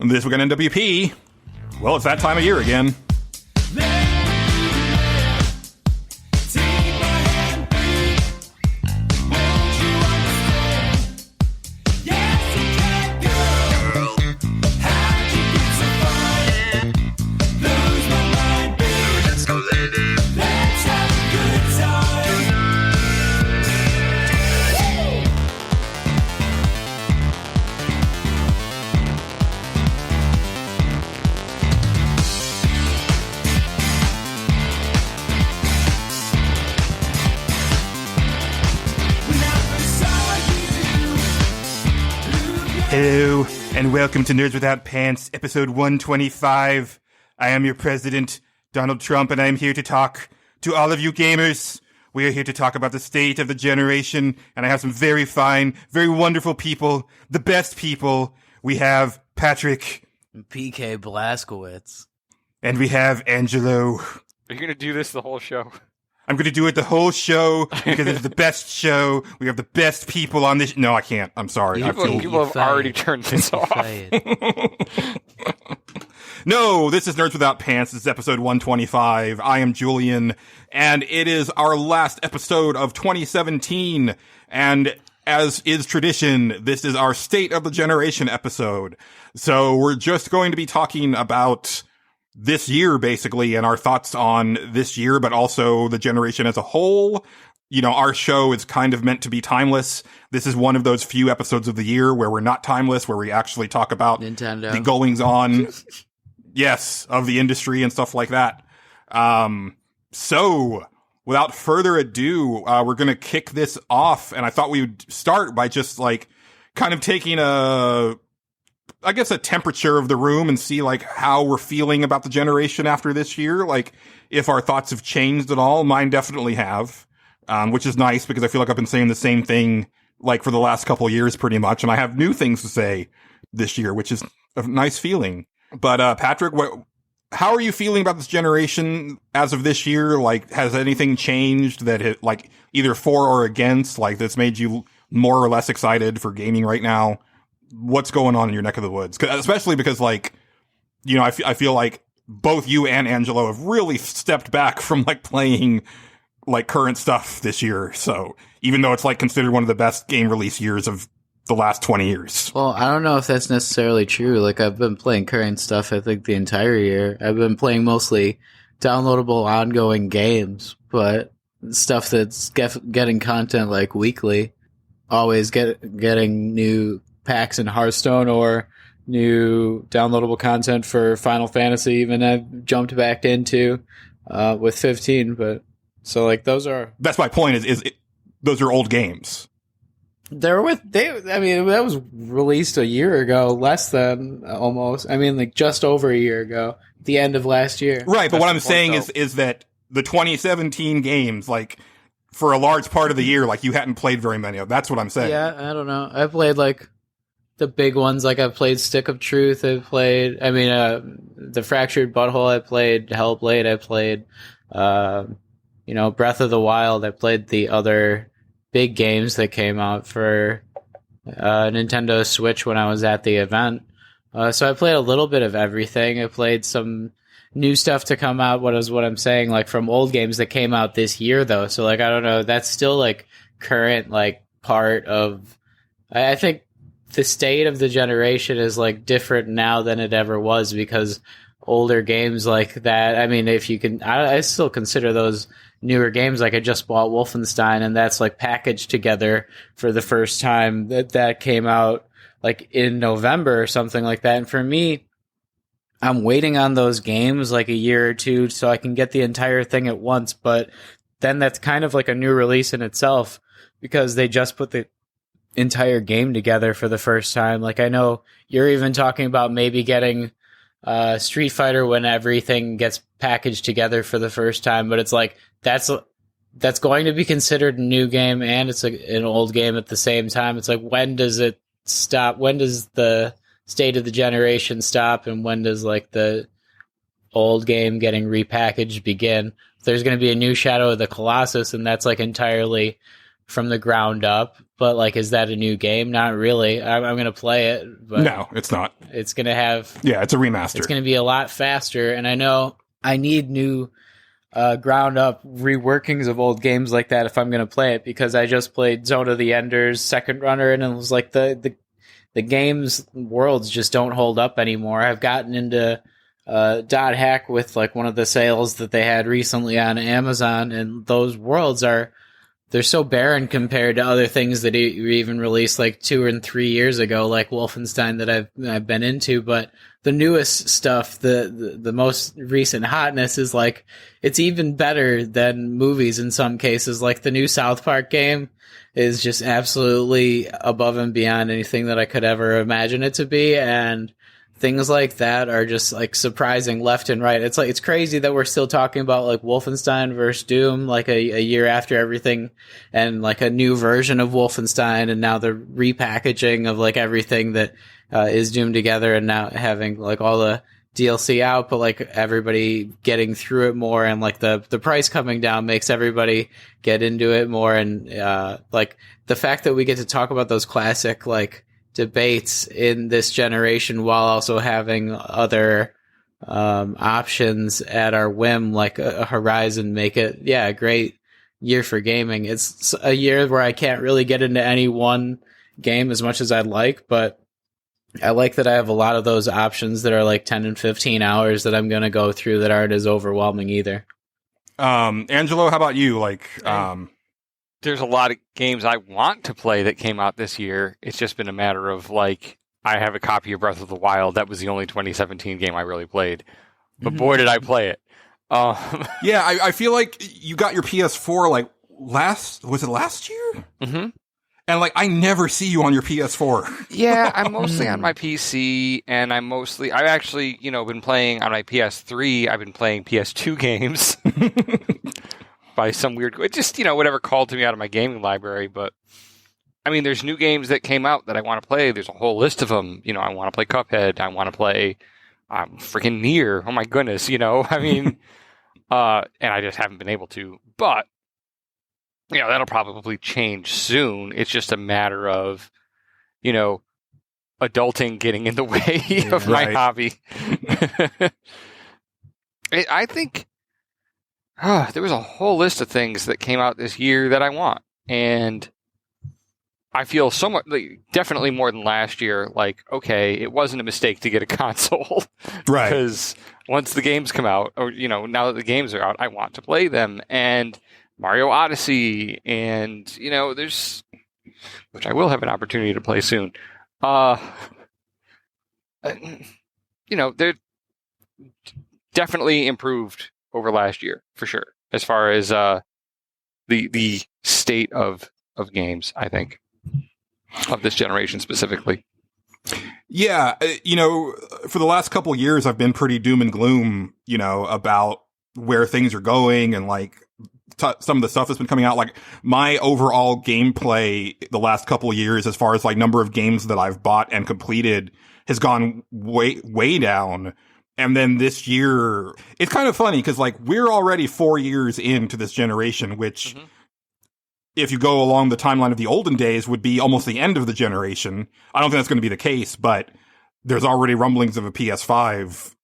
This week on NWP, well, it's that time of year again. Hello, and welcome to Nerds Without Pants, episode 125. I am your president, Donald Trump, and I am here to talk to all of you gamers. We are here to talk about the state of the generation, and I have some very fine, very wonderful people, the best people. We have Patrick. PK Blazkowicz. And we have Angelo. Are you going to do this the whole show? I'm going to do it the whole show because it's the best show. We have the best people on this. No, I can't. I'm sorry. People have already turned this off. No, this is Nerds Without Pants. This is episode 125. I am Julian, and it is our last episode of 2017. And as is tradition, this is our State of the Generation episode. So we're just going to be talking about this year, basically, and our thoughts on this year, but also the generation as a whole. You know, our show is kind of meant to be timeless. This is one of those few episodes of the year where we're not timeless, where we actually talk about Nintendo, the goings on, yes, of the industry and stuff like that. So without further ado, we're going to kick this off. And I thought we would start by just like kind of taking a temperature of the room and see like how we're feeling about the generation after this year. Like if our thoughts have changed at all. Mine definitely have, which is nice because I feel like I've been saying the same thing like for the last couple of years pretty much. And I have new things to say this year, which is a nice feeling. But, Patrick, how are you feeling about this generation as of this year? Like, has anything changed that it like either for or against, like that's made you more or less excited for gaming right now? What's going on in your neck of the woods? Especially because, like, you know, I feel like both you and Angelo have really stepped back from, like, playing, like, current stuff this year. So, even though it's, like, considered one of the best game release years of the last 20 years. Well, I don't know if that's necessarily true. Like, I've been playing current stuff, I think, the entire year. I've been playing mostly downloadable, ongoing games, but stuff that's getting content, like, weekly. Always getting new packs in Hearthstone or new downloadable content for Final Fantasy. Even I've jumped back into with 15. But so like that's my point. Those are old games. I mean, that was released a year ago, less than almost. I mean, like just over a year ago, the end of last year. Right, but what I'm saying is that the 2017 games, like for a large part of the year, like you hadn't played very many of. That's what I'm saying. Yeah, I don't know. I played like the big ones, like I played Stick of Truth, I played, The Fractured Butthole, I played Hellblade, I played, Breath of the Wild, I played the other big games that came out for Nintendo Switch when I was at the event. So I played a little bit of everything. I played some new stuff to come out, what I'm saying, like from old games that came out this year, though. So, like, I don't know, that's still, like, current, like, part of, I think, the state of the generation is like different now than it ever was because older games like that. I mean, if you can, I still consider those newer games. Like I just bought Wolfenstein, and that's like packaged together for the first time. That came out like in November or something like that. And for me, I'm waiting on those games like a year or two so I can get the entire thing at once. But then that's kind of like a new release in itself because they just put the entire game together for the first time. Like I know you're even talking about maybe getting Street Fighter when everything gets packaged together for the first time, but it's like that's going to be considered a new game and it's an old game at the same time. It's like, when does it stop? When does the state of the generation stop, and when does like the old game getting repackaged begin? There's going to be a new Shadow of the Colossus, and that's like entirely from the ground up. But like, is that a new game? Not really. I'm going to play it, but No, it's not. it's going to have. Yeah, it's a remaster. It's going to be a lot faster, and I know I need new ground up reworkings of old games like that if I'm going to play it, because I just played Zone of the Enders Second Runner, and it was like the game's worlds just don't hold up anymore. I've gotten into Dot Hack with like one of the sales that they had recently on Amazon, and those worlds they're so barren compared to other things that even released like 2 and 3 years ago, like Wolfenstein that I've been into. But the newest stuff, the most recent hotness is like, it's even better than movies in some cases. Like the new South Park game is just absolutely above and beyond anything that I could ever imagine it to be. And things like that are just like surprising left and right. It's like, it's crazy that we're still talking about like Wolfenstein versus Doom, like a year after everything, and like a new version of Wolfenstein, and now the repackaging of like everything that is Doom together, and now having like all the DLC out, but like everybody getting through it more, and like the price coming down makes everybody get into it more. And like the fact that we get to talk about those classic like debates in this generation while also having other options at our whim, like a Horizon, make it a great year for gaming. It's a year where I can't really get into any one game as much as I'd like, but I like that I have a lot of those options that are like 10 and 15 hours that I'm going to go through that aren't as overwhelming either. Angelo, how about you? Like, there's a lot of games I want to play that came out this year. It's just been a matter of, like, I have a copy of Breath of the Wild. That was the only 2017 game I really played. But boy, did I play it. Yeah, I feel like you got your PS4, like, was it last year? Mm-hmm. And, like, I never see you on your PS4. Yeah, I'm mostly on my PC, and I've actually, been playing on my PS3. I've been playing PS2 games. By some weird, just, whatever called to me out of my gaming library. But I mean, there's new games that came out that I want to play. There's a whole list of them. I want to play Cuphead. I want to play freaking Nier. Oh my goodness, I mean, and I just haven't been able to. But that'll probably change soon. It's just a matter of, adulting getting in the way of my hobby. I think. There was a whole list of things that came out this year that I want, and I feel somewhat, definitely more than last year, like, okay, it wasn't a mistake to get a console. Right. Because once the games come out, or, now that the games are out, I want to play them. And Mario Odyssey, and, there's, which I will have an opportunity to play soon. They're definitely improved over last year, for sure, as far as the state of games, I think, of this generation specifically. Yeah, for the last couple of years, I've been pretty doom and gloom, about where things are going, and like some of the stuff that's been coming out. Like my overall gameplay the last couple of years, as far as like number of games that I've bought and completed, has gone way down. And then this year, it's kind of funny because, like, we're already 4 years into this generation, which, if you go along the timeline of the olden days, would be almost the end of the generation. I don't think that's going to be the case, but there's already rumblings of a PS5,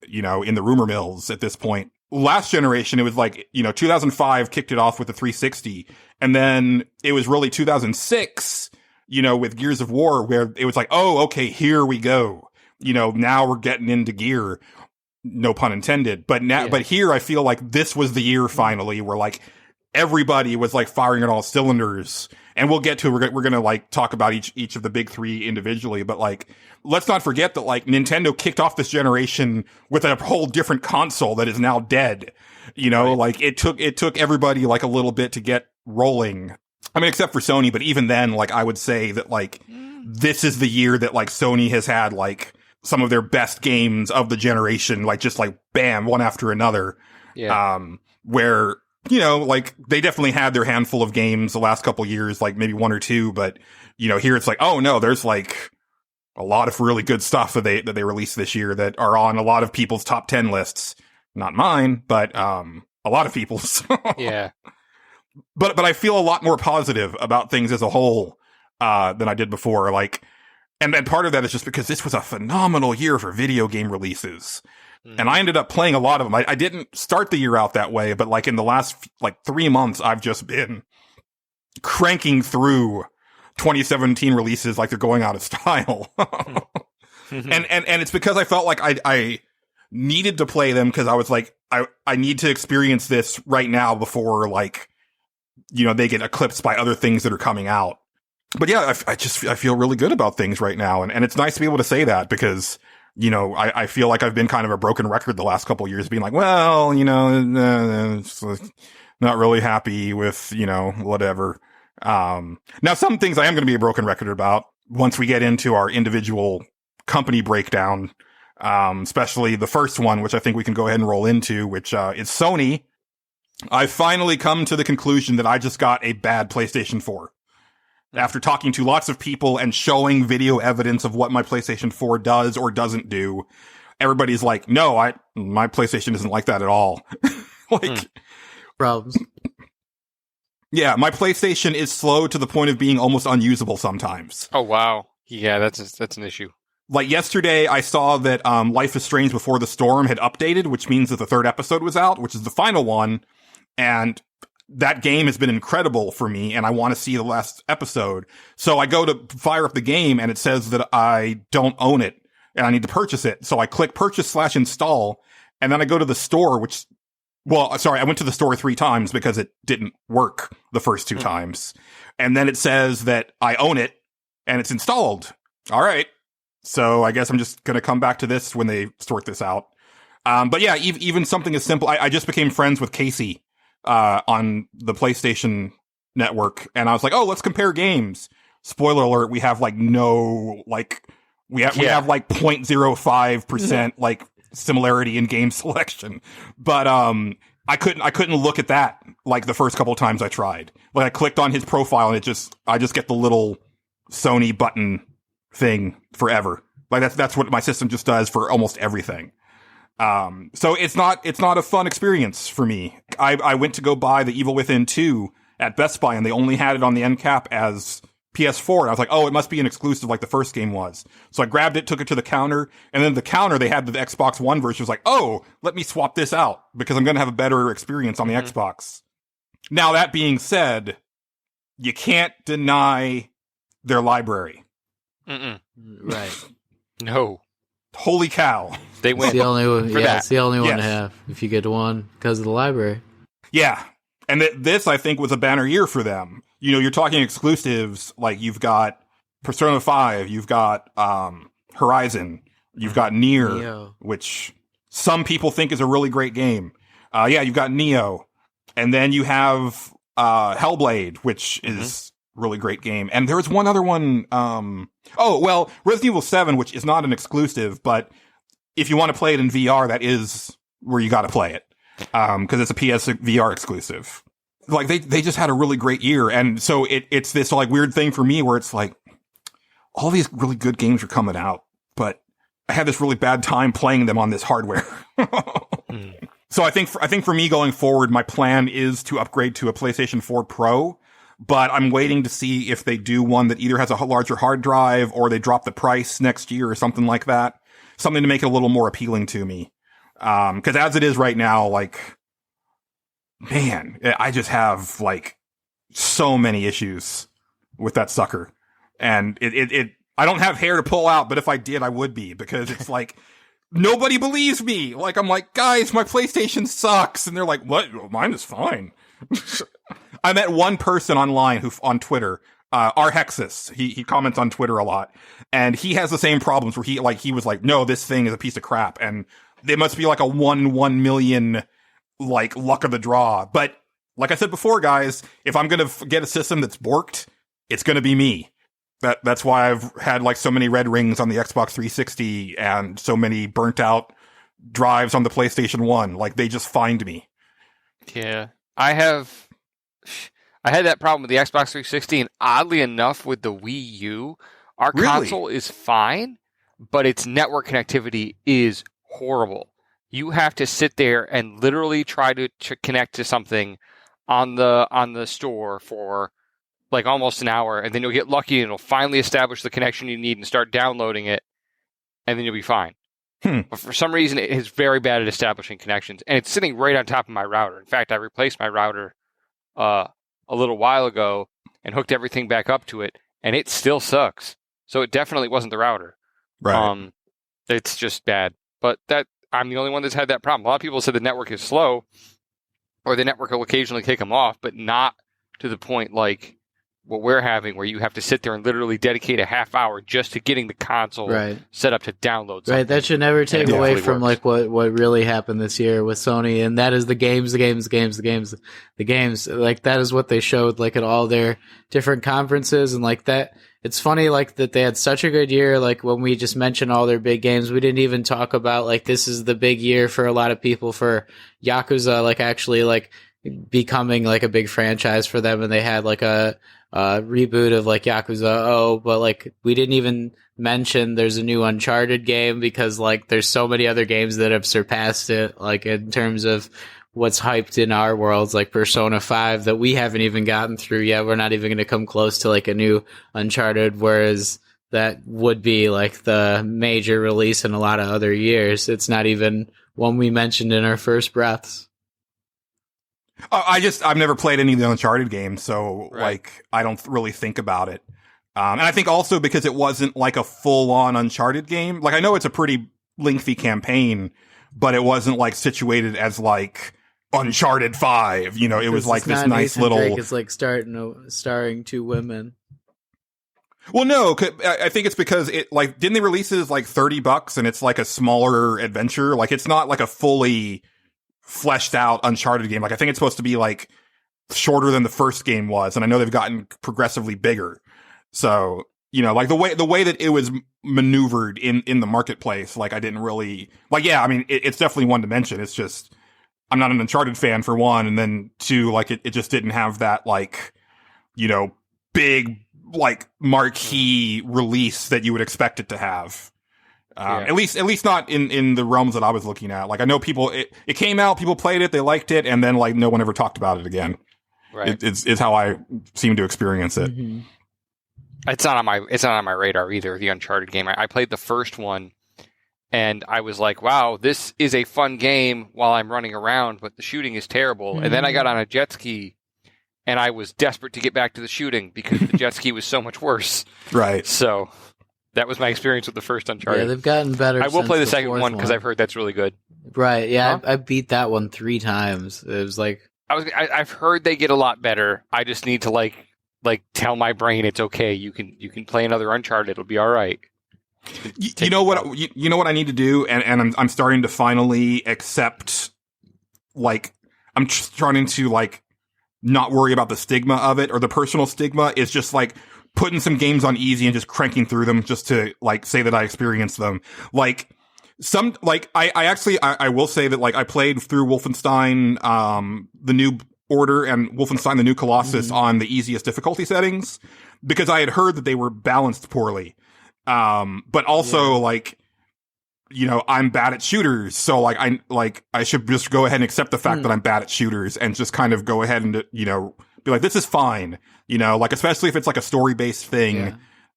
in the rumor mills at this point. Last generation, it was like, 2005 kicked it off with the 360. And then it was really 2006, with Gears of War, where it was like, oh, okay, here we go. Now we're getting into gear. No pun intended, but now, but here I feel like this was the year finally where like everybody was like firing on all cylinders, and we'll get to, we're going to like talk about each of the big three individually, but like, let's not forget that like Nintendo kicked off this generation with a whole different console that is now dead. Like it took everybody like a little bit to get rolling. I mean, except for Sony, but even then, like I would say that like this is the year that like Sony has had like some of their best games of the generation, like just like bam, one after another. Yeah. Where, like they definitely had their handful of games the last couple years, like maybe one or two, but here it's like, oh no, there's like a lot of really good stuff that they released this year that are on a lot of people's top 10 lists. Not mine, but a lot of people's. Yeah. But I feel a lot more positive about things as a whole. than I did before. Like, and part of that is just because this was a phenomenal year for video game releases. And I ended up playing a lot of them. I didn't start the year out that way, but like in the last like 3 months, I've just been cranking through 2017 releases like they're going out of style. And it's because I felt like I needed to play them because I was like, I need to experience this right now before like, you know, they get eclipsed by other things that are coming out. But yeah, I feel really good about things right now. And it's nice to be able to say that because, you know, I feel like I've been kind of a broken record the last couple of years being like, well, you know, it's not really happy with, you know, whatever. Now some things I am going to be a broken record about once we get into our individual company breakdown, especially the first one, which I think we can go ahead and roll into, which is Sony. I've finally come to the conclusion that I just got a bad PlayStation 4. After talking to lots of people and showing video evidence of what my PlayStation 4 does or doesn't do, everybody's like, no, my PlayStation isn't like that at all. Problems. Yeah, my PlayStation is slow to the point of being almost unusable sometimes. Oh, wow. Yeah, that's an issue. Like yesterday, I saw that Life is Strange Before the Storm had updated, which means that the 3rd episode was out, which is the final one. And that game has been incredible for me, and I want to see the last episode. So I go to fire up the game, and it says that I don't own it, and I need to purchase it. So I click purchase/install, and then I go to the store, I went to the store 3 times because it didn't work the first 2 times. And then it says that I own it, and it's installed. All right. So I guess I'm just going to come back to this when they sort this out. But yeah, even something as simple, I just became friends with Casey on the PlayStation Network, and I was like, oh, let's compare games. Spoiler alert, we have like no, like, we have like 0.05% like similarity in game selection. But I couldn't look at that like the first couple times I tried. Like I clicked on his profile and I just get the little Sony button thing forever. Like that's what my system just does for almost everything. So it's not a fun experience for me. I went to go buy The Evil Within 2 at Best Buy, and they only had it on the end cap as PS4. And I was like, oh, it must be an exclusive like the first game was. So I grabbed it, took it to the counter, and then the counter, they had the Xbox One version. I was like, oh, let me swap this out because I'm going to have a better experience on the Xbox. Now, that being said, you can't deny their library. Right. No. Holy cow. They went it's the only one, it's the only one Yes. to have if you get one because of the library. Yeah. And this, I think, was a banner year for them. You know, you're talking exclusives, like you've got Persona 5, you've got Horizon, you've got Nier, which some people think is a really great game. You've got Neo. And then you have Hellblade, which is a really great game. And there was one other one. Resident Evil 7, which is not an exclusive, but if you want to play it in VR, that is where you got to play it. Because it's a PS VR exclusive. Like they just had a really great year. And so it's this like weird thing for me where it's like all these really good games are coming out, but I had this really bad time playing them on this hardware. So I think for me going forward, my plan is to upgrade to a PlayStation 4 Pro, but I'm waiting to see if they do one that either has a larger hard drive or they drop the price next year or something like that. Something to make it a little more appealing to me. Cause as it is right now, like, man, I just have like so many issues with that sucker. And I don't have hair to pull out, but if I did, I would be, because it's like, nobody believes me. Like, I'm like, guys, my PlayStation sucks. And they're like, what? Mine is fine. I met one person online on Twitter, Arhexis. He comments on Twitter a lot, and he has the same problems where he was like, no, this thing is a piece of crap. And they must be like a 1 million, like, luck of the draw. But like I said before, guys, if I'm going to get a system that's borked, it's going to be me. That's why I've had like so many red rings on the Xbox 360 and so many burnt out drives on the PlayStation 1. Like, they just find me. Yeah. I had that problem with the Xbox 360, and oddly enough with the Wii U, our console is fine, but its network connectivity is horrible. You have to sit there and literally try to connect to something on the store for like almost an hour, and then you'll get lucky and it'll finally establish the connection you need and start downloading it, and then you'll be fine. But for some reason, it is very bad at establishing connections, and it's sitting right on top of my router. In fact, I replaced my router a little while ago and hooked everything back up to it, and it still sucks. So it definitely wasn't the router. Right. It's just bad. But I'm the only one that's had that problem. A lot of people said the network is slow, or the network will occasionally kick them off, but not to the point like what we're having, where you have to sit there and literally dedicate a half hour just to getting the console set up to download something. Right, that should never take away from like what really happened this year with Sony, and that is the games. Like that is what they showed like at all their different conferences, and like that. It's funny like that they had such a good year. Like when we just mentioned all their big games, we didn't even talk about like this is the big year for a lot of people for Yakuza, like actually like becoming like a big franchise for them, and they had like a reboot of like Yakuza but like we didn't even mention there's a new Uncharted game, because like there's so many other games that have surpassed it, like in terms of what's hyped in our worlds, like Persona 5 that we haven't even gotten through yet. We're not even going to come close to like a new Uncharted, whereas that would be like the major release in a lot of other years. It's not even one we mentioned in our first breaths. I've never played any of the Uncharted games, so like I don't really think about it. And I think also because it wasn't like a full-on Uncharted game. Like I know it's a pretty lengthy campaign, but it wasn't like situated as like Uncharted 5. You know, it was like this nice little. Drake is like starring two women. Well, no, I think it's because it like didn't they release it as like $30 and it's like a smaller adventure. Like it's not like a fully fleshed out Uncharted game. Like I think it's supposed to be like shorter than the first game was, and I know they've gotten progressively bigger. So, you know, like the way that it was maneuvered in the marketplace, like I didn't really like, yeah, I mean, it's definitely one to mention. It's just, I'm not an Uncharted fan for one. And then two, like it just didn't have that like, you know, big like marquee release that you would expect it to have. At least not in the realms that I was looking at. Like I know people, it came out, people played it, they liked it, and then like no one ever talked about it again. Right. It's how I seem to experience it. Mm-hmm. It's not on my radar either, the Uncharted game. I played the first one and I was like, wow, this is a fun game while I'm running around, but the shooting is terrible. Mm-hmm. And then I got on a jet ski and I was desperate to get back to the shooting because the jet ski was so much worse. Right. So that was my experience with the first Uncharted. Yeah, they've gotten better. I will play the second one because I've heard that's really good. Right. Yeah, I beat that one 3 times. It was like I've heard they get a lot better. I just need to like tell my brain it's okay. You can play another Uncharted. It'll be all right. You know what? You know what I need to do, and I'm starting to finally accept. Like I'm starting to like not worry about the stigma of it or the personal stigma. It's just like putting some games on easy and just cranking through them just to like say that I experienced them. Like some like I will say that like I played through Wolfenstein the New Order and Wolfenstein the New Colossus on the easiest difficulty settings because I had heard that they were balanced poorly. But also like, you know, I'm bad at shooters. So like, I should just go ahead and accept the fact that I'm bad at shooters and just kind of go ahead and, you know, be like, this is fine. You know, like, especially if it's like a story based thing.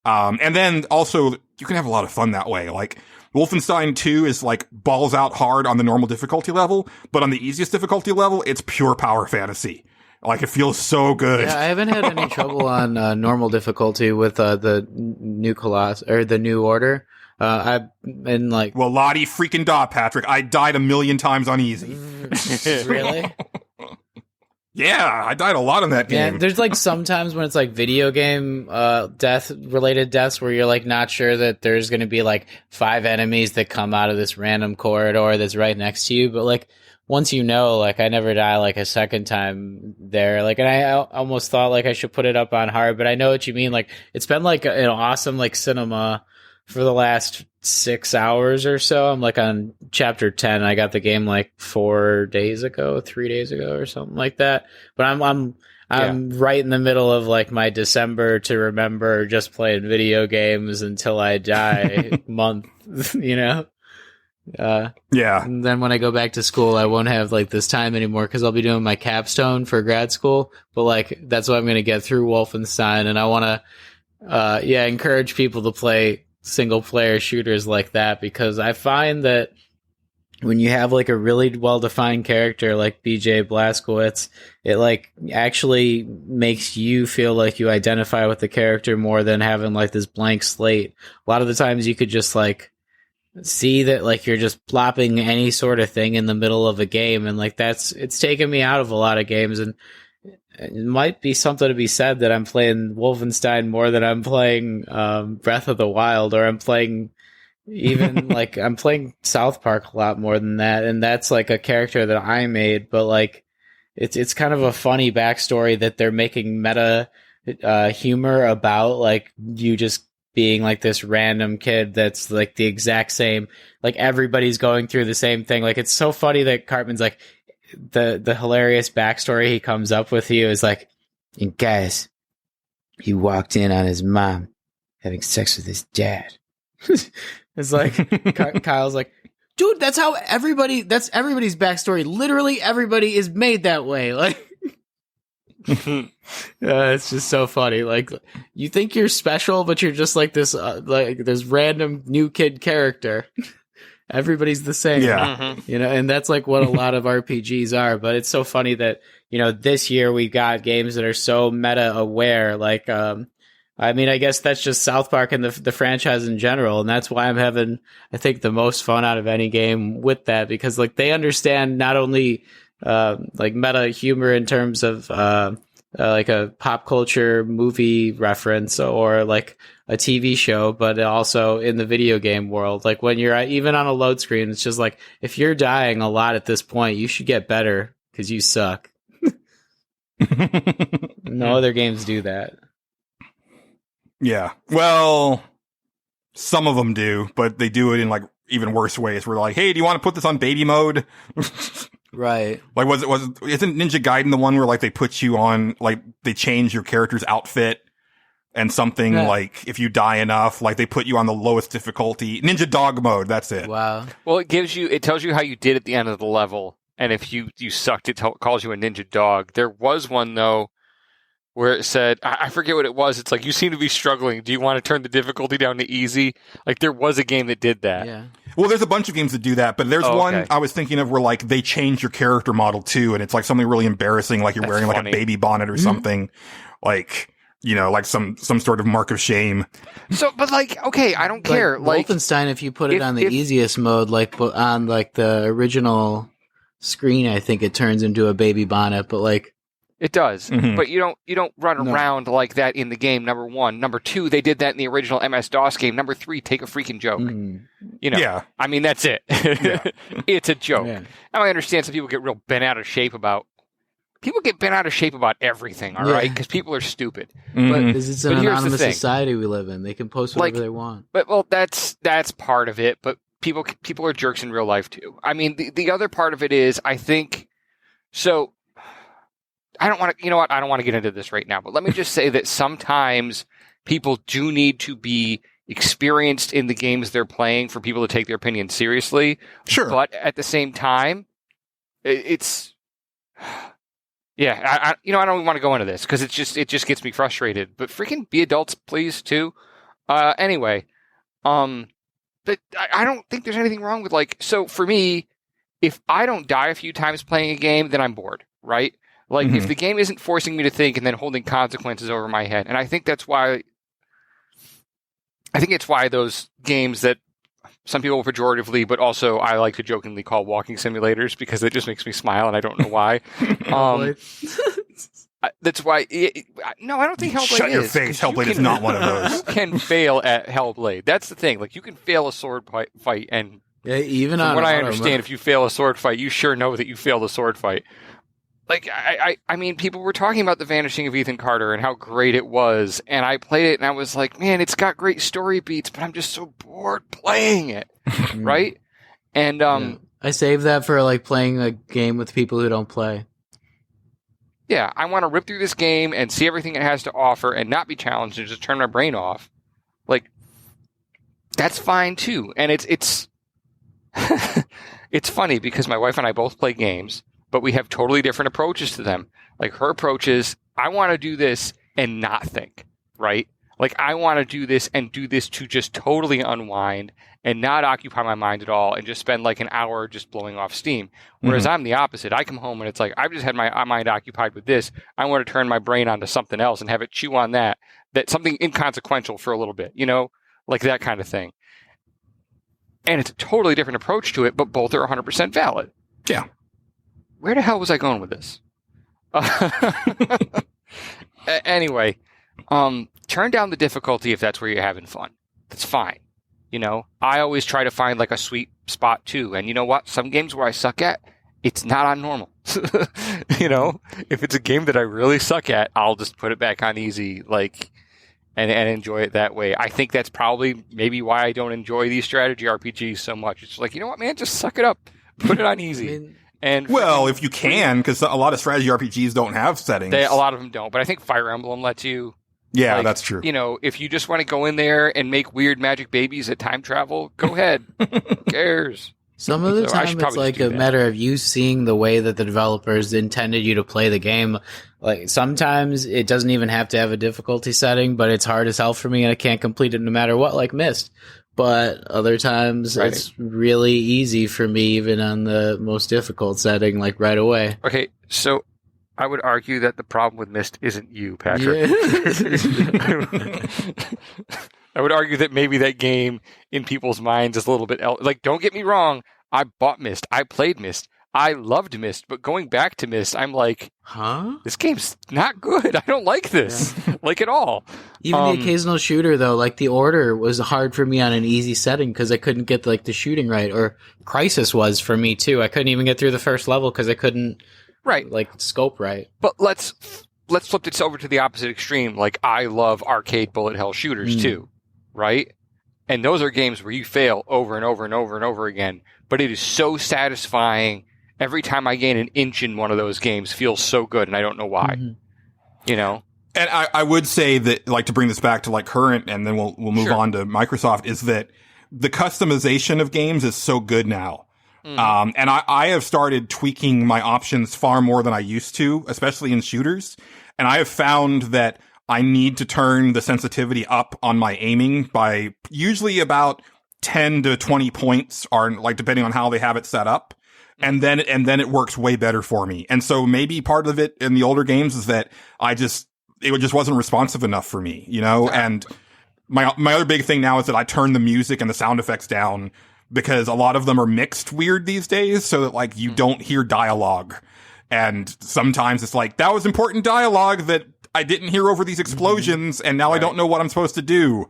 Yeah. And then also you can have a lot of fun that way. Like Wolfenstein 2 is like balls out hard on the normal difficulty level, but on the easiest difficulty level, it's pure power fantasy. Like, it feels so good. Yeah, I haven't had any trouble on normal difficulty with the new Colossus or the New Order. I've been like, well, Lottie freaking da, Patrick. I died 1,000,000 times on easy. Really? Yeah, I died a lot on that game. Yeah, there's like sometimes when it's like video game related deaths where you're like not sure that there's going to be like 5 enemies that come out of this random corridor that's right next to you, but like. Once you know, like, I never die, like, a second time there. Like, and I almost thought, like, I should put it up on hard, but I know what you mean. Like, it's been, like, an awesome, like, cinema for the last 6 hours or so. I'm, like, on chapter 10. I got the game, like, 3 days ago or something like that. But I'm right in the middle of, like, my December to remember just playing video games until I die month, you know? Yeah. And then when I go back to school, I won't have like this time anymore because I'll be doing my capstone for grad school. But like that's what I'm going to get through Wolfenstein, and I want to, encourage people to play single player shooters like that because I find that when you have like a really well defined character like BJ Blazkowicz, it like actually makes you feel like you identify with the character more than having like this blank slate. A lot of the times you could just like see that like you're just plopping any sort of thing in the middle of a game, and like it's taken me out of a lot of games, and it might be something to be said that I'm playing Wolfenstein more than I'm playing Breath of the Wild, or I'm playing even like I'm playing South Park a lot more than that, and that's like a character that I made, but like it's kind of a funny backstory that they're making meta humor about, like you just being like this random kid that's like the exact same, like everybody's going through the same thing. Like it's so funny that Cartman's like the hilarious backstory he comes up with you is like, and guys, he walked in on his mom having sex with his dad. It's like Kyle's like, dude, that's everybody's backstory. Literally everybody is made that way. Like, it's just so funny. Like, you think you're special, but you're just like this random new kid character. Everybody's the same. Yeah. You know, and that's like what a lot of RPGs are. But it's so funny that, you know, this year we got games that are so meta aware. Like, I mean, I guess that's just South Park and the franchise in general, and that's why I'm having, I think, the most fun out of any game with that, because like they understand not only like meta humor in terms of like a pop culture movie reference or like a TV show, but also in the video game world. Like when you're even on a load screen, it's just like, if you're dying a lot at this point, you should get better because you suck. No other games do that. Yeah. Well, some of them do, but they do it in like even worse ways. We're like, hey, do you want to put this on baby mode? Right. Like, isn't Ninja Gaiden the one where like they put you on, like they change your character's outfit and something like if you die enough, like they put you on the lowest difficulty, Ninja Dog mode. That's it. Wow. Well, it tells you how you did at the end of the level. And if you sucked, it calls you a ninja dog. There was one though, where it said, I forget what it was. It's like, you seem to be struggling. Do you want to turn the difficulty down to easy? Like, there was a game that did that. Yeah. Well, there's a bunch of games that do that, but there's one I was thinking of where, like, they change your character model, too, and it's, like, something really embarrassing, like you're wearing, like, a baby bonnet or something. Like, you know, like some sort of mark of shame. So, but, like, okay, I don't care. Like, Wolfenstein, if you put it on the easiest mode, like, on, like, the original screen, I think it turns into a baby bonnet, but, like, it does, but you don't run around like that in the game. Number one, number two, they did that in the original MS-DOS game. Number three, take a freaking joke. You know, I mean that's it. It's a joke. Yeah. Now I understand some people get real bent out of shape about everything. All right, because people are stupid. But it's an anonymous society we live in. They can post whatever they want. But that's part of it. But people are jerks in real life too. I mean, the other part of it is, I think so. I don't want to, I don't want to get into this right now, but let me just say that sometimes people do need to be experienced in the games they're playing for people to take their opinion seriously. Sure. But at the same time, I don't even want to go into this because it just gets me frustrated, but freaking be adults, please, too. Anyway, but I don't think there's anything wrong with so for me, if I don't die a few times playing a game, then I'm bored, right? Like, if the game isn't forcing me to think and then holding consequences over my head. And I think it's why those games that some people pejoratively, but also I like to jokingly call walking simulators, because it just makes me smile and I don't know why. That's why. No, I don't think Hellblade is. Shut your face. Hellblade is not one of those. You can fail at Hellblade. That's the thing. Like, you can fail a sword fight, and even from what I understand, if you fail a sword fight, you sure know that you failed a sword fight. Like, I mean, people were talking about The Vanishing of Ethan Carter and how great it was, and I played it and I was like, man, it's got great story beats, but I'm just so bored playing it, right? And I save that for like playing a game with people who don't play. Yeah, I want to rip through this game and see everything it has to offer and not be challenged and just turn my brain off. Like, that's fine too. And it's It's funny because my wife and I both play games, but we have totally different approaches to them. Like her approach is, I want to do this and not think, right? Like I want to do this and do this to just totally unwind and not occupy my mind at all and just spend like an hour just blowing off steam. Whereas I'm the opposite. I come home and it's like, I've just had my mind occupied with this. I want to turn my brain onto something else and have it chew on that something inconsequential for a little bit, you know, like that kind of thing. And it's a totally different approach to it, but both are 100% valid. Yeah. Where the hell was I going with this? Anyway, turn down the difficulty if that's where you're having fun. That's fine. You know, I always try to find like a sweet spot too. And you know what? Some games where I suck at, it's not on normal. You know, if it's a game that I really suck at, I'll just put it back on easy, like, and enjoy it that way. I think that's probably maybe why I don't enjoy these strategy RPGs so much. It's like, you know what, man, just suck it up, put it on easy. And well, if you can, because a lot of strategy RPGs don't have settings. A lot of them don't, but I think Fire Emblem lets you. Yeah, like, that's true. You know, if you just want to go in there and make weird magic babies at time travel, go ahead. Who cares? Some of the time it's like a matter of you seeing the way that the developers intended you to play the game. Like sometimes it doesn't even have to have a difficulty setting, but it's hard as hell for me and I can't complete it no matter what, like Myst. But other times it's really easy for me even on the most difficult setting, like right away. Okay, so I would argue that the problem with Myst isn't you, Patrick. Yeah. I would argue that maybe that game in people's minds is a little bit... like, don't get me wrong. I bought Myst. I played Myst. I loved Myst. But going back to Myst, I'm like, this game's not good. I don't like this. Yeah. Like, at all. Even the occasional shooter, though, like The Order was hard for me on an easy setting because I couldn't get, like, the shooting right. Or Crisis was for me, too. I couldn't even get through the first level because I couldn't... Right. Like, scope right. But let's flip this over to the opposite extreme. Like, I love arcade bullet hell shooters, too. Right? And those are games where you fail over and over and over and over again. But it is so satisfying. Every time I gain an inch in one of those games feels so good, and I don't know why. You know? And I would say that, like, to bring this back to, like, current, and then we'll move on to Microsoft, is that the customization of games is so good now. And I have started tweaking my options far more than I used to, especially in shooters. And I have found that I need to turn the sensitivity up on my aiming by usually about 10 to 20 points, are like depending on how they have it set up. And then it works way better for me. And so maybe part of it in the older games is that it just wasn't responsive enough for me, you know? And my other big thing now is that I turn the music and the sound effects down, because a lot of them are mixed weird these days, so that like you don't hear dialogue. And sometimes it's like, that was important dialogue that I didn't hear over these explosions, and now I don't know what I'm supposed to do.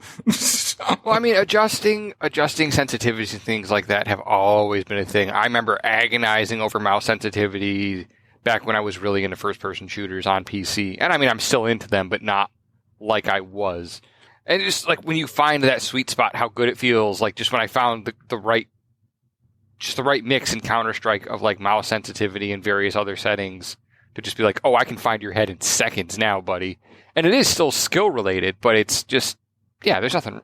Well, I mean, adjusting sensitivities and things like that have always been a thing. I remember agonizing over mouse sensitivity back when I was really into first-person shooters on PC. And I mean, I'm still into them, but not like I was. And just like when you find that sweet spot, how good it feels. Like just when I found the right mix in Counter-Strike of like mouse sensitivity and various other settings to just be like, oh, I can find your head in seconds now, buddy. And it is still skill related, but it's just, yeah, there's nothing.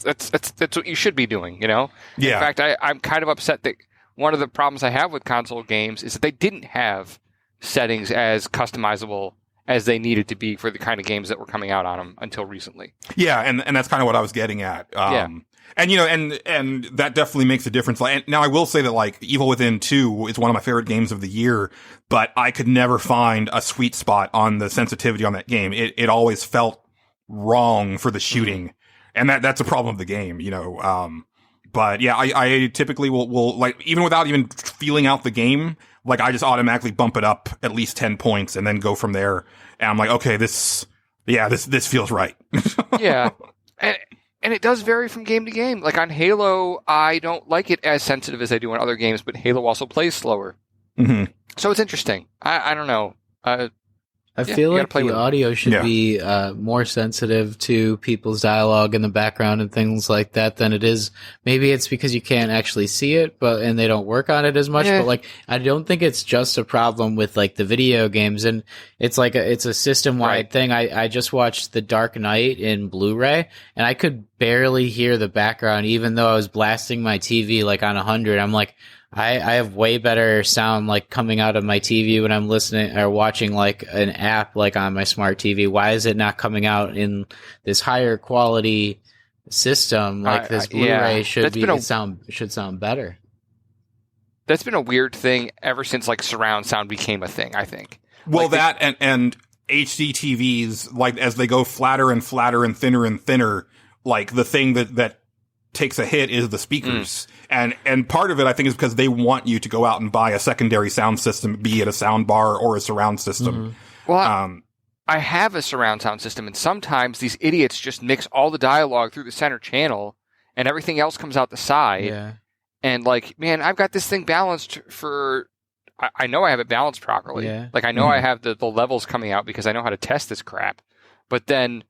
That's what you should be doing, you know? Yeah. In fact, I'm kind of upset that one of the problems I have with console games is that they didn't have settings as customizable as they needed to be for the kind of games that were coming out on them until recently. Yeah, and that's kind of what I was getting at. And you know, and that definitely makes a difference. Like, now I will say that like Evil Within 2 is one of my favorite games of the year, but I could never find a sweet spot on the sensitivity on that game. It always felt wrong for the shooting, and that's a problem of the game, you know. But yeah, I typically will like, even without even feeling out the game, like I just automatically bump it up at least 10 points and then go from there. And I'm like, okay, this feels right. Yeah. And it does vary from game to game. Like on Halo, I don't like it as sensitive as I do on other games, but Halo also plays slower. Mm-hmm. So it's interesting. I don't know. I Yeah, feel you gotta like play the with 'em. audio should Yeah. be more sensitive to people's dialogue in the background and things like that than it is. Maybe it's because you can't actually see it, and they don't work on it as much. Yeah. But like, I don't think it's just a problem with like the video games, and it's like it's a system wide Right. thing. I just watched The Dark Knight in Blu-ray, and I could barely hear the background, even though I was blasting my TV like on 100. I'm like, I have way better sound like coming out of my TV when I'm listening or watching like an app like on my smart TV. Why is it not coming out in this higher quality system? Like this Blu-ray yeah. should sound better. That's been a weird thing ever since like surround sound became a thing, I think. Well, Like, and HD TVs, like as they go flatter and flatter and thinner, like the thing that takes a hit is the speakers. And part of it, I think, is because they want you to go out and buy a secondary sound system, be it a sound bar or a surround system. Well, I have a surround sound system, and sometimes these idiots just mix all the dialogue through the center channel, and everything else comes out the side. Yeah. And like, man, I've got this thing balanced for. I know I have it balanced properly. Yeah. Like, I know I have the levels coming out because I know how to test this crap. But then,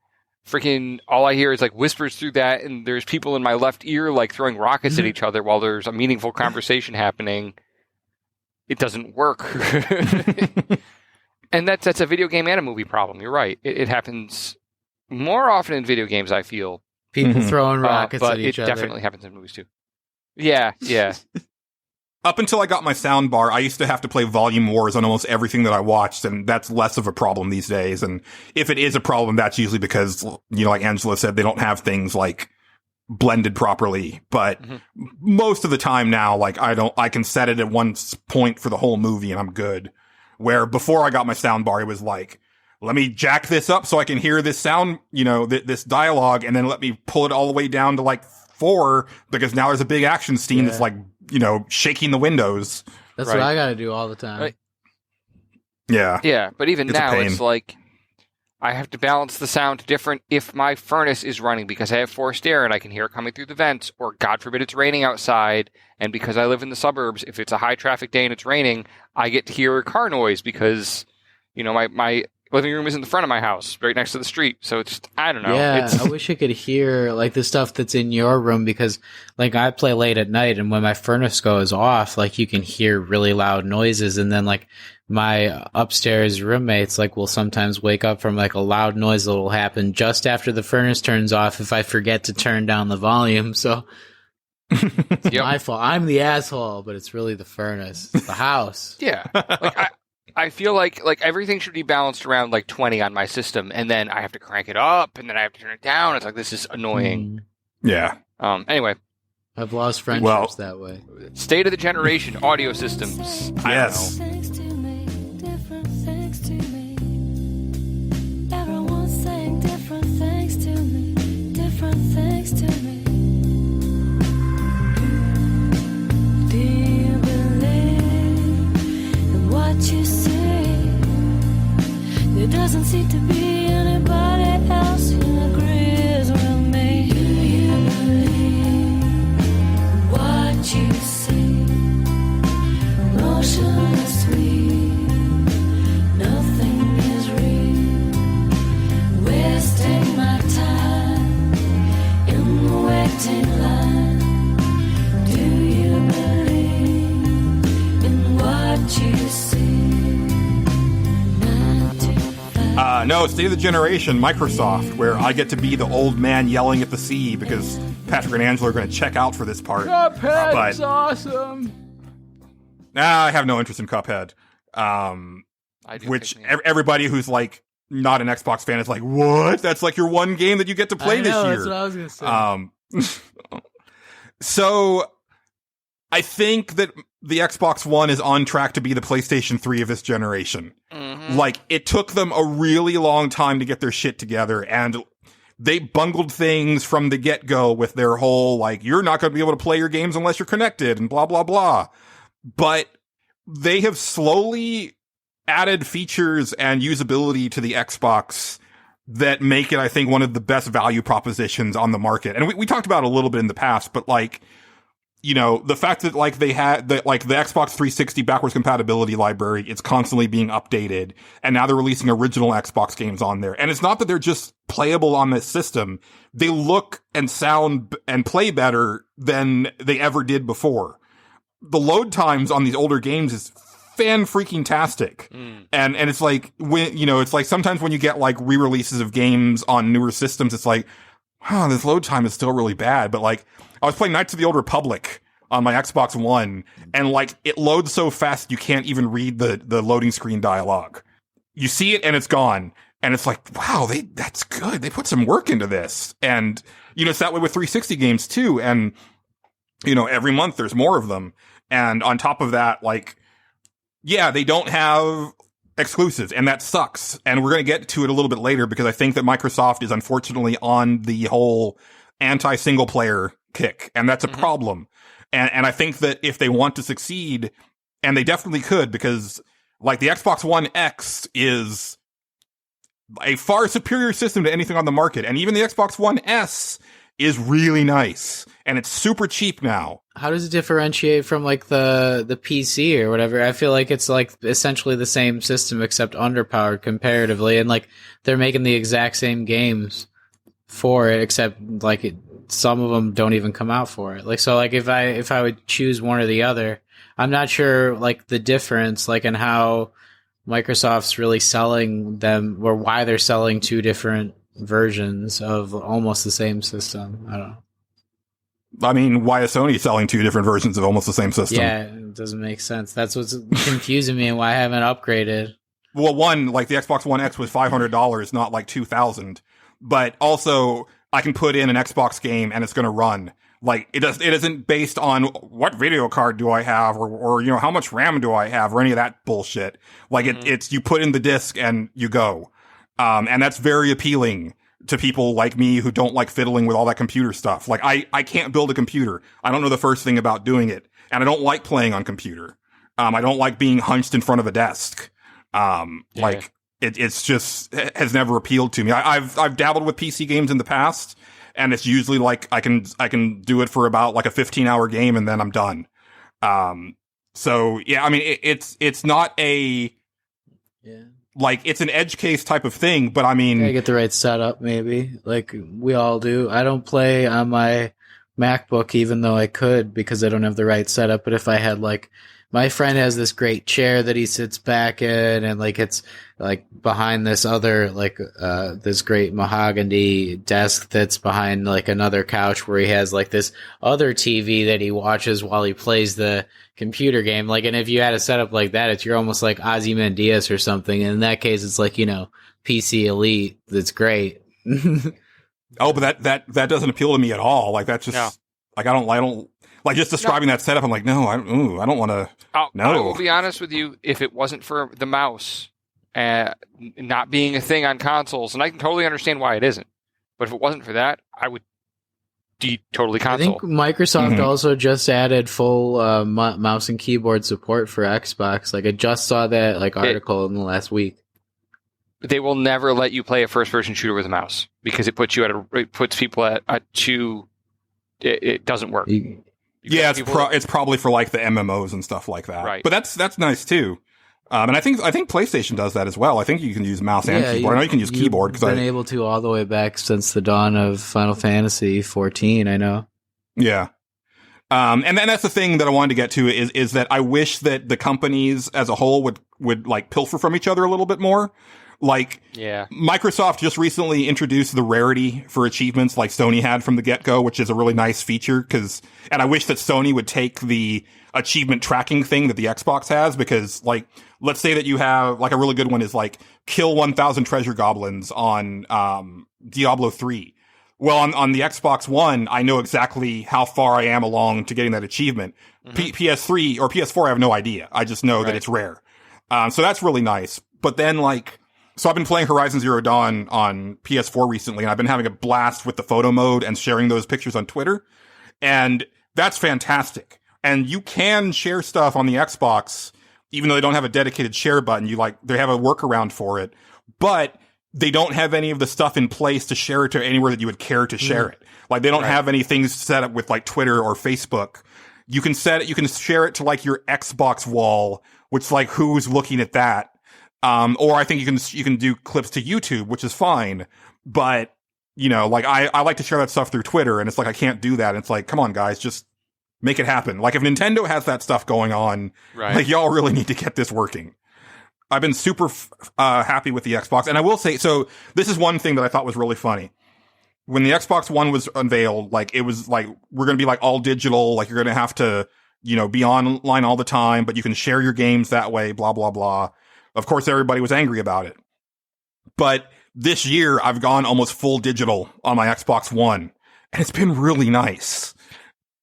freaking, all I hear is like whispers through that, and there's people in my left ear like throwing rockets at each other while there's a meaningful conversation happening. It doesn't work. And that's a video game and a movie problem. You're right. It happens more often in video games, I feel. People throwing rockets but at each it other. definitely happens in movies too. Yeah. Up until I got my sound bar, I used to have to play volume wars on almost everything that I watched, and that's less of a problem these days. And if it is a problem, that's usually because, you know, like Angela said, they don't have things like blended properly. But most of the time now, like I can set it at one point for the whole movie and I'm good. Where before I got my sound bar, it was like, let me jack this up so I can hear this sound, you know, this dialogue, and then let me pull it all the way down to like 4 because now there's a big action scene that's like, you know, shaking the windows. That's what I got to do all the time. Right. Yeah. But even It's a now, pain. it's like I have to balance the sound different if my furnace is running because I have forced air and I can hear it coming through the vents, or God forbid it's raining outside, and because I live in the suburbs, if it's a high traffic day and it's raining, I get to hear car noise because, you know, my living room is in the front of my house, right next to the street. So it's, I don't know. Yeah, I wish I could hear like the stuff that's in your room, because like I play late at night, and when my furnace goes off, like you can hear really loud noises, and then like my upstairs roommates like will sometimes wake up from like a loud noise that will happen just after the furnace turns off if I forget to turn down the volume. So it's my fault. I'm the asshole, but it's really the furnace. It's the house. Yeah. Like I feel like everything should be balanced around like 20 on my system, and then I have to crank it up, and then I have to turn it down. It's like, this is annoying. Yeah. Anyway, I've lost friendships that way. state of the generation audio systems. Yes. Things to me, different things to me. Everyone's saying different things to me, different things to me. Do you believe in what you see? There doesn't seem to be anybody else who agrees with me. Do you believe in what you see? Motionless sweet, nothing is real. Wasting my time in the waiting line. Do you believe in what you see? 9 to 5. No, State of the Generation, Microsoft, where I get to be the old man yelling at the sea because Patrick and Angela are going to check out for this part. Cuphead's awesome. I have no interest in Cuphead. I do Which pick me up. everybody who's like not an Xbox fan is like, what? That's like your one game that you get to play I know, this year. that's what I was gonna say. So I think that the Xbox One is on track to be the PlayStation 3 of this generation. Like, it took them a really long time to get their shit together, and they bungled things from the get-go with their whole, like, you're not going to be able to play your games unless you're connected, and blah, blah, blah. But they have slowly added features and usability to the Xbox that make it, I think, one of the best value propositions on the market. And we talked about it a little bit in the past, but like, you know, the fact that like they had the Xbox 360 backwards compatibility library, it's constantly being updated, and now they're releasing original Xbox games on there. And it's not that they're just playable on this system. They look and sound and play better than they ever did before. The load times on these older games is fan-freaking-tastic. And it's like, when, you know, it's like sometimes when you get like re-releases of games on newer systems, it's like, huh, this load time is still really bad. But like, I was playing Knights of the Old Republic on my Xbox One, and like, it loads so fast you can't even read the loading screen dialogue. You see it and it's gone. And it's like, wow, that's good. They put some work into this. And, you know, it's that way with 360 games too. And, you know, every month there's more of them. And on top of that, like, yeah, they don't have exclusives, and that sucks. And we're going to get to it a little bit later, because I think that Microsoft is unfortunately on the whole anti-single player kick, and that's a problem. And I think that if they want to succeed, and they definitely could, because like the Xbox One X is a far superior system to anything on the market, and even the Xbox One S is really nice, and it's super cheap now. How does it differentiate from like the PC or whatever? I feel like it's like essentially the same system except underpowered comparatively, and like they're making the exact same games for it, except like some of them don't even come out for it. Like, so like if I would choose one or the other, I'm not sure like the difference, like in how Microsoft's really selling them, or why they're selling two different versions of almost the same system. I don't know. I mean, why is Sony selling two different versions of almost the same system? Yeah, it doesn't make sense. That's what's confusing me, and why I haven't upgraded. Well, one, like the Xbox One X was $500, not like $2,000. But also, I can put in an Xbox game and it's going to run. Like, it isn't based on what video card do I have, or you know, how much RAM do I have, or any of that bullshit. Like, it's you put in the disc and you go. And that's very appealing to people like me who don't like fiddling with all that computer stuff. Like, I can't build a computer. I don't know the first thing about doing it. And I don't like playing on computer. I don't like being hunched in front of a desk. Like, it's just, it has never appealed to me. I've dabbled with PC games in the past, and it's usually like, I can do it for about like a 15-hour game, and then I'm done. So yeah, I mean, it's not a, like, it's an edge case type of thing, but I mean, gotta get the right setup, maybe, like we all do. I don't play on my MacBook, even though I could, because I don't have the right setup. But if I had, like, my friend has this great chair that he sits back in, and like it's like behind this other, like this great mahogany desk that's behind like another couch, where he has like this other TV that he watches while he plays the computer game. Like, and if you had a setup like that, you're almost like Ozymandias or something. And in that case, it's like, you know, PC Elite. That's great. Oh, but that doesn't appeal to me at all. Like, that's just like, I don't like just describing that setup. I'm like, no, I don't want to. No, I will be honest with you. If it wasn't for the mouse not being a thing on consoles, and I can totally understand why it isn't, but if it wasn't for that, I would totally console. I think Microsoft also just added full mouse and keyboard support for Xbox. Like, I just saw that like article in the last week. They will never let you play a first-person shooter with a mouse, because it puts people at two. It doesn't work. It's probably for like the MMOs and stuff like that. Right. But that's nice too. And I think PlayStation does that as well. I think you can use mouse and keyboard. I know you can use keyboard, because I've been able to all the way back since the dawn of Final Fantasy 14. I know. Yeah. And then that's the thing that I wanted to get to is that I wish that the companies as a whole would like pilfer from each other a little bit more. Like, Microsoft just recently introduced the rarity for achievements like Sony had from the get-go, which is a really nice feature, and I wish that Sony would take the achievement tracking thing that the Xbox has, because, like, let's say that you have, like, a really good one is, like, kill 1,000 treasure goblins on, Diablo 3. Well, on the Xbox One, I know exactly how far I am along to getting that achievement. PS3 or PS4, I have no idea. I just know that it's rare. So that's really nice. But then, like, so I've been playing Horizon Zero Dawn on PS4 recently, and I've been having a blast with the photo mode and sharing those pictures on Twitter. And that's fantastic. And you can share stuff on the Xbox, even though they don't have a dedicated share button. They have a workaround for it, but they don't have any of the stuff in place to share it to anywhere that you would care to share it. Like, they don't have any things set up with like Twitter or Facebook. You can share it to like your Xbox wall, which like who's looking at that? Or I think you can do clips to YouTube, which is fine. But, you know, like I like to share that stuff through Twitter, and it's like I can't do that. It's like, come on, guys, just make it happen. Like if Nintendo has that stuff going on, Right. like y'all really need to get this working. I've been super happy with the Xbox, and I will say, so this is one thing that I thought was really funny. When the Xbox One was unveiled, like it was like, we're going to be like all digital, like you're going to have to, you know, be online all the time, but you can share your games that way, blah, blah, blah. Of course, everybody was angry about it. But this year, I've gone almost full digital on my Xbox One, and it's been really nice.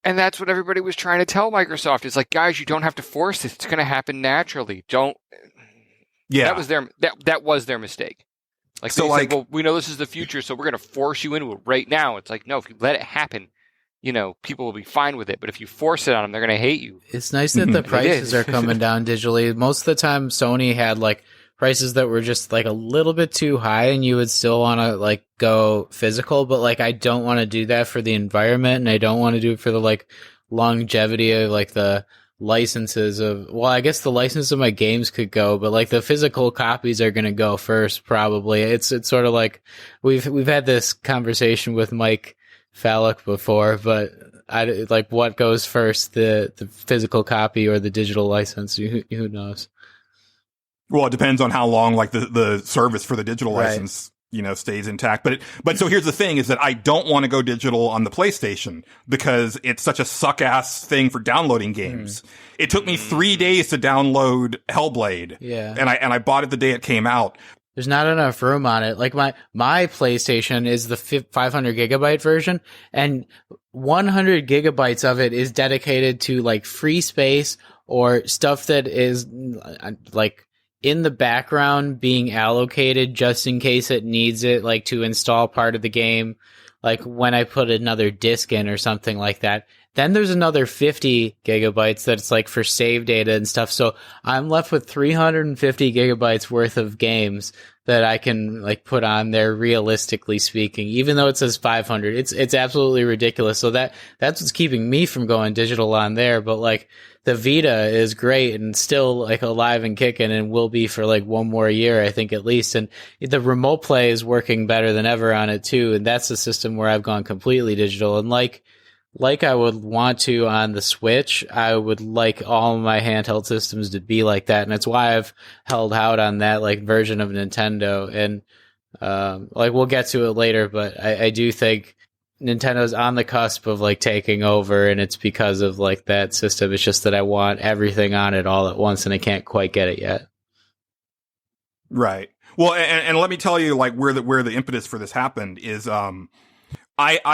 And that's what everybody was trying to tell Microsoft. It's like, guys, you don't have to force it. It's going to happen naturally. Don't. Yeah. That was their mistake. Like, So, they like- said, well, we know this is the future, so we're going to force you into it right now. It's like, no, if you let it happen, you know, people will be fine with it. But if you force it on them, they're going to hate you. It's nice that the prices is. are coming down digitally. Most of the time, Sony had like prices that were just like a little bit too high, and you would still want to like go physical. But like, I don't want to do that for the environment, and I don't want to do it for the like longevity of like the licenses of. Well, I guess the license of my games could go, but like the physical copies are going to go first, probably. It's sort of like we've had this conversation with Mike Fallick before, but I like what goes first, the physical copy or the digital license. Who knows? Well, it depends on how long like the service for the digital Right. license, you know, stays intact. But so here's the thing is that I don't want to go digital on the PlayStation because it's such a suck ass thing for downloading games. It took me 3 days to download Hellblade. Yeah. And I bought it the day it came out. There's not enough room on it. Like my PlayStation is the 500 gigabyte version, and 100 gigabytes of it is dedicated to like free space or stuff that is like in the background being allocated just in case it needs it, like to install part of the game, like when I put another disc in or something like that. Then there's another 50 gigabytes that's like for save data and stuff. So I'm left with 350 gigabytes worth of games that I can like put on there, realistically speaking, even though it says 500. It's absolutely ridiculous. So that's what's keeping me from going digital on there. But like the Vita is great and still like alive and kicking and will be for like one more year, I think at least. And the remote play is working better than ever on it too. And that's a system where I've gone completely digital. And like I would want to on the Switch, I would like all of my handheld systems to be like that. And it's why I've held out on that like version of Nintendo. And like we'll get to it later, but I do think Nintendo's on the cusp of like taking over, and it's because of like that system. It's just that I want everything on it all at once, and I can't quite get it yet. Right. Well, and let me tell you like where the impetus for this happened is I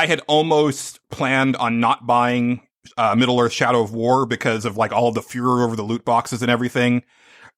had almost planned on not buying Middle-earth Shadow of War because of like all the furor over the loot boxes and everything.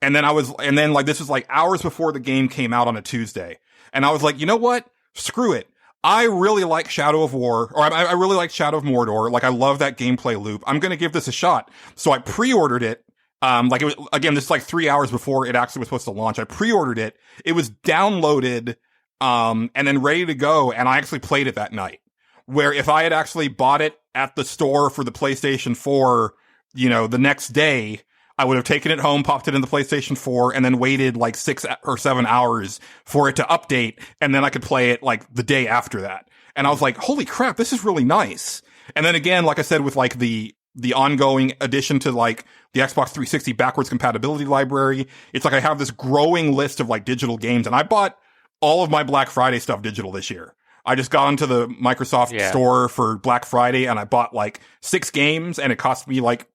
And then like this was like hours before the game came out on a Tuesday. And I was like, you know what? Screw it. I really like Shadow of War, or I really like Shadow of Mordor. Like I love that gameplay loop. I'm going to give this a shot. So I pre-ordered it. Like it was, again, this is like 3 hours before it actually was supposed to launch. I pre-ordered it. It was downloaded, and then ready to go. And I actually played it that night. Where if I had actually bought it at the store for the PlayStation 4, you know, the next day, I would have taken it home, popped it in the PlayStation 4, and then waited like 6 or 7 hours for it to update. And then I could play it like the day after that. And I was like, holy crap, this is really nice. And then again, like I said, with like the ongoing addition to like the Xbox 360 backwards compatibility library, it's like I have this growing list of like digital games. And I bought all of my Black Friday stuff digital this year. I just got into the Microsoft store for Black Friday and I bought like 6 games and it cost me like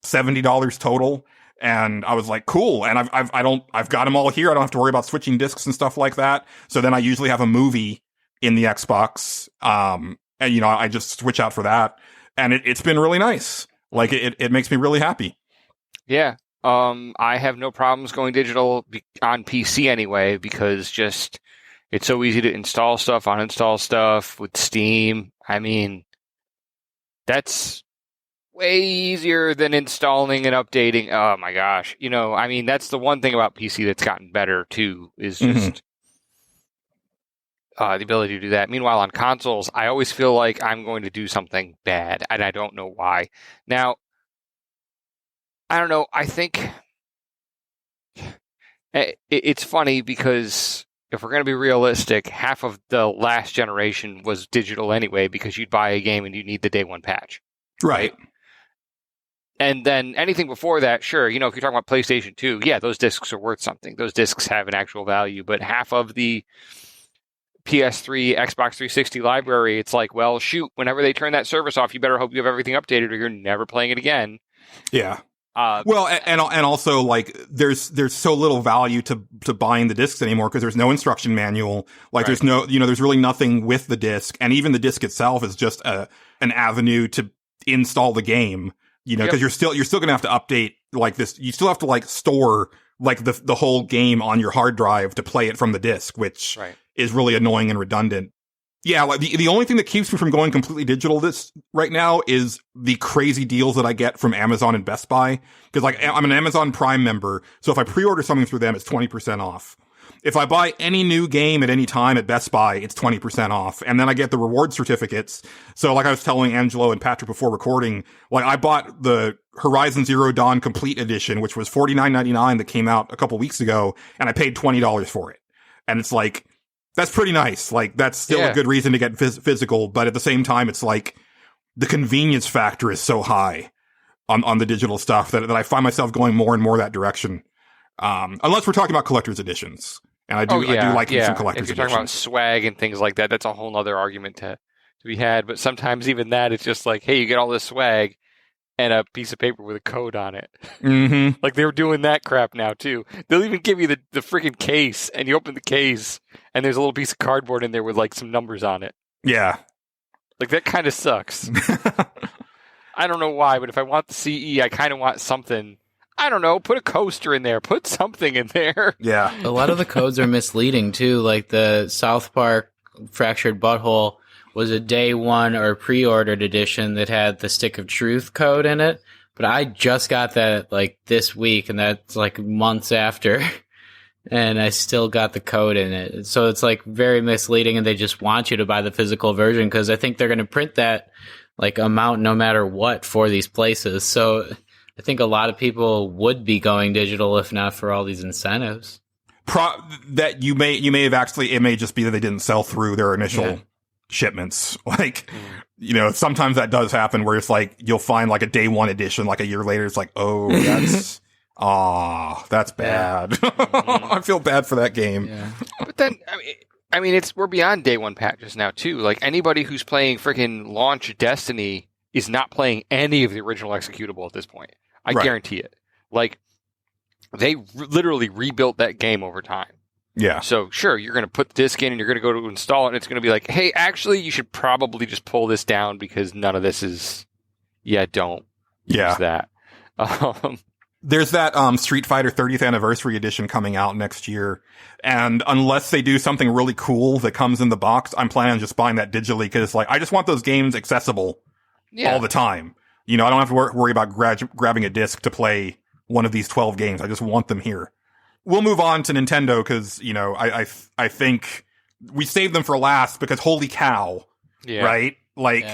$70 total. And I was like, cool. And I've got them all here. I don't have to worry about switching discs and stuff like that. So then I usually have a movie in the Xbox. And you know, I just switch out for that. And it's been really nice. Like it makes me really happy. Yeah. I have no problems going digital on PC anyway, because just it's so easy to install stuff, uninstall stuff with Steam. I mean, that's way easier than installing and updating. Oh my gosh. You know, I mean, that's the one thing about PC that's gotten better too, is just the ability to do that. Meanwhile, on consoles, I always feel like I'm going to do something bad, and I don't know why. Now, I don't know. I think it's funny because if we're going to be realistic, half of the last generation was digital anyway because you'd buy a game and you need the day one patch. Right. And then anything before that, sure, if you're talking about PlayStation 2, yeah, those discs are worth something. Those discs have an actual value. But half of the PS3, Xbox 360 library, it's like, well, shoot, whenever they turn that service off, you better hope you have everything updated or you're never playing it again. Yeah. Well, and also like there's so little value to buying the discs anymore because there's no instruction manual. Like there's no, there's really nothing with the disc, and even the disc itself is just an avenue to install the game. Because you're still going to have to update like this. You still have to like store like the whole game on your hard drive to play it from the disc, which is really annoying and redundant. Yeah, like the only thing that keeps me from going completely digital this right now is the crazy deals that I get from Amazon and Best Buy. Because like I'm an Amazon Prime member, so if I pre-order something through them, it's 20% off. If I buy any new game at any time at Best Buy, it's 20% off. And then I get the reward certificates. So like I was telling Angelo and Patrick before recording, like I bought the Horizon Zero Dawn Complete Edition, which was $49.99 that came out a couple weeks ago, and I paid $20 for it. And it's like, that's pretty nice. Like, that's still a good reason to get physical, but at the same time, it's like the convenience factor is so high on the digital stuff that I find myself going more and more that direction. Unless we're talking about collector's editions. And I do like some collector's editions. If you're talking about swag and things like that, that's a whole other argument to be had. But sometimes even that, it's just like, hey, you get all this swag and a piece of paper with a code on it. Mm-hmm. Like they're doing that crap now too. They'll even give you the freaking case, and you open the case, and there's a little piece of cardboard in there with like some numbers on it. Yeah. Like that kind of sucks. I don't know why, but if I want the CE, I kind of want something. I don't know, put a coaster in there, put something in there. Yeah. A lot of the codes are misleading too, like the South Park Fractured Butthole was a day one or pre-ordered edition that had the Stick of Truth code in it, but I just got that like this week, and that's like months after, and I still got the code in it. So it's like very misleading, and they just want you to buy the physical version because I think they're going to print that like amount no matter what for these places. So I think a lot of people would be going digital if not for all these incentives. That you may have actually, it may just be that they didn't sell through their initial shipments. Like, sometimes that does happen where it's like, you'll find like a day one edition, like a year later, it's like, oh, that's bad. I feel bad for that game. Yeah. But then, I mean, we're beyond day one patches now too. Like anybody who's playing freaking launch Destiny is not playing any of the original executable at this point. I guarantee it. Like, they literally rebuilt that game over time. Yeah. So, sure, you're going to put the disc in and you're going to go to install it, and it's going to be like, hey, actually, you should probably just pull this down because none of this is... Yeah, don't use that. There's that Street Fighter 30th Anniversary Edition coming out next year, and unless they do something really cool that comes in the box, I'm planning on just buying that digitally because it's like, I just want those games accessible all the time. I don't have to worry about grabbing a disc to play one of these 12 games. I just want them here. We'll move on to Nintendo because, I think we saved them for last because holy cow, right? Like,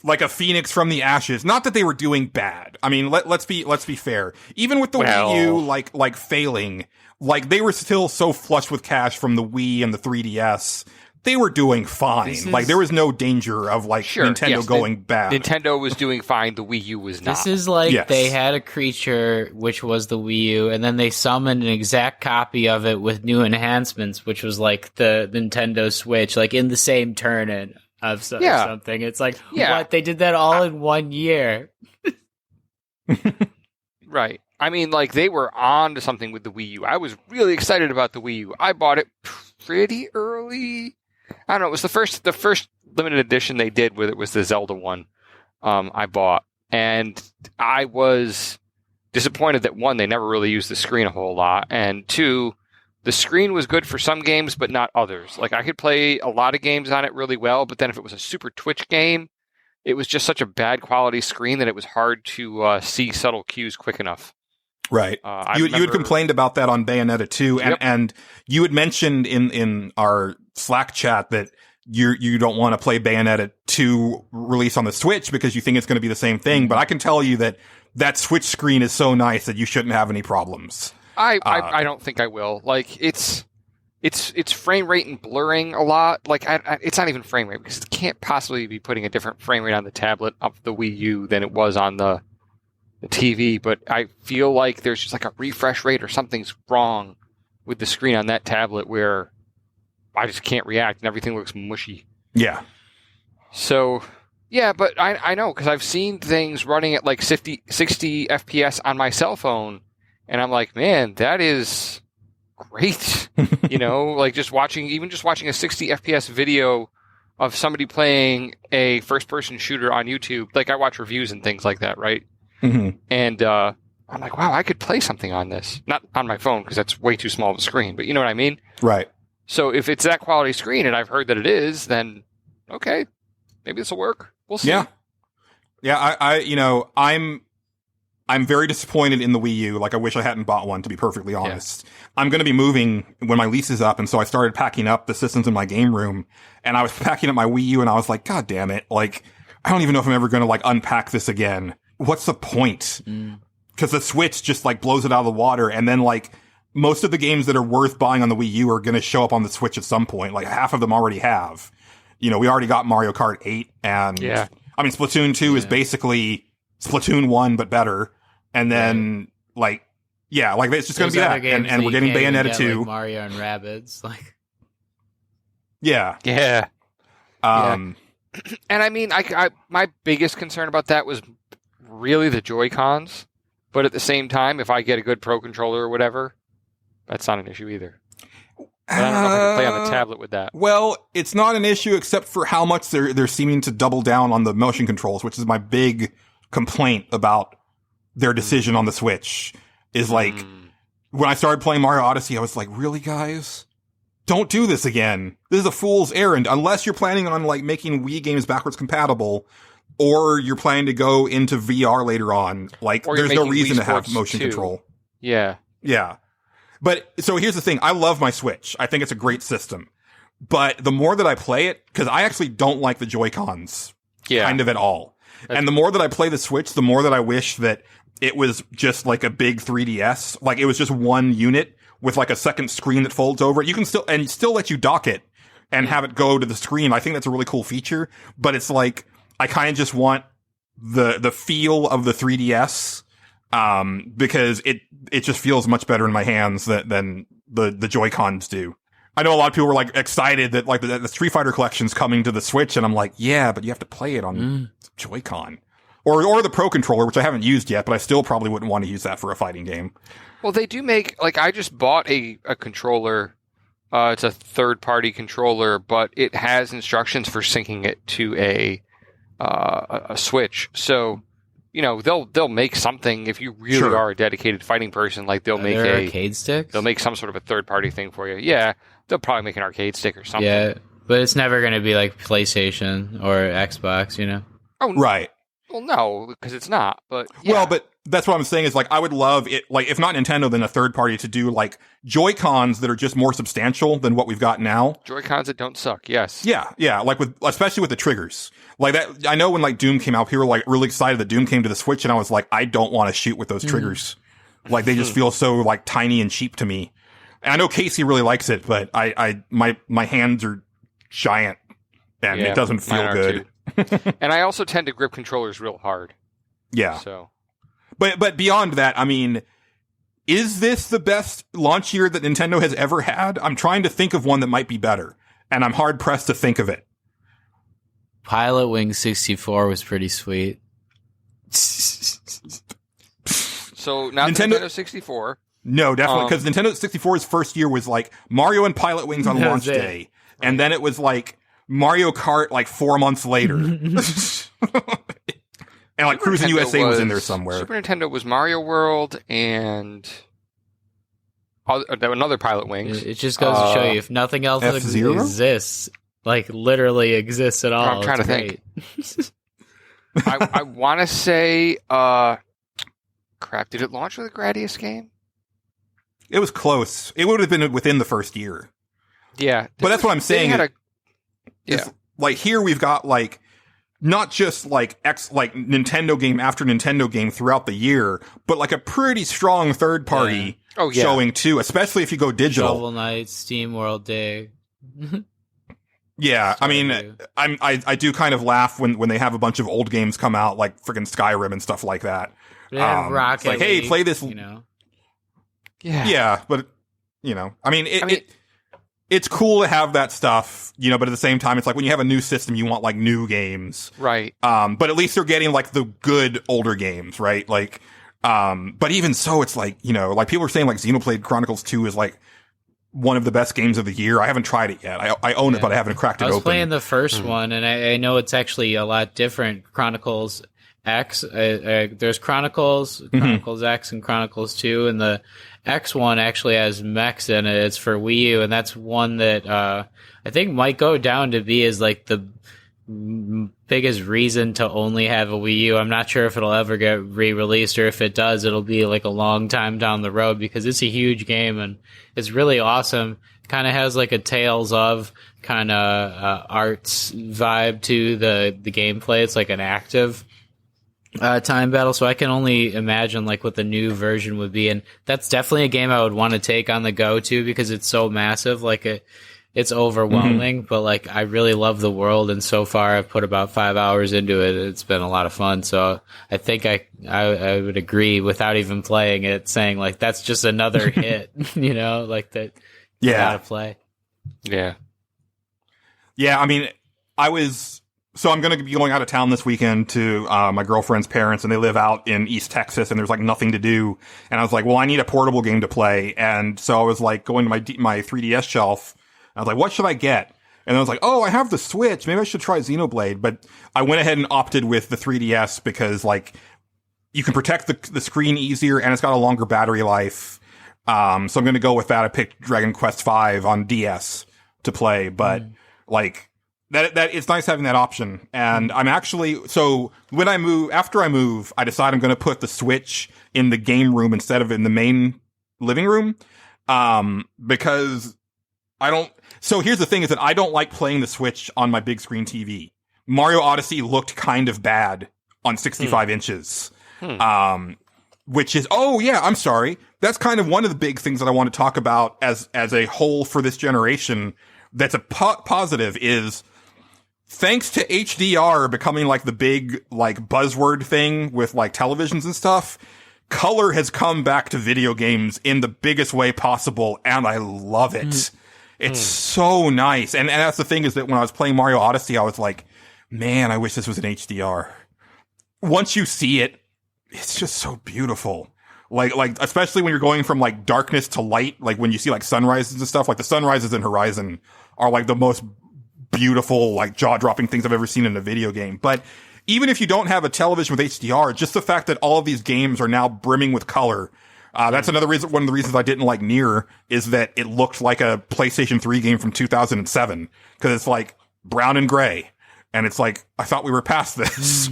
like a phoenix from the ashes. Not that they were doing bad. I mean, let's be fair. Even with the Wii U, like failing, like they were still so flush with cash from the Wii and the 3DS. They were doing fine. Like, there was no danger of, like, Nintendo going bad. Nintendo was doing fine. The Wii U was not. This is like they had a creature, which was the Wii U, and then they summoned an exact copy of it with new enhancements, which was, like, the Nintendo Switch, like, in the same turn of something. It's like, what? They did that all in 1 year. Right. I mean, like, they were on to something with the Wii U. I was really excited about the Wii U. I bought it pretty early. I don't know. It was the first limited edition they did with it was the Zelda one. I bought, and I was disappointed that one, they never really used the screen a whole lot, and two, the screen was good for some games but not others. Like I could play a lot of games on it really well, but then if it was a super Twitch game, it was just such a bad quality screen that it was hard to see subtle cues quick enough. Right. You had complained about that on Bayonetta 2, and you had mentioned in our Slack chat that you don't want to play Bayonetta 2 release on the Switch because you think it's going to be the same thing. But I can tell you that that Switch screen is so nice that you shouldn't have any problems. I don't think I will. Like it's frame rate and blurring a lot. Like it's not even frame rate because it can't possibly be putting a different frame rate on the tablet of the Wii U than it was on the TV. But I feel like there's just like a refresh rate or something's wrong with the screen on that tablet where I just can't react and everything looks mushy. Yeah. So, yeah, but I know because I've seen things running at like 60 FPS on my cell phone, and I'm like, man, that is great. Like just watching a 60 FPS video of somebody playing a first-person shooter on YouTube. Like I watch reviews and things like that, right? Mm-hmm. And I'm like, wow, I could play something on this. Not on my phone because that's way too small of a screen, but you know what I mean? Right. So if it's that quality screen, and I've heard that it is, then okay, maybe this will work. We'll see. Yeah. I'm very disappointed in the Wii U. Like, I wish I hadn't bought one, to be perfectly honest. Yeah. I'm going to be moving when my lease is up, and so I started packing up the systems in my game room, and I was packing up my Wii U, and I was like, God damn it. Like, I don't even know if I'm ever going to, like, unpack this again. What's the point? Because the Switch just, like, blows it out of the water, and then, like, most of the games that are worth buying on the Wii U are going to show up on the Switch at some point. Like, half of them already have. We already got Mario Kart 8, and Splatoon 2 is basically Splatoon 1, but better. And then, it's just going to be that. And we're getting Bayonetta 2. Like Mario and Rabbids. Like, yeah. Yeah. And I mean, my biggest concern about that was really the Joy-Cons. But at the same time, if I get a good Pro Controller or whatever, that's not an issue either. But I don't know if I can play on the tablet with that. Well, it's not an issue except for how much they're seeming to double down on the motion controls, which is my big complaint about their decision on the Switch. Is like, when I started playing Mario Odyssey, I was like, really, guys? Don't do this again. This is a fool's errand. Unless you're planning on, like, making Wii games backwards compatible, or you're planning to go into VR later on. Like, there's no reason to have motion control. Yeah. Yeah. But, so here's the thing. I love my Switch. I think it's a great system. But the more that I play it, because I actually don't like the Joy-Cons. Kind of at all. And the more that I play the Switch, the more that I wish that it was just like a big 3DS. Like, it was just one unit with like a second screen that folds over. You can still let you dock it and have it go to the screen. I think that's a really cool feature. But it's like, I kind of just want the feel of the 3DS. Because it just feels much better in my hands than the Joy-Cons do. I know a lot of people were like excited that like the Street Fighter collection's coming to the Switch, and I'm like, yeah, but you have to play it on Joy-Con. Or the Pro Controller, which I haven't used yet, but I still probably wouldn't want to use that for a fighting game. Well, they do make, like, I just bought a controller. It's a third-party controller, but it has instructions for syncing it to a Switch. So, they'll make something if you really are a dedicated fighting person. Like, they'll make arcade sticks. They'll make some sort of a third-party thing for you. Yeah, they'll probably make an arcade stick or something. Yeah, but it's never going to be like PlayStation or Xbox, Oh, right. Well, no, because it's not. But yeah. Well, but that's what I'm saying is, like, I would love it, like, if not Nintendo, then a third party to do, like, Joy-Cons that are just more substantial than what we've got now. Joy-Cons that don't suck, yes. Yeah, like, especially with the triggers. Like, that, I know when, like, Doom came out, people were, like, really excited that Doom came to the Switch, and I was like, I don't want to shoot with those triggers. Like, they just feel so, like, tiny and cheap to me. And I know Casey really likes it, but my hands are giant, and it doesn't feel good. And I also tend to grip controllers real hard. Yeah. So, but beyond that, I mean, is this the best launch year that Nintendo has ever had? I'm trying to think of one that might be better, and I'm hard pressed to think of it. Pilot Wing 64 was pretty sweet. So not Nintendo 64. No, definitely, because Nintendo 64's first year was like Mario and Pilot Wings on launch day, and then it was like Mario Kart like 4 months later. And like Cruis'n USA was in there somewhere. Super Nintendo was Mario World and another Pilot Wings. It just goes to show you, if nothing else exists, like literally exists at all. I'm trying to think. I want to say, crap, did it launch with a Gradius game? It was close. It would have been within the first year. Yeah. But that's what I'm saying. Yeah. Like, here we've got, like, not just like Nintendo game after Nintendo game throughout the year, but like a pretty strong third party showing too, especially if you go digital. Shovel Knight, Steam World Dig. Yeah, I mean, I do kind of laugh when they have a bunch of old games come out, like freaking Skyrim and stuff like that. They have Rocket it's like, hey, League, play this. you know. Yeah, but you know, I mean, it's cool to have that stuff, you know, but at the same time, it's like when you have a new system, you want like new games, right? But at least they're getting like the good older games, right? Like, but even so, it's like, you know, like people are saying like Xenoblade Chronicles 2 is like one of the best games of the year. I haven't tried it yet. I own it, but I haven't cracked it open. I was playing the first one, and I know it's actually a lot different. Chronicles X, there's Chronicles X, and Chronicles 2, and the X one actually has mechs in it. It's for Wii U, and that's one that I think might go down to be as like the biggest reason to only have a Wii U. I'm not sure if it'll ever get re-released, or if it does, it'll be like a long time down the road, because it's a huge game and it's really awesome. Kind of has like a Tales of kind of arts vibe to the gameplay. It's like an active time battle, so I can only imagine like what the new version would be, and that's definitely a game I would want to take on the go too, because it's so massive. Like it's overwhelming, but like I really love the world, and so far I've put about 5 hours into it. It's been a lot of fun, so I think I would agree without even playing it, saying like that's just another hit, you know, like that. You gotta play. Yeah. I mean, so I'm going to be going out of town this weekend to my girlfriend's parents, and they live out in East Texas, and there's like nothing to do. And I was like, well, I need a portable game to play. And so I was like going to my 3DS shelf. I was like, what should I get? And I was like, oh, I have the Switch. Maybe I should try Xenoblade. But I went ahead and opted with the 3DS because like you can protect the screen easier, and it's got a longer battery life. So I'm going to go with that. I picked Dragon Quest V on DS to play, but like that it's nice having that option. And I'm actually, so after I move, I decide I'm going to put the Switch in the game room instead of in the main living room. Because so here's the thing is that I don't like playing the Switch on my big screen TV. Mario Odyssey looked kind of bad on 65 inches. Which is, I'm sorry. That's kind of one of the big things that I want to talk about as a whole for this generation. That's a positive is thanks to HDR becoming like the big like buzzword thing with like televisions and stuff. Color has come back to video games in the biggest way possible, and I love it. It's so nice. And that's the thing is that when I was playing Mario Odyssey, I was like, man, I wish this was an HDR. Once you see it, it's just so beautiful. Like, especially when you're going from like darkness to light, like when you see like sunrises and stuff, like the sunrises in Horizon are like the most beautiful, like jaw-dropping things I've ever seen in a video game. But even if you don't have a television with HDR, just the fact that all of these games are now brimming with color, that's another reason, one of the reasons I didn't like Nier is that it looked like a PlayStation 3 game from 2007. Cause it's like brown and gray. And it's like, I thought we were past this.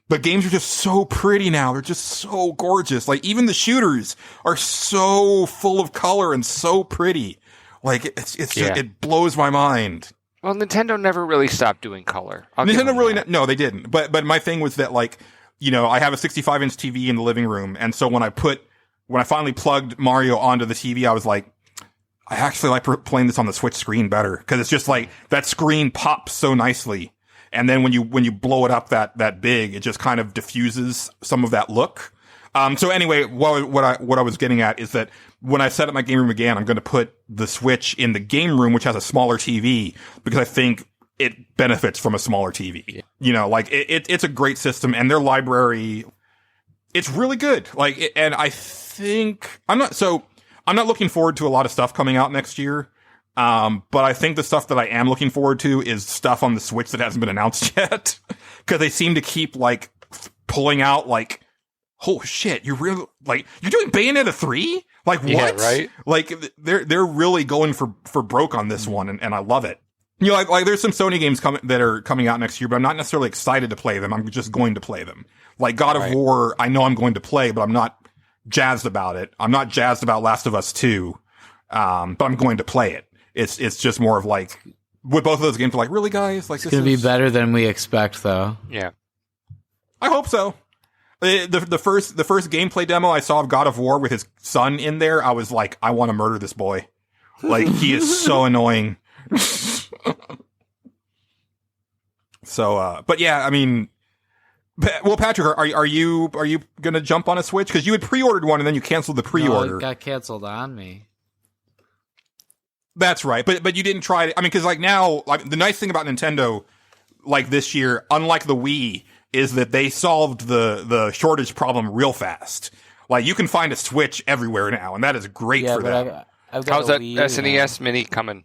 But games are just so pretty now. They're just so gorgeous. Like even the shooters are so full of color and so pretty. Like it's just, it blows my mind. Well, Nintendo never really stopped doing color. No, they didn't. But my thing was that like, you know, I have a 65-inch TV in the living room. And so when I finally plugged Mario onto the TV, I was like, I actually like playing this on the Switch screen better. Cause it's just like that screen pops so nicely. And then when you blow it up that big, it just kind of diffuses some of that look. So anyway, what I was getting at is that when I set up my game room again, I'm going to put the Switch in the game room, which has a smaller TV, because I think it benefits from a smaller TV. Yeah. You know, like it's a great system, and their library, it's really good. Like, and I think I'm not looking forward to a lot of stuff coming out next year. But I think the stuff that I am looking forward to is stuff on the Switch that hasn't been announced yet. Cause they seem to keep like pulling out like, oh shit, you're doing Bayonetta 3? Like what? Yeah, right? Like they're really going for broke on this one, and I love it. You know, like there's some Sony games that are coming out next year, but I'm not necessarily excited to play them. I'm just going to play them. Like God of War, I know I'm going to play, but I'm not jazzed about it. I'm not jazzed about Last of Us 2. But I'm going to play it. It's just more of like, with both of those games, like, really, guys? Like, It's going to be better than we expect, though. Yeah. I hope so. The first gameplay demo I saw of God of War with his son in there, I was like, I want to murder this boy. Like, he is so annoying. So, but yeah, I mean, well, Patrick, are you gonna jump on a Switch? Because you had pre-ordered one and then you canceled the pre-order. No, it got canceled on me. That's right, but you didn't try it. I mean, because like now, like the nice thing about Nintendo, like this year, unlike the Wii, is that they solved the shortage problem real fast. Like you can find a Switch everywhere now, and that is great for them. How's that SNES Mini coming?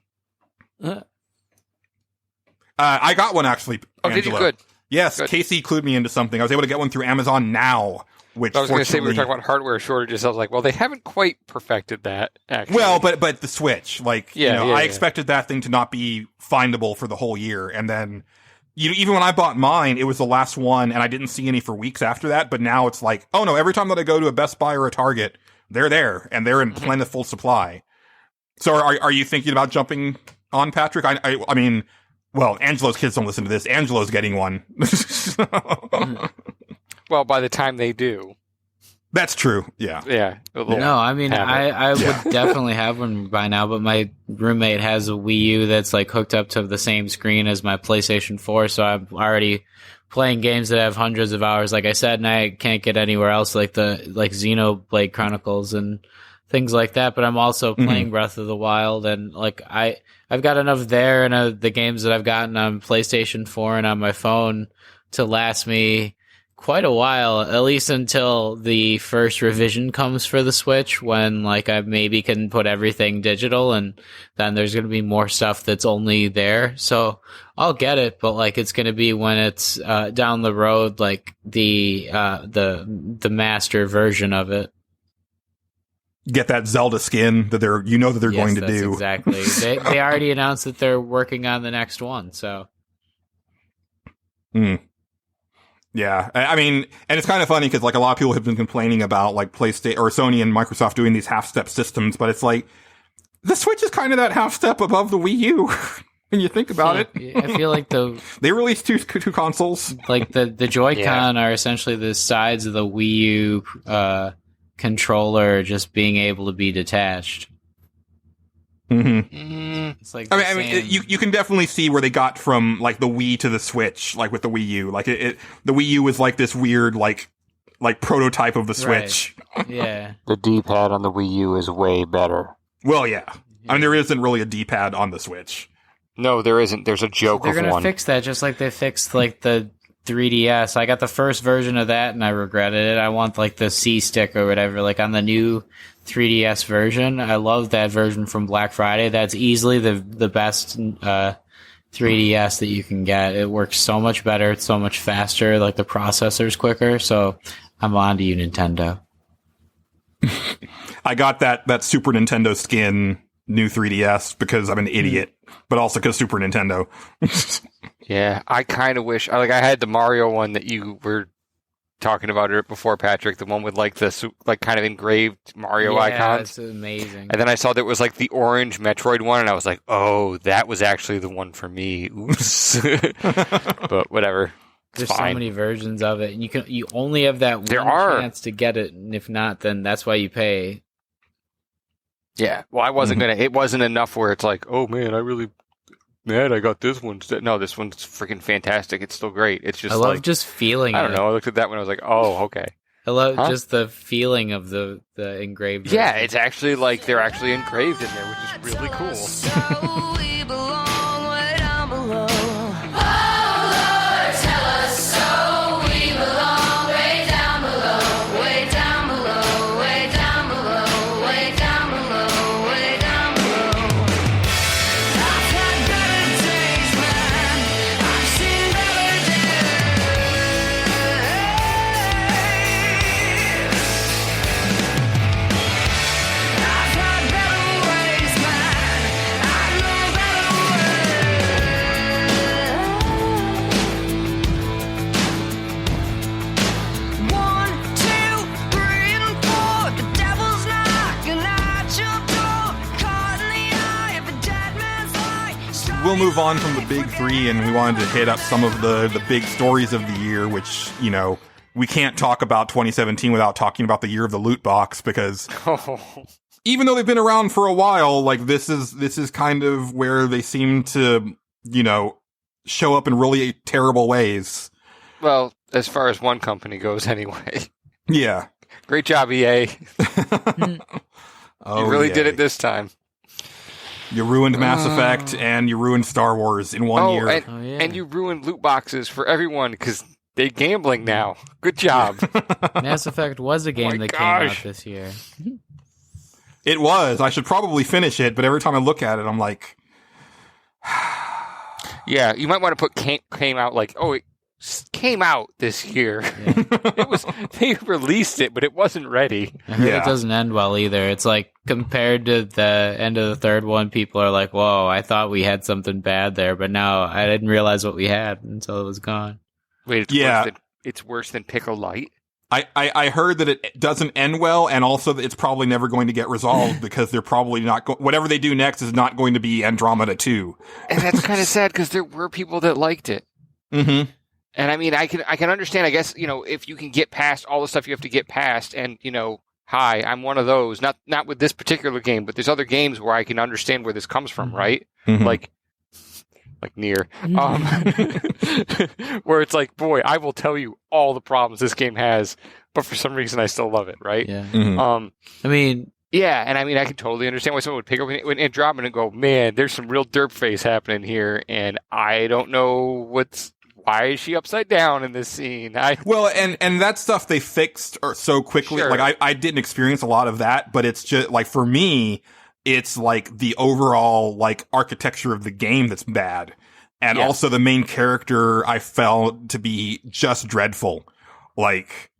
I got one actually. Oh, did you? Angelo. Good. Yes, Good. Casey clued me into something. I was able to get one through Amazon now. Which I was going to say we were talking about hardware shortages. I was like, well, they haven't quite perfected that. Actually, well, but the Switch, like, Yeah, I expected that thing to not be findable for the whole year, and then even when I bought mine, it was the last one, and I didn't see any for weeks after that. But now it's like, oh no, every time that I go to a Best Buy or a Target, they're there and they're in plentiful supply. So, are you thinking about jumping on, Patrick? I mean, well, Angelo's kids don't listen to this. Angelo's getting one. well, by the time they do. That's true. Yeah. Yeah. No, I mean, I would definitely have one by now, but my roommate has a Wii U that's like hooked up to the same screen as my PlayStation 4, so I'm already playing games that have hundreds of hours, like I said, and I can't get anywhere else, like Xenoblade Chronicles and things like that, but I'm also playing Breath of the Wild, and like I've got enough there and the games that I've gotten on PlayStation 4 and on my phone to last me quite a while, at least until the first revision comes for the Switch, when like I maybe can put everything digital, and then there's going to be more stuff that's only there. So I'll get it, but like it's going to be when it's down the road, like the master version of it. Get that Zelda skin that they're going to do. Exactly. They already announced that they're working on the next one. So. Yeah, I mean, and it's kind of funny because like a lot of people have been complaining about like PlayStation or Sony and Microsoft doing these half-step systems, but it's like the Switch is kind of that half step above the Wii U when you think about it. I feel like they released two consoles. Like the Joy-Con are essentially the sides of the Wii U controller just being able to be detached. It's like I mean, you can definitely see where they got from like the Wii to the Switch, like with the Wii U. Like the Wii U was like this weird like prototype of the Switch. Right. Yeah. The D-pad on the Wii U is way better. Well, yeah. I mean, there isn't really a D-pad on the Switch. No, there isn't. There's a joke They're of gonna one. fix that just like they fixed like the 3DS. I got the first version of that and I regretted it. I want like the C stick or whatever, like on the new 3DS version. I love that version from Black Friday. That's easily the best 3DS that you can get. It works so much better. It's so much faster. Like the processor's quicker. So I'm on to you, Nintendo. I got that Super Nintendo skin new 3DS because I'm an idiot, but also because Super Nintendo. Yeah, I kind of wish I had the Mario one that you were talking about it before, Patrick. The one with like the kind of engraved Mario icons. It's amazing. And then I saw there was like the orange Metroid one, and I was like, "Oh, that was actually the one for me." Oops. But whatever. There's fine. so many versions of it, and you only have that one chance to get it, and if not, then that's why you pay. Yeah. Well, I wasn't gonna. It wasn't enough where it's like, "Oh man, I got this one." No, this one's freaking fantastic. It's still great. It's just I love just feeling. I don't know. I looked at that one. I was like, "Oh, okay." I love just the feeling of the engraved. Yeah, version. it's actually like they're actually engraved in there, which is really cool. So we belong way down below. Oh Lord, tell us so. We belong way down below, way down below, way down below, way down below, way down below. I've had better days, man. I've seen better days. I've had better ways, man. I know better ways. we'll move on from the big three, and we wanted to hit up some of the big stories of the year, which, you know, we can't talk about 2017 without talking about the year of the loot box, because even though they've been around for a while, like, this is kind of where they seem to, you know, show up in really terrible ways. Well, as far as one company goes, anyway. Yeah. Great job, EA. Oh, you really yeah. did it this time. You ruined Mass Effect and you ruined Star Wars in 1 year. And you ruined loot boxes for everyone because they're gambling now. Good job. Mass Effect was a game that came out this year. It was. I should probably finish it, but every time I look at it, I'm like... Yeah, you might want to put came out like, oh, it came out this year. Yeah. They released it, but it wasn't ready. I heard it doesn't end well either. It's like, compared to the end of the third one, people are like, whoa, I thought we had something bad there, but now I didn't realize what we had until it was gone. Wait, it's worse than Pickle Light? I heard that it doesn't end well, and also that it's probably never going to get resolved because they're probably not whatever they do next is not going to be Andromeda 2. And that's kind of sad because there were people that liked it. Mm-hmm. And I mean, I can understand, I guess, you know, if you can get past all the stuff you have to get past, and, you know, hi, I'm one of those. Not with this particular game, but there's other games where I can understand where this comes from, right? Mm-hmm. Like Nier. Where it's like, boy, I will tell you all the problems this game has, but for some reason I still love it, right? Yeah. Mm-hmm. I mean... Yeah, and I mean, I can totally understand why someone would pick up and drop it and go, man, there's some real derp face happening here, and I don't know why is she upside down in this scene? Well, and that stuff they fixed so quickly. Sure. Like, I didn't experience a lot of that, but it's just, like, for me, it's, like, the overall, like, architecture of the game that's bad. And also the main character I felt to be just dreadful. Like,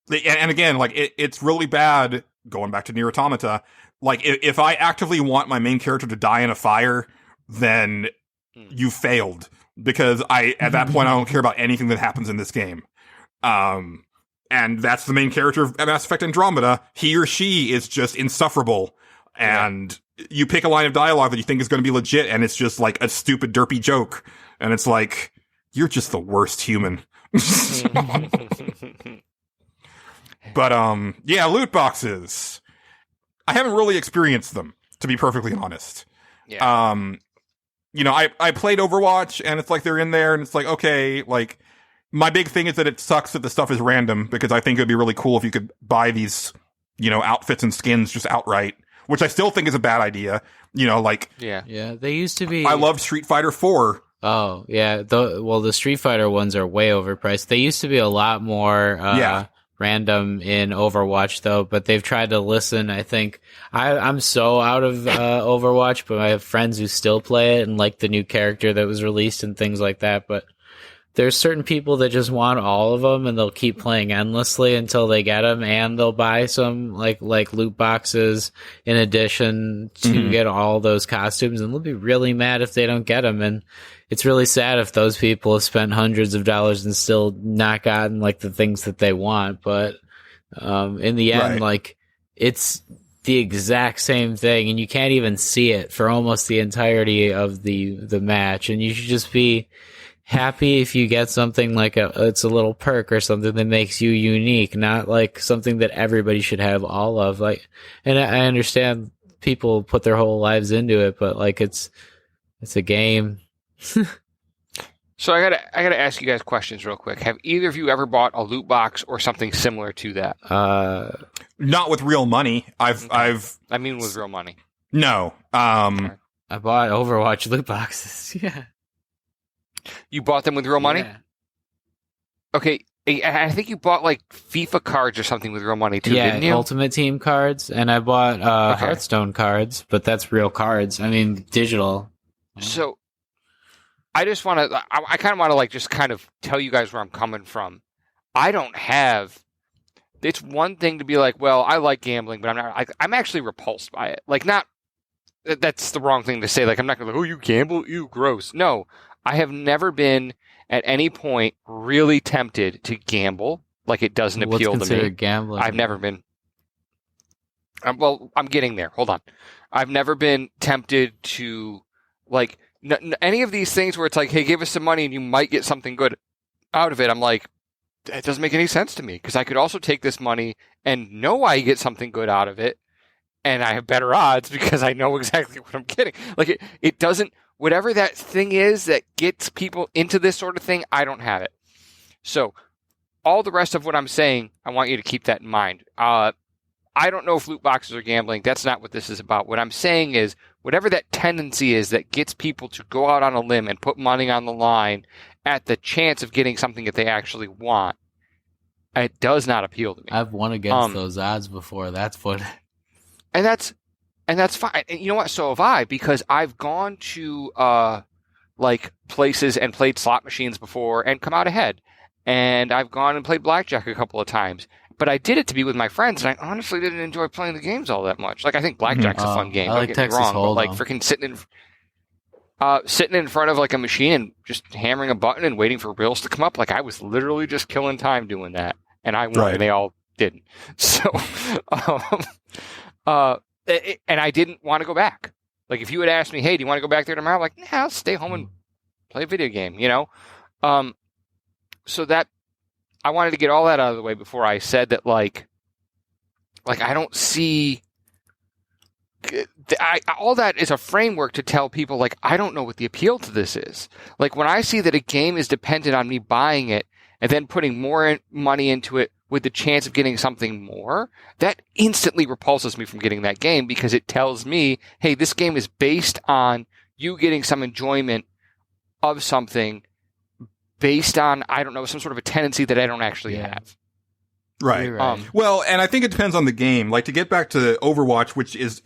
and again, like, it's really bad, going back to Nier Automata, like, if I actively want my main character to die in a fire, then you failed. Because at that point, I don't care about anything that happens in this game. And that's the main character of Mass Effect Andromeda. He or she is just insufferable. And you pick a line of dialogue that you think is going to be legit, and it's just like a stupid, derpy joke. And it's like, you're just the worst human. But, yeah, loot boxes. I haven't really experienced them, to be perfectly honest. Yeah. You know, I played Overwatch, and it's like they're in there, and it's like, okay, like, my big thing is that it sucks that the stuff is random, because I think it would be really cool if you could buy these, you know, outfits and skins just outright, which I still think is a bad idea. You know, like... Yeah, they used to be... I loved Street Fighter 4. Oh, yeah. The Street Fighter ones are way overpriced. They used to be a lot more... random in Overwatch, though, but they've tried to listen. I think I'm so out of Overwatch, but I have friends who still play it and like the new character that was released and things like that. But there's certain people that just want all of them, and they'll keep playing endlessly until they get them, and they'll buy some like loot boxes in addition to get all those costumes, and they'll be really mad if they don't get them. And it's really sad if those people have spent hundreds of dollars and still not gotten like the things that they want. But in the end, like, it's the exact same thing, and you can't even see it for almost the entirety of the match. And you should just be happy if you get something like it's a little perk or something that makes you unique, not like something that everybody should have all of. Like, and I understand people put their whole lives into it, but like, it's a game. So I gotta ask you guys questions real quick. Have either of you ever bought a loot box or something similar to that? Not with real money. I mean, with real money. No. I bought Overwatch loot boxes. Yeah. You bought them with real money? Yeah. Okay. I think you bought like FIFA cards or something with real money too, didn't you? Ultimate Team cards, and I bought Hearthstone cards, but that's real cards. I mean, digital. So I just want to, I kind of want to like just kind of tell you guys where I'm coming from. I don't have, it's one thing to be like, well, I like gambling, but I'm actually repulsed by it. Like, not, that's the wrong thing to say. Like, I'm not going to like, oh, you gamble? You gross. No, I have never been at any point really tempted to gamble. Like, it doesn't appeal to me. Gambling? I've never been. Well, I'm getting there. Hold on. I've never been tempted to, like, any of these things where it's like, hey, give us some money and you might get something good out of it. I'm like, it doesn't make any sense to me because I could also take this money and know I get something good out of it, and I have better odds because I know exactly what I'm getting. Like it doesn't, whatever that thing is that gets people into this sort of thing, I don't have it. So all the rest of what I'm saying, I want you to keep that in mind. I don't know if loot boxes are gambling. That's not what this is about. What I'm saying is whatever that tendency is that gets people to go out on a limb and put money on the line at the chance of getting something that they actually want, it does not appeal to me. I've won against those odds before. That's what. And that's fine. And you know what? So have I, because I've gone to like places and played slot machines before and come out ahead. And I've gone and played blackjack a couple of times. But I did it to be with my friends, and I honestly didn't enjoy playing the games all that much. Like, I think blackjack's a fun game. I like don't get me Texas wrong, but like Hold'em. freaking sitting in front of like a machine and just hammering a button and waiting for bills to come up. Like, I was literally just killing time doing that, and I won. Right. And they all didn't. So, and I didn't want to go back. Like, if you had asked me, hey, do you want to go back there tomorrow? I'm like, nah, I'll stay home and play a video game. You know. So that. I wanted to get all that out of the way before I said that, like I don't see. All that is a framework to tell people, like, I don't know what the appeal to this is. Like, when I see that a game is dependent on me buying it and then putting more money into it with the chance of getting something more, that instantly repulses me from getting that game because it tells me, hey, this game is based on you getting some enjoyment of something based on, I don't know, some sort of a tendency that I don't actually have. Right. Well, and I think it depends on the game. Like, to get back to Overwatch, which is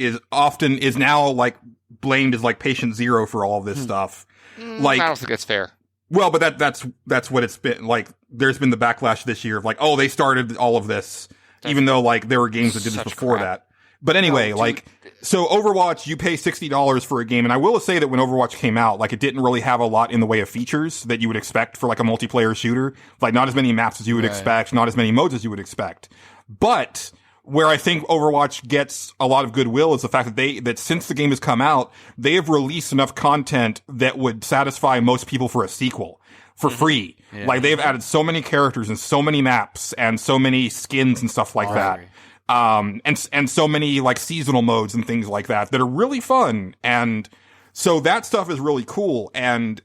now like blamed as like patient zero for all of this stuff. Like, I don't think that's fair. Well, but that's what it's been like. There's been the backlash this year of like, oh, they started all of this, even though like there were games that did this before that. But anyway, so Overwatch, you pay $60 for a game, and I will say that when Overwatch came out, like, it didn't really have a lot in the way of features that you would expect for like a multiplayer shooter. Like, not as many maps as you would expect, not as many modes as you would expect. But where I think Overwatch gets a lot of goodwill is the fact that since the game has come out, they have released enough content that would satisfy most people for a sequel for free. Yeah. Like, they've added so many characters and so many maps and so many skins and stuff like that. And so many like seasonal modes and things like that are really fun. And so that stuff is really cool. And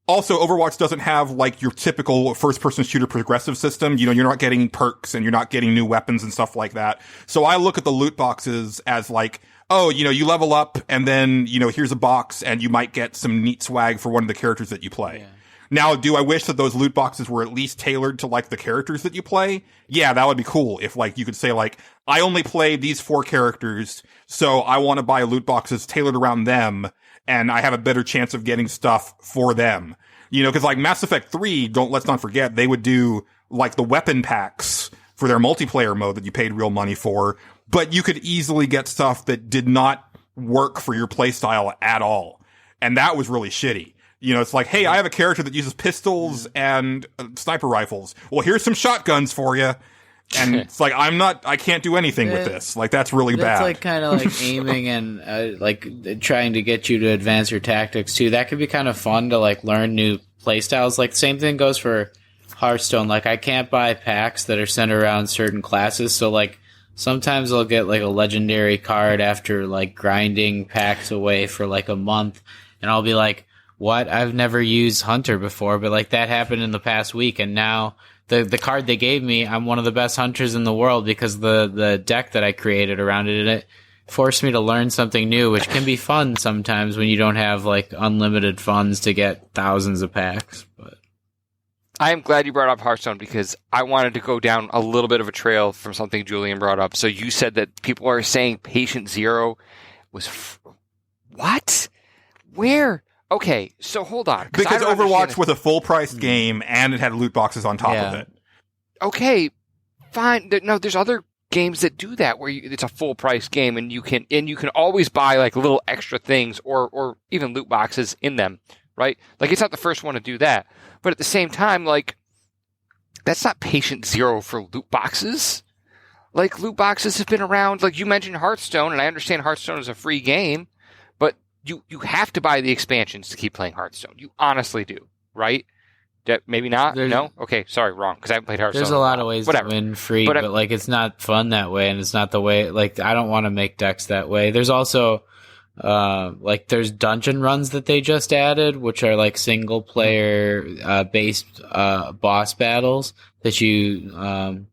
also Overwatch doesn't have like your typical first person shooter progressive system. You know, you're not getting perks and you're not getting new weapons and stuff like that. So I look at the loot boxes as like, oh, you know, you level up and then, you know, here's a box and you might get some neat swag for one of the characters that you play. Yeah. Now, do I wish that those loot boxes were at least tailored to, like, the characters that you play? Yeah, that would be cool. If, like, you could say, like, I only play these 4 characters, so I want to buy loot boxes tailored around them, and I have a better chance of getting stuff for them. You know, because, like, Mass Effect 3, let's not forget, they would do, like, the weapon packs for their multiplayer mode that you paid real money for, but you could easily get stuff that did not work for your playstyle at all. And that was really shitty. You know, it's like, hey, I have a character that uses pistols and sniper rifles. Well, here's some shotguns for you. And it's like, I can't do anything with this. Like, that's really bad. That's like kind of like aiming and like trying to get you to advance your tactics too. That could be kind of fun to like learn new playstyles. Like, same thing goes for Hearthstone. Like, I can't buy packs that are centered around certain classes. So like, sometimes I'll get like a legendary card after like grinding packs away for like a month. And I'll be like, what? I've never used Hunter before, but like that happened in the past week, and now the card they gave me, I'm one of the best hunters in the world because the deck that I created around it, and it forced me to learn something new, which can be fun sometimes when you don't have like unlimited funds to get thousands of packs. But I am glad you brought up Hearthstone because I wanted to go down a little bit of a trail from something Julian brought up. So you said that people are saying patient zero was what? Where? Okay, so hold on. Because Overwatch was a full-priced game, and it had loot boxes on top of it. Okay, fine. No, there's other games that do that where it's a full-price game, and you can always buy like little extra things or even loot boxes in them, right? Like, it's not the first one to do that, but at the same time, like, that's not patient zero for loot boxes. Like, loot boxes have been around. Like, you mentioned Hearthstone, and I understand Hearthstone is a free game. you have to buy the expansions to keep playing Hearthstone. You honestly do, right? Maybe not. No. Okay, sorry, wrong. Because I haven't played Hearthstone. There's a lot of ways Whatever. to win free, but like it's not fun that way, and it's not the way. Like I don't want to make decks that way. There's also like there's dungeon runs that they just added, which are like single player based boss battles that you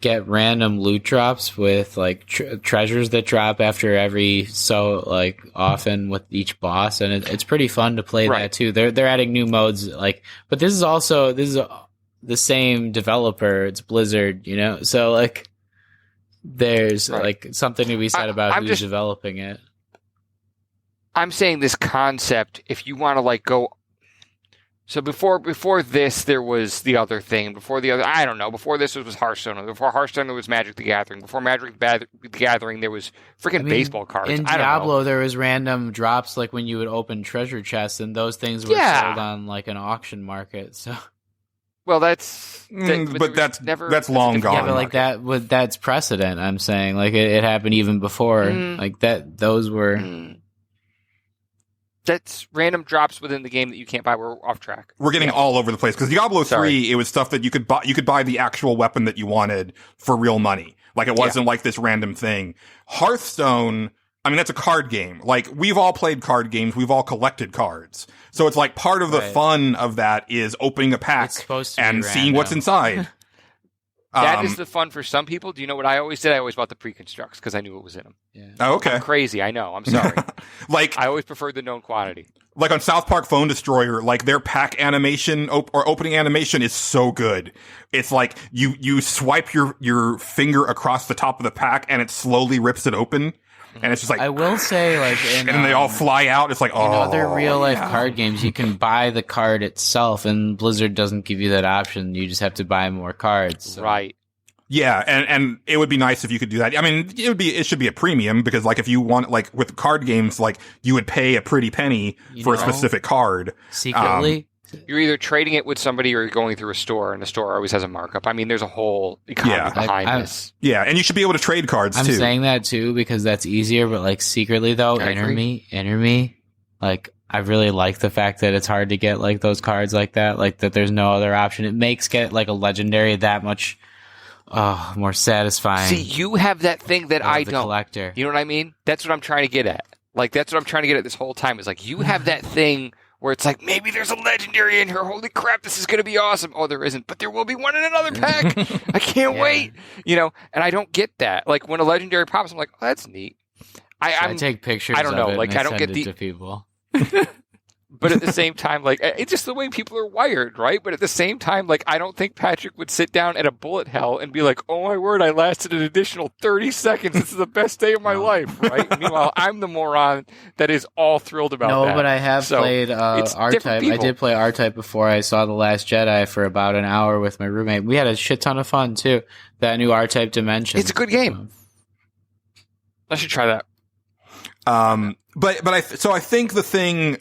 get random loot drops with like treasures that drop after every so like often with each boss, and it's pretty fun to play that too. They're adding new modes like, but this is the same developer. It's Blizzard, you know, so like there's like something to be said about who's developing it. I'm saying this concept, if you want to like go. So before this, there was the other thing. Before this was Hearthstone. Before Hearthstone, there was Magic the Gathering. Before Magic the Gathering, there was freaking baseball cards. In Diablo, there was random drops, like when you would open treasure chests, and those things were sold on like an auction market. So, well, that's long gone. Yeah, but like that's precedent. I'm saying like it happened even before like that. Those were. That's random drops within the game that you can't buy. We're off track. We're getting all over the place because Diablo 3, it was stuff that you could buy. You could buy the actual weapon that you wanted for real money. Like it wasn't like this random thing. Hearthstone, I mean, that's a card game. Like we've all played card games. We've all collected cards. So it's like part of the fun of that is opening a pack and seeing what's inside. That is the fun for some people. Do you know what I always did? I always bought the pre-constructs because I knew what was in them. Yeah. Oh, okay. I'm crazy. I know. I'm sorry. Like I always preferred the known quantity. Like on South Park Phone Destroyer, like their pack animation or opening animation is so good. It's like you swipe your finger across the top of the pack and it slowly rips it open. And it's just like, I will say, like, and then they all fly out. It's like, in other real life card games, you can buy the card itself, and Blizzard doesn't give you that option. You just have to buy more cards. So. Right. Yeah, and it would be nice if you could do that. I mean, it should be a premium because, like, if you want, like, with card games, like, you would pay a pretty penny for a specific card. Secretly. You're either trading it with somebody or you're going through a store, and the store always has a markup. I mean, there's a whole economy behind this. Yeah, and you should be able to trade cards, too. I'm saying that, too, because that's easier, but, like, secretly, though, Enter Me, like, I really like the fact that it's hard to get, like, those cards like that, like, that there's no other option. It makes get, like, a legendary that much more satisfying. See, you have that thing that I don't. Collector. You know what I mean? That's what I'm trying to get at. Like, that's what I'm trying to get at this whole time, is, like, you have that thing where it's like, maybe there's a legendary in here. Holy crap, this is going to be awesome. Oh, there isn't, but there will be one in another pack. I can't wait. You know, and I don't get that. Like, when a legendary pops, I'm like, oh, that's neat. I take pictures. I don't know. Of it like, and I don't send get it to people. But at the same time, like, it's just the way people are wired, right? But at the same time, like, I don't think Patrick would sit down at a bullet hell and be like, oh my word, I lasted an additional 30 seconds. This is the best day of my life, right? Meanwhile, I'm the moron that is all thrilled about that. No, but I have played R-Type. I did play R-Type before I saw The Last Jedi for about an hour with my roommate. We had a shit ton of fun, too. That new R-Type Dimension. It's a good game. I should try that. But I think the thing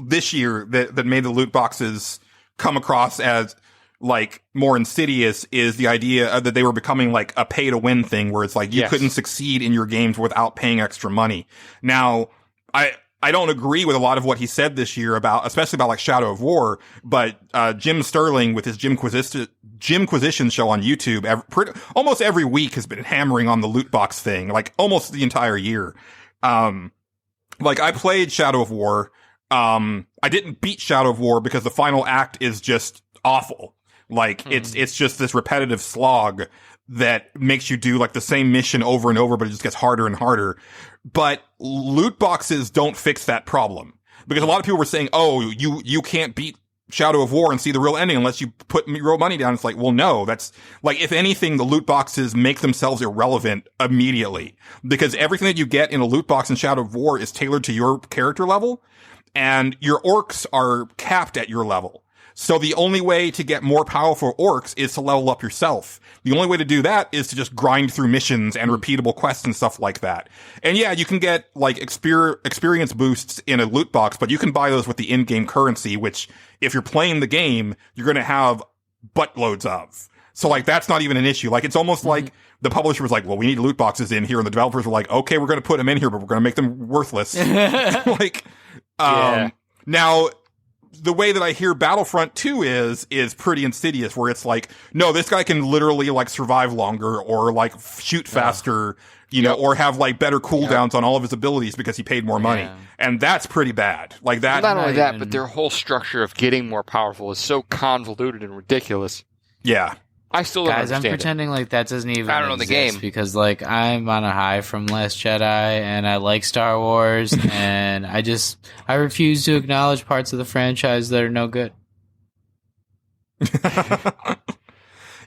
this year that made the loot boxes come across as like more insidious is the idea that they were becoming like a pay to win thing where it's like you couldn't succeed in your games without paying extra money. Now, I don't agree with a lot of what he said this year especially about like Shadow of War, but Jim Sterling with his Jimquisition show on YouTube almost every week has been hammering on the loot box thing, like almost the entire year. Like I played Shadow of War. I didn't beat Shadow of War because the final act is just awful. Like it's just this repetitive slog that makes you do like the same mission over and over, but it just gets harder and harder. But loot boxes don't fix that problem because a lot of people were saying, "Oh, you can't beat Shadow of War and see the real ending unless you put real money down." It's like, well, no, that's like, if anything, the loot boxes make themselves irrelevant immediately because everything that you get in a loot box in Shadow of War is tailored to your character level. And your orcs are capped at your level. So the only way to get more powerful orcs is to level up yourself. The only way to do that is to just grind through missions and repeatable quests and stuff like that. And yeah, you can get like experience boosts in a loot box, but you can buy those with the in-game currency, which if you're playing the game, you're going to have buttloads of. So like that's not even an issue. Like it's almost like the publisher was like, well, we need loot boxes in here, and the developers were like, okay, we're going to put them in here, but we're going to make them worthless. Like, now the way that I hear Battlefront 2 is pretty insidious, where it's like, no, this guy can literally like survive longer or like shoot faster, you know, or have like better cooldowns on all of his abilities because he paid more money. And that's pretty bad. Like that. Not only that, but their whole structure of getting more powerful is so convoluted and ridiculous. Yeah. I still don't understand I'm pretending like that doesn't even I don't know the game. because like I'm on a high from Last Jedi and I like Star Wars and I refuse to acknowledge parts of the franchise that are no good.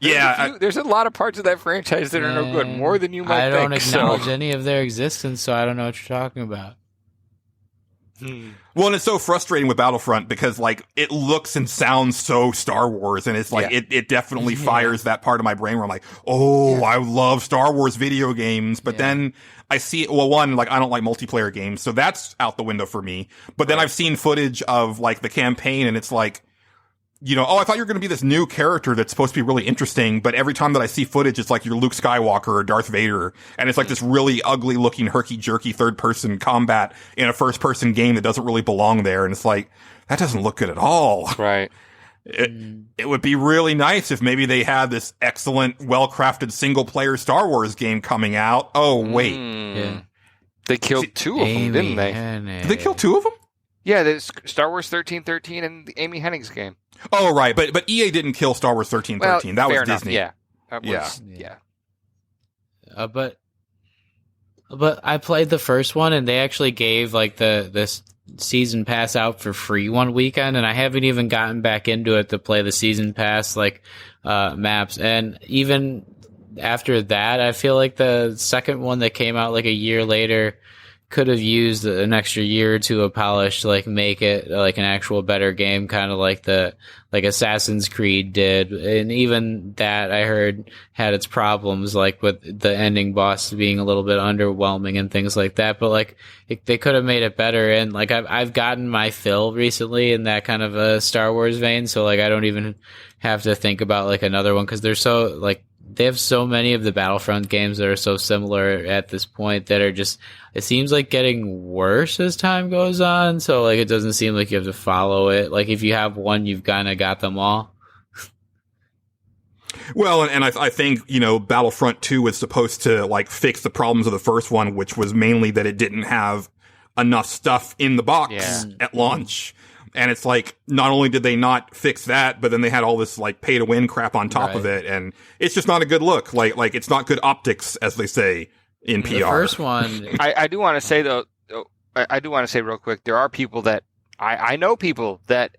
There's a lot of parts of that franchise that are no good, more than you might think. I don't acknowledge any of their existence, so I don't know what you're talking about. Well, and it's so frustrating with Battlefront because like it looks and sounds so Star Wars, and it's like it definitely fires that part of my brain where I'm like, I love Star Wars video games, but then I see one, like I don't like multiplayer games, so that's out the window for me. But then I've seen footage of like the campaign, and it's like, you know, I thought you were going to be this new character that's supposed to be really interesting, but every time that I see footage, it's like you're Luke Skywalker or Darth Vader, and it's like this really ugly looking herky-jerky third-person combat in a first-person game that doesn't really belong there, and it's like, that doesn't look good at all. Right. It would be really nice if maybe they had this excellent, well-crafted single-player Star Wars game coming out. Oh, wait. They killed two of them, didn't they? Did they kill two of them? Yeah, there's Star Wars 1313 and the Amy Hennig's game. Oh, right. But EA didn't kill Star Wars 1313. That was enough. Disney. Yeah. But I played the first one, and they actually gave like this season pass out for free one weekend, and I haven't even gotten back into it to play the season pass like maps. And even after that, I feel like the second one that came out like a year later could have used an extra year or two of polish to like make it like an actual better game, kind of like Assassin's Creed did. And even that I heard had its problems, like with the ending boss being a little bit underwhelming and things like that. But like they could have made it better. And like I've gotten my fill recently in that kind of a Star Wars vein, so like I don't even have to think about like another one, because they're so like, they have so many of the Battlefront games that are so similar at this point that are just, it seems like getting worse as time goes on. So like, it doesn't seem like you have to follow it. Like if you have one, you've kind of got them all. Well, and I think, you know, Battlefront 2 was supposed to like fix the problems of the first one, which was mainly that it didn't have enough stuff in the box at launch. And it's like, not only did they not fix that, but then they had all this like pay to win crap on top of it. And it's just not a good look. Like it's not good optics, as they say in PR. The first one. I do want to say though, I do want to say real quick, there are people that I know people that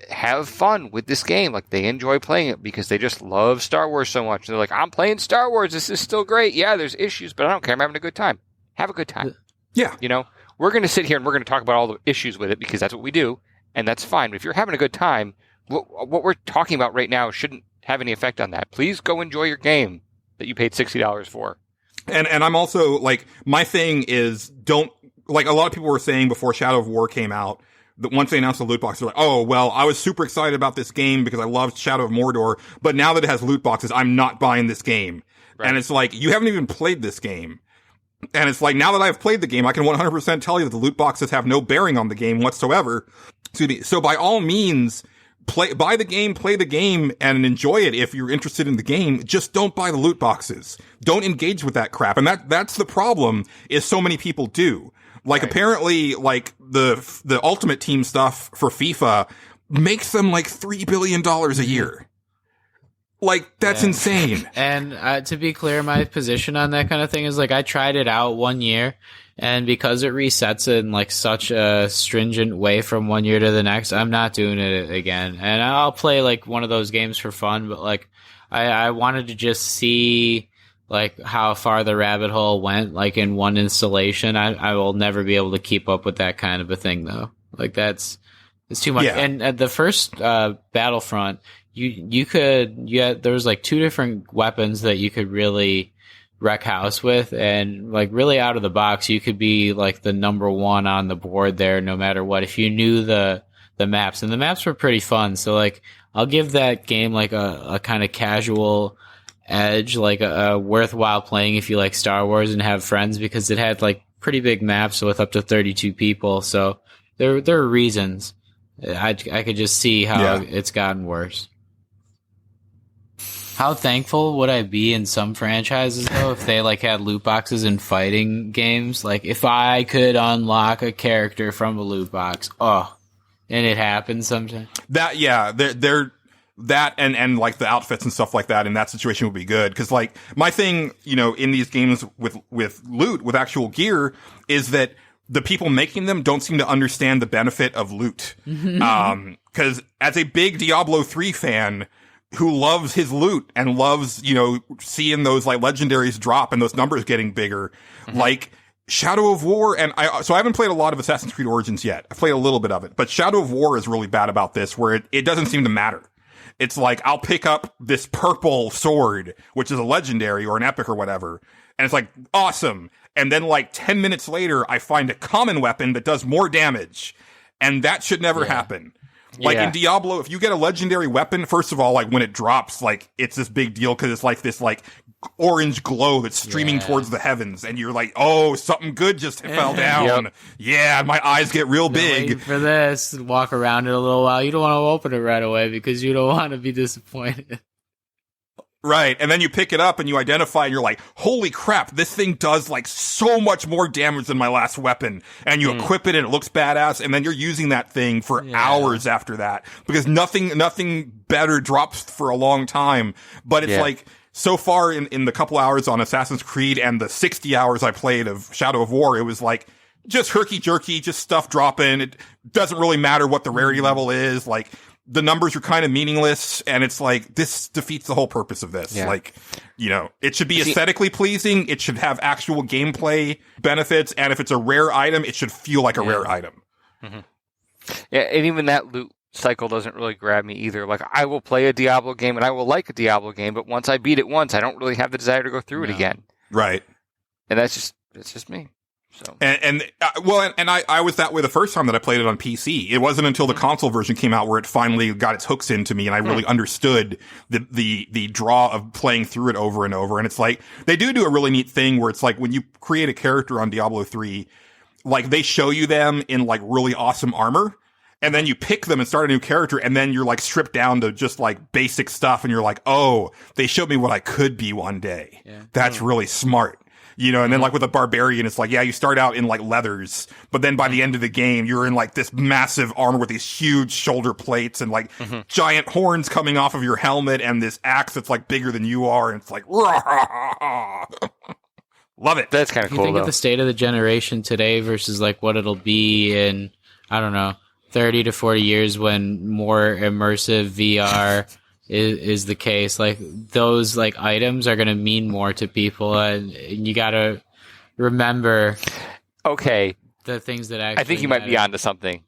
have fun with this game. Like they enjoy playing it because they just love Star Wars so much. They're like, I'm playing Star Wars. This is still great. Yeah, there's issues, but I don't care. I'm having a good time. Have a good time. Yeah. You know, we're going to sit here and we're going to talk about all the issues with it because that's what we do. And that's fine. But if you're having a good time, what we're talking about right now shouldn't have any effect on that. Please go enjoy your game that you paid $60 for. And I'm also like, my thing is, don't, like a lot of people were saying before Shadow of War came out, that once they announced the loot box, they're like, oh, well, I was super excited about this game because I loved Shadow of Mordor, but now that it has loot boxes, I'm not buying this game. Right. And it's like, you haven't even played this game. And it's like, now that I've played the game, I can 100% tell you that the loot boxes have no bearing on the game whatsoever. Excuse me. So by all means, buy the game, play the game, and enjoy it if you're interested in the game. Just don't buy the loot boxes. Don't engage with that crap. And that's the problem, is so many people do. Like, apparently, like, the Ultimate Team stuff for FIFA makes them like $3 billion a year. Like, that's insane. And to be clear, my position on that kind of thing is, like, I tried it out 1 year, and because it resets it in, like, such a stringent way from 1 year to the next, I'm not doing it again. And I'll play, like, one of those games for fun, but, like, I wanted to just see, like, how far the rabbit hole went, like, in one installation. I will never be able to keep up with that kind of a thing, though. Like, it's too much. Yeah. And at the first Battlefront, there was like two different weapons that you could really wreck house with, and like really out of the box, you could be like the number one on the board there no matter what. If you knew the the maps, and the maps were pretty fun. So like, I'll give that game like a kind of casual edge, like a worthwhile playing if you like Star Wars and have friends, because it had like pretty big maps with up to 32 people. So there are reasons. I could just see how it's gotten worse. How thankful would I be in some franchises though if they like had loot boxes in fighting games? Like if I could unlock a character from a loot box, and it happens sometimes. They're that and like the outfits and stuff like that in that situation would be good. Cause like my thing, in these games with loot, with actual gear, is that the people making them don't seem to understand the benefit of loot. Cause as a big Diablo 3 fan who loves his loot and loves, seeing those like legendaries drop and those numbers getting bigger, like Shadow of War, so I haven't played a lot of Assassin's Creed Origins yet. I played a little bit of it, but Shadow of War is really bad about this, where it doesn't seem to matter. It's like, I'll pick up this purple sword, which is a legendary or an epic or whatever, and it's like, awesome. And then like 10 minutes later, I find a common weapon that does more damage. And that should never happen. Like in Diablo, if you get a legendary weapon, first of all, like when it drops, like it's this big deal because it's like this like orange glow that's streaming towards the heavens, and you're like, oh, something good just fell down. Yeah, my eyes get real big. Waiting for this, walk around it a little while. You don't want to open it right away because you don't want to be disappointed. Right, and then you pick it up and you identify and you're like, holy crap, this thing does like so much more damage than my last weapon. And you equip it and it looks badass, and then you're using that thing for hours after that. Because nothing better drops for a long time. But it's like, so far in the couple hours on Assassin's Creed and the 60 hours I played of Shadow of War, it was like, just herky-jerky, just stuff dropping. It doesn't really matter what the rarity level is, like, the numbers are kind of meaningless, and it's like, this defeats the whole purpose of this. Like, it should be aesthetically pleasing, it should have actual gameplay benefits, and if it's a rare item, it should feel like a rare item. Yeah, and even that loot cycle doesn't really grab me either. Like, I will play a Diablo game, and I will like a Diablo game, but once I beat it once, I don't really have the desire to go through it again. Right. And that's just me. So. And I was that way the first time that I played it on PC. It wasn't until the console version came out where it finally got its hooks into me, and I really understood the draw of playing through it over and over. And it's like, they do a really neat thing where it's like, when you create a character on Diablo 3, like, they show you them in like really awesome armor, and then you pick them and start a new character, and then you're like stripped down to just like basic stuff, and you're like, oh, they showed me what I could be one day. That's really smart. And then like with a barbarian, it's like, you start out in like leathers, but then by the end of the game, you're in like this massive armor with these huge shoulder plates and like giant horns coming off of your helmet and this axe that's like bigger than you are. And it's like, love it. That's kind of cool. You think of the state of the generation today versus like what it'll be in, I don't know, 30 to 40 years when more immersive VR is the case. Like, those like items are going to mean more to people, and you got to remember the things that actually I think you might be onto something,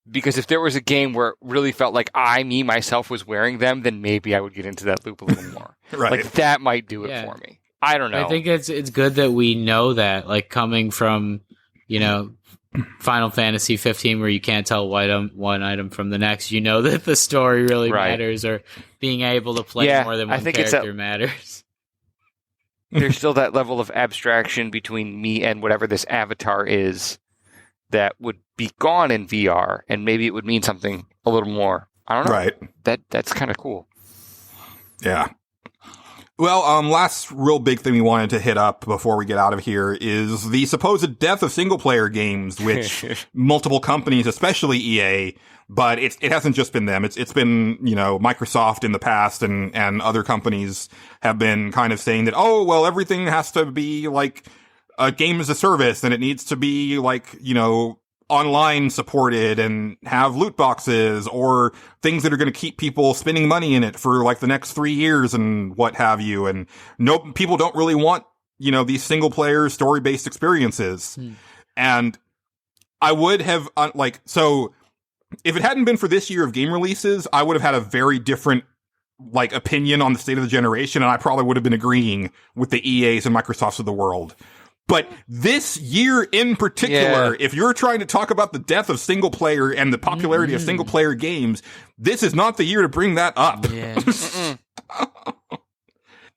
because if there was a game where it really felt like myself was wearing them, then maybe I would get into that loop a little more. Like, that might do it for me. I don't know. I think it's good that we know that, like, coming from Final Fantasy 15, where you can't tell one item from the next, that the story really matters, or being able to play more than one character matters. There's still that level of abstraction between me and whatever this avatar is that would be gone in VR, and maybe it would mean something a little more. I don't know. Right. That's kind of cool. Yeah. Well, last real big thing we wanted to hit up before we get out of here is the supposed death of single-player games, which multiple companies, especially EA, but it hasn't just been them. It's been, Microsoft in the past, and other companies have been kind of saying that, oh, well, everything has to be like a game as a service, and it needs to be like, online supported and have loot boxes or things that are going to keep people spending money in it for like the next 3 years and what have you. And people don't really want, these single player story based experiences. And I would have so if it hadn't been for this year of game releases, I would have had a very different like opinion on the state of the generation. And I probably would have been agreeing with the EAs and Microsofts of the world. But this year in particular, if you're trying to talk about the death of single player and the popularity of single player games, this is not the year to bring that up. Yeah.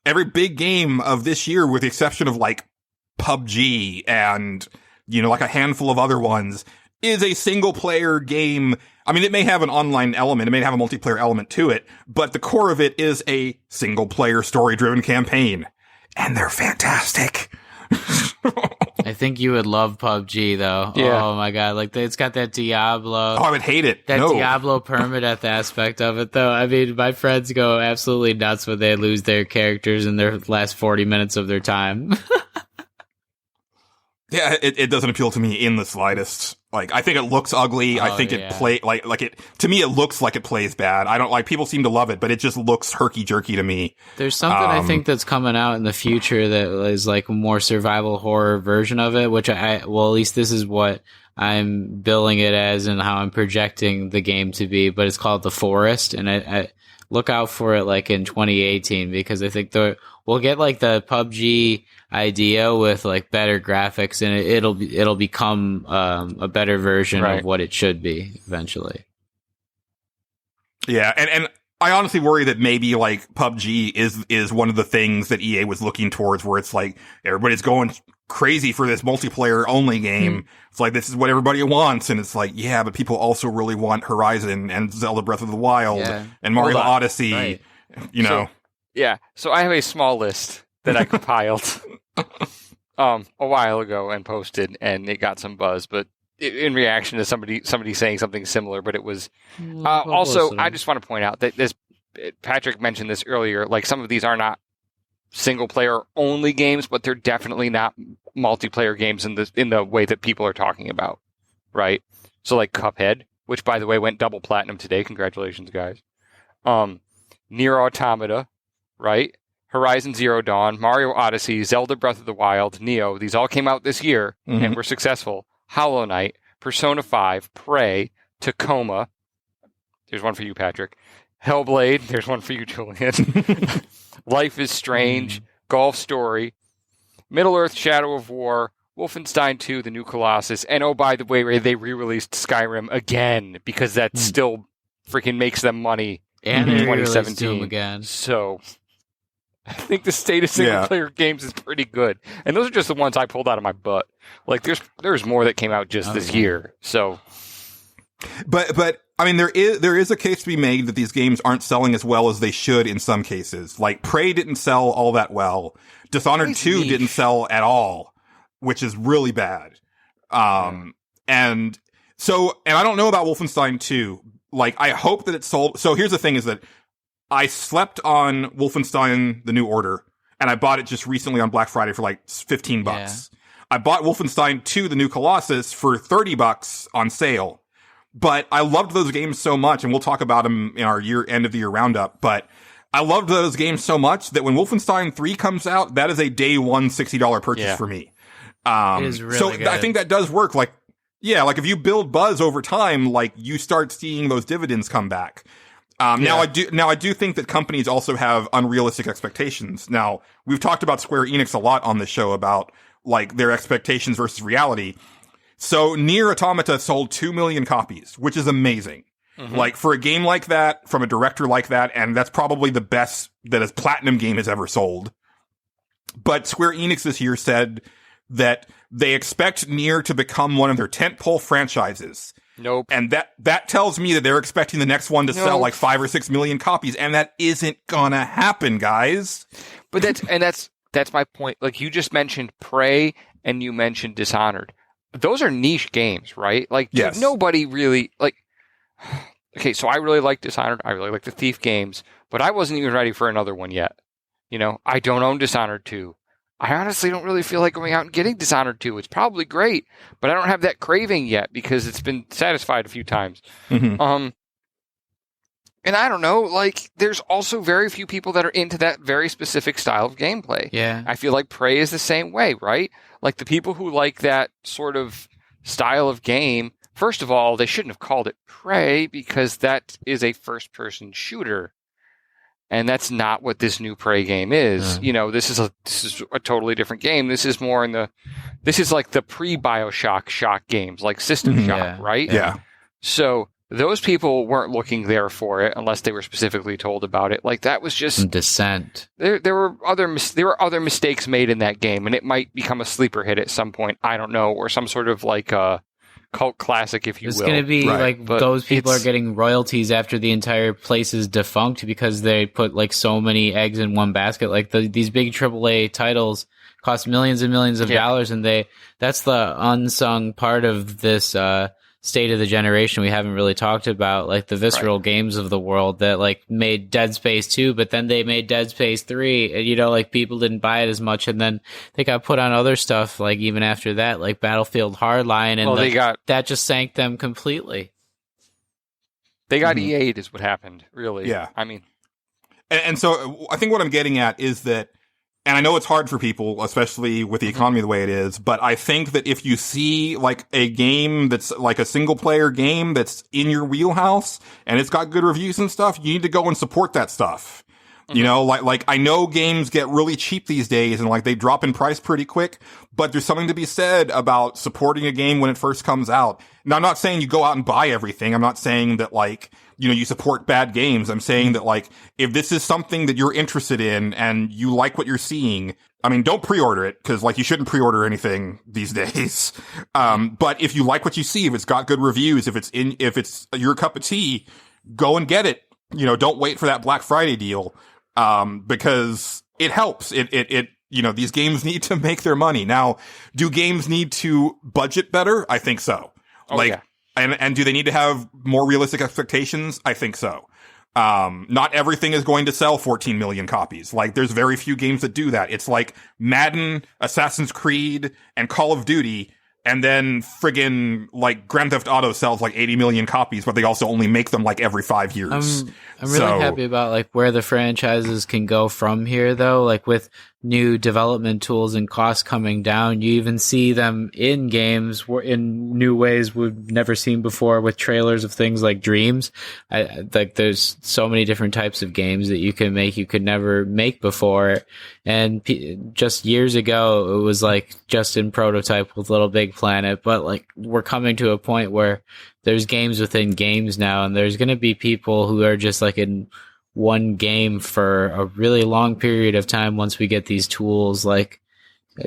Every big game of this year, with the exception of like PUBG and, you know, like a handful of other ones, is a single player game. I mean, it may have an online element, it may have a multiplayer element to it, but the core of it is a single player story driven campaign. And they're fantastic. I think you would love PUBG though. Yeah. Oh my god, like it's got that Diablo. Oh, I would hate it. That No. Diablo permadeath aspect of it, though. I mean, my friends go absolutely nuts when they lose their characters in their last 40 minutes of their time. Yeah, it doesn't appeal to me in the slightest. Like, I think it looks ugly. I think it to me, it looks like it plays bad. I don't like, people seem to love it, but it just looks herky-jerky to me. There's something I think that's coming out in the future that is like a more survival horror version of it, which at least this is what I'm billing it as and how I'm projecting the game to be, but it's called The Forest, and I look out for it like in 2018, because I think we'll get like the PUBG idea with like better graphics, and it'll become a better version of what it should be eventually. Yeah, and I honestly worry that maybe like PUBG is one of the things that EA was looking towards, where it's like everybody's going crazy for this multiplayer only game. It's like, this is what everybody wants, and it's like, yeah, but people also really want Horizon and Zelda Breath of the Wild and Mario Odyssey. You know. So I have a small list that I compiled a while ago and posted, and it got some buzz, but in reaction to somebody saying something similar. But it was also, I just want to point out that Patrick mentioned this earlier, like some of these are not single player only games, but they're definitely not multiplayer games in the way that people are talking about, right? So like Cuphead, which by the way went double platinum today. Congratulations, guys. Nier Automata, right? Horizon Zero Dawn, Mario Odyssey, Zelda Breath of the Wild, Neo. These all came out this year and were successful. Hollow Knight, Persona 5, Prey, Tacoma. There's one for you, Patrick. Hellblade. There's one for you, Julian. Life is Strange, Golf Story, Middle-earth Shadow of War, Wolfenstein 2, The New Colossus, and oh, by the way, they re-released Skyrim again, because that still freaking makes them money And in they 2017 Doom again. So I think the state of single-player games is pretty good. And those are just the ones I pulled out of my butt. Like, there's more that came out just this year. So, But I mean, there is a case to be made that these games aren't selling as well as they should in some cases. Like, Prey didn't sell all that well. Dishonored 2 didn't sell at all, which is really bad. And I don't know about Wolfenstein 2. Like, I hope that it sold. So here's the thing, is that I slept on Wolfenstein The New Order, and I bought it just recently on Black Friday for like $15. Yeah. I bought Wolfenstein 2 The New Colossus for $30 on sale. But I loved those games so much, and we'll talk about them in our end of the year roundup, but I loved those games so much that when Wolfenstein 3 comes out, that is a day one $60 purchase for me. It is really good. I think that does work. Like, yeah, like if you build buzz over time, like you start seeing those dividends come back. Now I do think that companies also have unrealistic expectations. Now, we've talked about Square Enix a lot on this show about like their expectations versus reality. So Nier Automata sold 2 million copies, which is amazing. Like, for a game like that, from a director like that, and that's probably the best that a platinum game has ever sold. But Square Enix this year said that they expect Nier to become one of their tentpole franchises. Nope. And that tells me that they're expecting the next one to sell like 5 or 6 million copies, and that isn't gonna happen, guys. But that's my point. Like, you just mentioned Prey and you mentioned Dishonored. Those are niche games, right? Like, dude, nobody really, like, okay, so I really like Dishonored. I really like the Thief games, but I wasn't even ready for another one yet. You know, I don't own Dishonored 2. I honestly don't really feel like going out and getting Dishonored 2. It's probably great, but I don't have that craving yet because it's been satisfied a few times. And I don't know, like, there's also very few people that are into that very specific style of gameplay. Yeah. I feel like Prey is the same way, right? Like, the people who like that sort of style of game, first of all, they shouldn't have called it Prey because that is a first-person shooter. And that's not what this new Prey game is. You know, this is a totally different game. This is more this is like the pre-BioShock Shock games, like System Shock, right? Yeah. So those people weren't looking there for it unless they were specifically told about it. Like that was just Descent. there were other mistakes made in that game, and it might become a sleeper hit at some point. I don't know, or some sort of like a cult classic, if you will. It's going to be like But those people are it's- getting royalties after the entire place is defunct because they put like so many eggs in one basket. Like these big AAA titles cost millions and millions of dollars, and that's the unsung part of this state of the generation we haven't really talked about, like the visceral games of the world that like made Dead Space 2, but then they made Dead Space 3, and you know, like people didn't buy it as much, and then they got put on other stuff like even after that, like Battlefield Hardline, and that just sank them completely. They got EA'd is what happened, really. Yeah. I mean, and so I think what I'm getting at is that, and I know it's hard for people, especially with the economy the way it is, but I think that if you see like a game that's like a single player game that's in your wheelhouse and it's got good reviews and stuff, you need to go and support that stuff. You know, like I know games get really cheap these days and like they drop in price pretty quick, but there's something to be said about supporting a game when it first comes out. Now, I'm not saying you go out and buy everything. I'm not saying that like, you know, you support bad games. I'm saying that like, if this is something that you're interested in and you like what you're seeing, I mean, don't pre-order it because like you shouldn't pre-order anything these days. But if you like what you see, if it's got good reviews, if it's your cup of tea, go and get it. You know, don't wait for that Black Friday deal. Because it helps. It you know, these games need to make their money. Now, do games need to budget better? I think so. And do they need to have more realistic expectations? I think so. Not everything is going to sell 14 million copies. Like, there's very few games that do that. It's like Madden, Assassin's Creed, and Call of Duty. And then friggin' like Grand Theft Auto sells like 80 million copies, but they also only make them like every 5 years. I'm really happy about like where the franchises can go from here though, like with new development tools and costs coming down. You even see them in games in new ways we've never seen before with trailers of things like Dreams. Like there's so many different types of games that you can make you could never make before. And just years ago, it was like just in prototype with Little Big Planet, but like we're coming to a point where there's games within games now, and there's going to be people who are just like in one game for a really long period of time once we get these tools like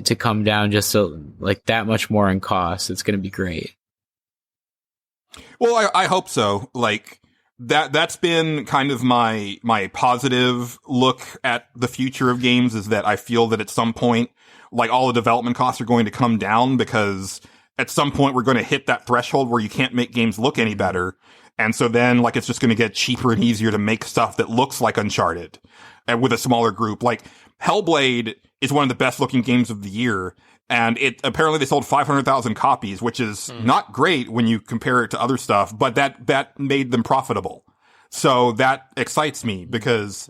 to come down just so like that much more in cost. It's going to be great. Well, I hope so. Like that's been kind of my positive look at the future of games, is that I feel that at some point, like all the development costs are going to come down because at some point we're going to hit that threshold where you can't make games look any better. And so then like it's just going to get cheaper and easier to make stuff that looks like Uncharted and with a smaller group. Like Hellblade is one of the best looking games of the year. And apparently they sold 500,000 copies, which is not great when you compare it to other stuff, but that made them profitable. So that excites me because,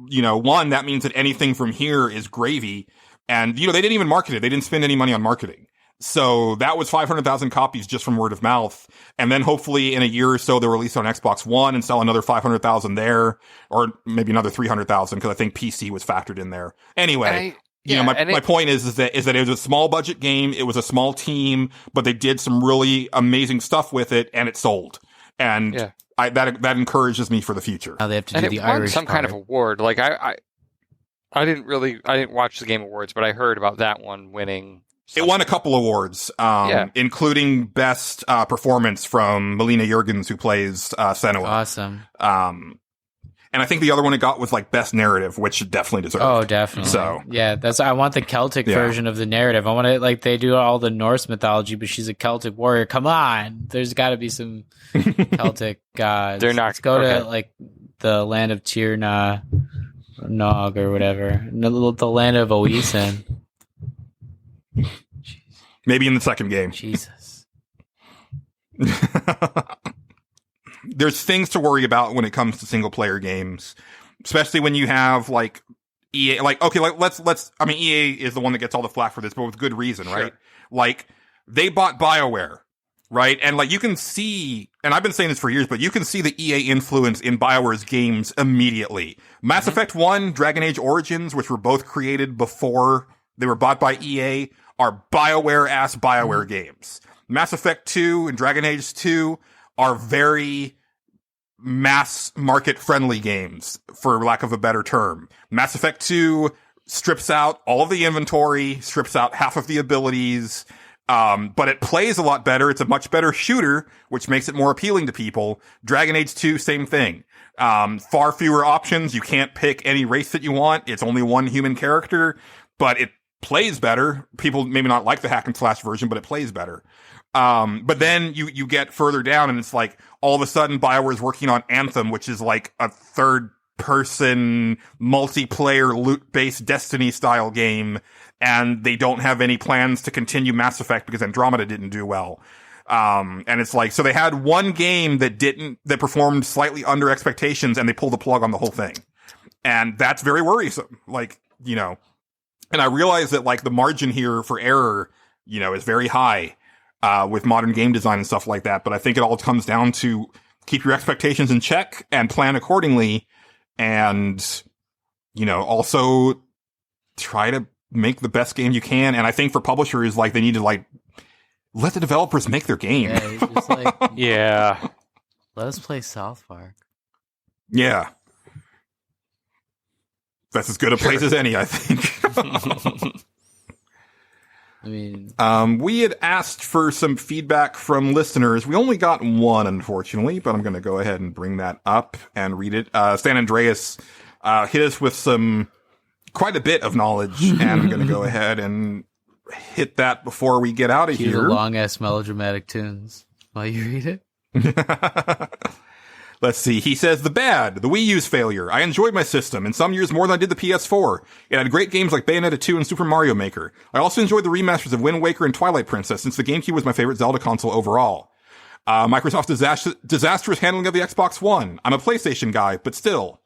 you know, one, that means that anything from here is gravy. And, you know, they didn't even market it. They didn't spend any money on marketing. So that was 500,000 copies just from word of mouth. And then hopefully in a year or so, they'll release it on Xbox One and sell another 500,000 there, or maybe another 300,000 because I think PC was factored in there. Anyway. You know, my point is that it was a small budget game. It was a small team, but they did some really amazing stuff with it, and it sold. And that encourages me for the future. Now they have to do the Irish some kind of award. Like I didn't watch the Game Awards, but I heard about that one winning. It won a couple awards, including best performance from Melina Jurgens, who plays Senua. Awesome. And I think the other one it got was like best narrative, which it definitely deserved. Oh, definitely. So yeah, I want the Celtic version of the narrative. I want it like they do all the Norse mythology, but she's a Celtic warrior. Come on, there's got to be some Celtic gods. They're not. Let's go to like the land of Tir Nog or whatever, the land of Oisin. Maybe in the second game. Jesus. There's things to worry about when it comes to single player games, especially when you have like EA, like, okay, like I mean, EA is the one that gets all the flack for this, but with good reason, right? Like they bought BioWare, right? And like you can see, and I've been saying this for years, but you can see the EA influence in BioWare's games immediately. Mass Effect 1, Dragon Age Origins, which were both created before they were bought by EA, are BioWare-ass BioWare games. Mass Effect 2 and Dragon Age 2 are very mass market friendly games, for lack of a better term. Mass Effect 2 strips out all of the inventory, strips out half of the abilities, but it plays a lot better. It's a much better shooter, which makes it more appealing to people. Dragon Age 2, same thing. Far fewer options. You can't pick any race that you want. It's only one human character, but it plays better. People maybe not like the hack and slash version, but it plays better. But then you get further down and it's like all of a sudden BioWare is working on Anthem, which is like a third person multiplayer loot based Destiny style game. And they don't have any plans to continue Mass Effect because Andromeda didn't do well. And it's like, so they had one game that performed slightly under expectations and they pulled the plug on the whole thing. And that's very worrisome. Like, you know, and I realize that like the margin here for error, you know, is very high. With modern game design and stuff like that. But I think it all comes down to keep your expectations in check and plan accordingly. And, you know, also try to make the best game you can. And I think for publishers, like, they need to, like, let the developers make their game. Yeah, just like, Yeah. let us play South Park. Yeah. That's as good a place as any, I think. I mean, we had asked for some feedback from listeners. We only got one, unfortunately, but I'm going to go ahead and bring that up and read it. San Andreas hit us with quite a bit of knowledge, and I'm going to go ahead and hit that before we get out of cue here. the long-ass melodramatic tunes while you read it. Let's see. He says, the Wii U's failure. I enjoyed my system, in some years more than I did the PS4. It had great games like Bayonetta 2 and Super Mario Maker. I also enjoyed the remasters of Wind Waker and Twilight Princess, since the GameCube was my favorite Zelda console overall. Microsoft's disastrous handling of the Xbox One. I'm a PlayStation guy, but still.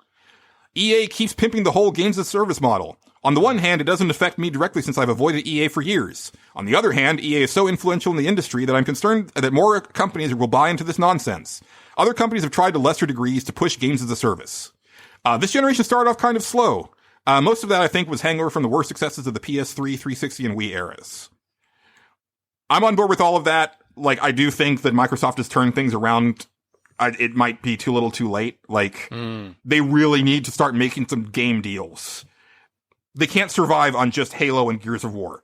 EA keeps pimping the whole games as a service model. On the one hand, it doesn't affect me directly since I've avoided EA for years. On the other hand, EA is so influential in the industry that I'm concerned that more companies will buy into this nonsense. Other companies have tried to lesser degrees to push games as a service. This generation started off kind of slow. Most of that, I think, was hangover from the worst successes of the PS3, 360, and Wii eras. I'm on board with all of that. Like, I do think that Microsoft has turned things around. It might be too little too late. Like, they really need to start making some game deals. They can't survive on just Halo and Gears of War.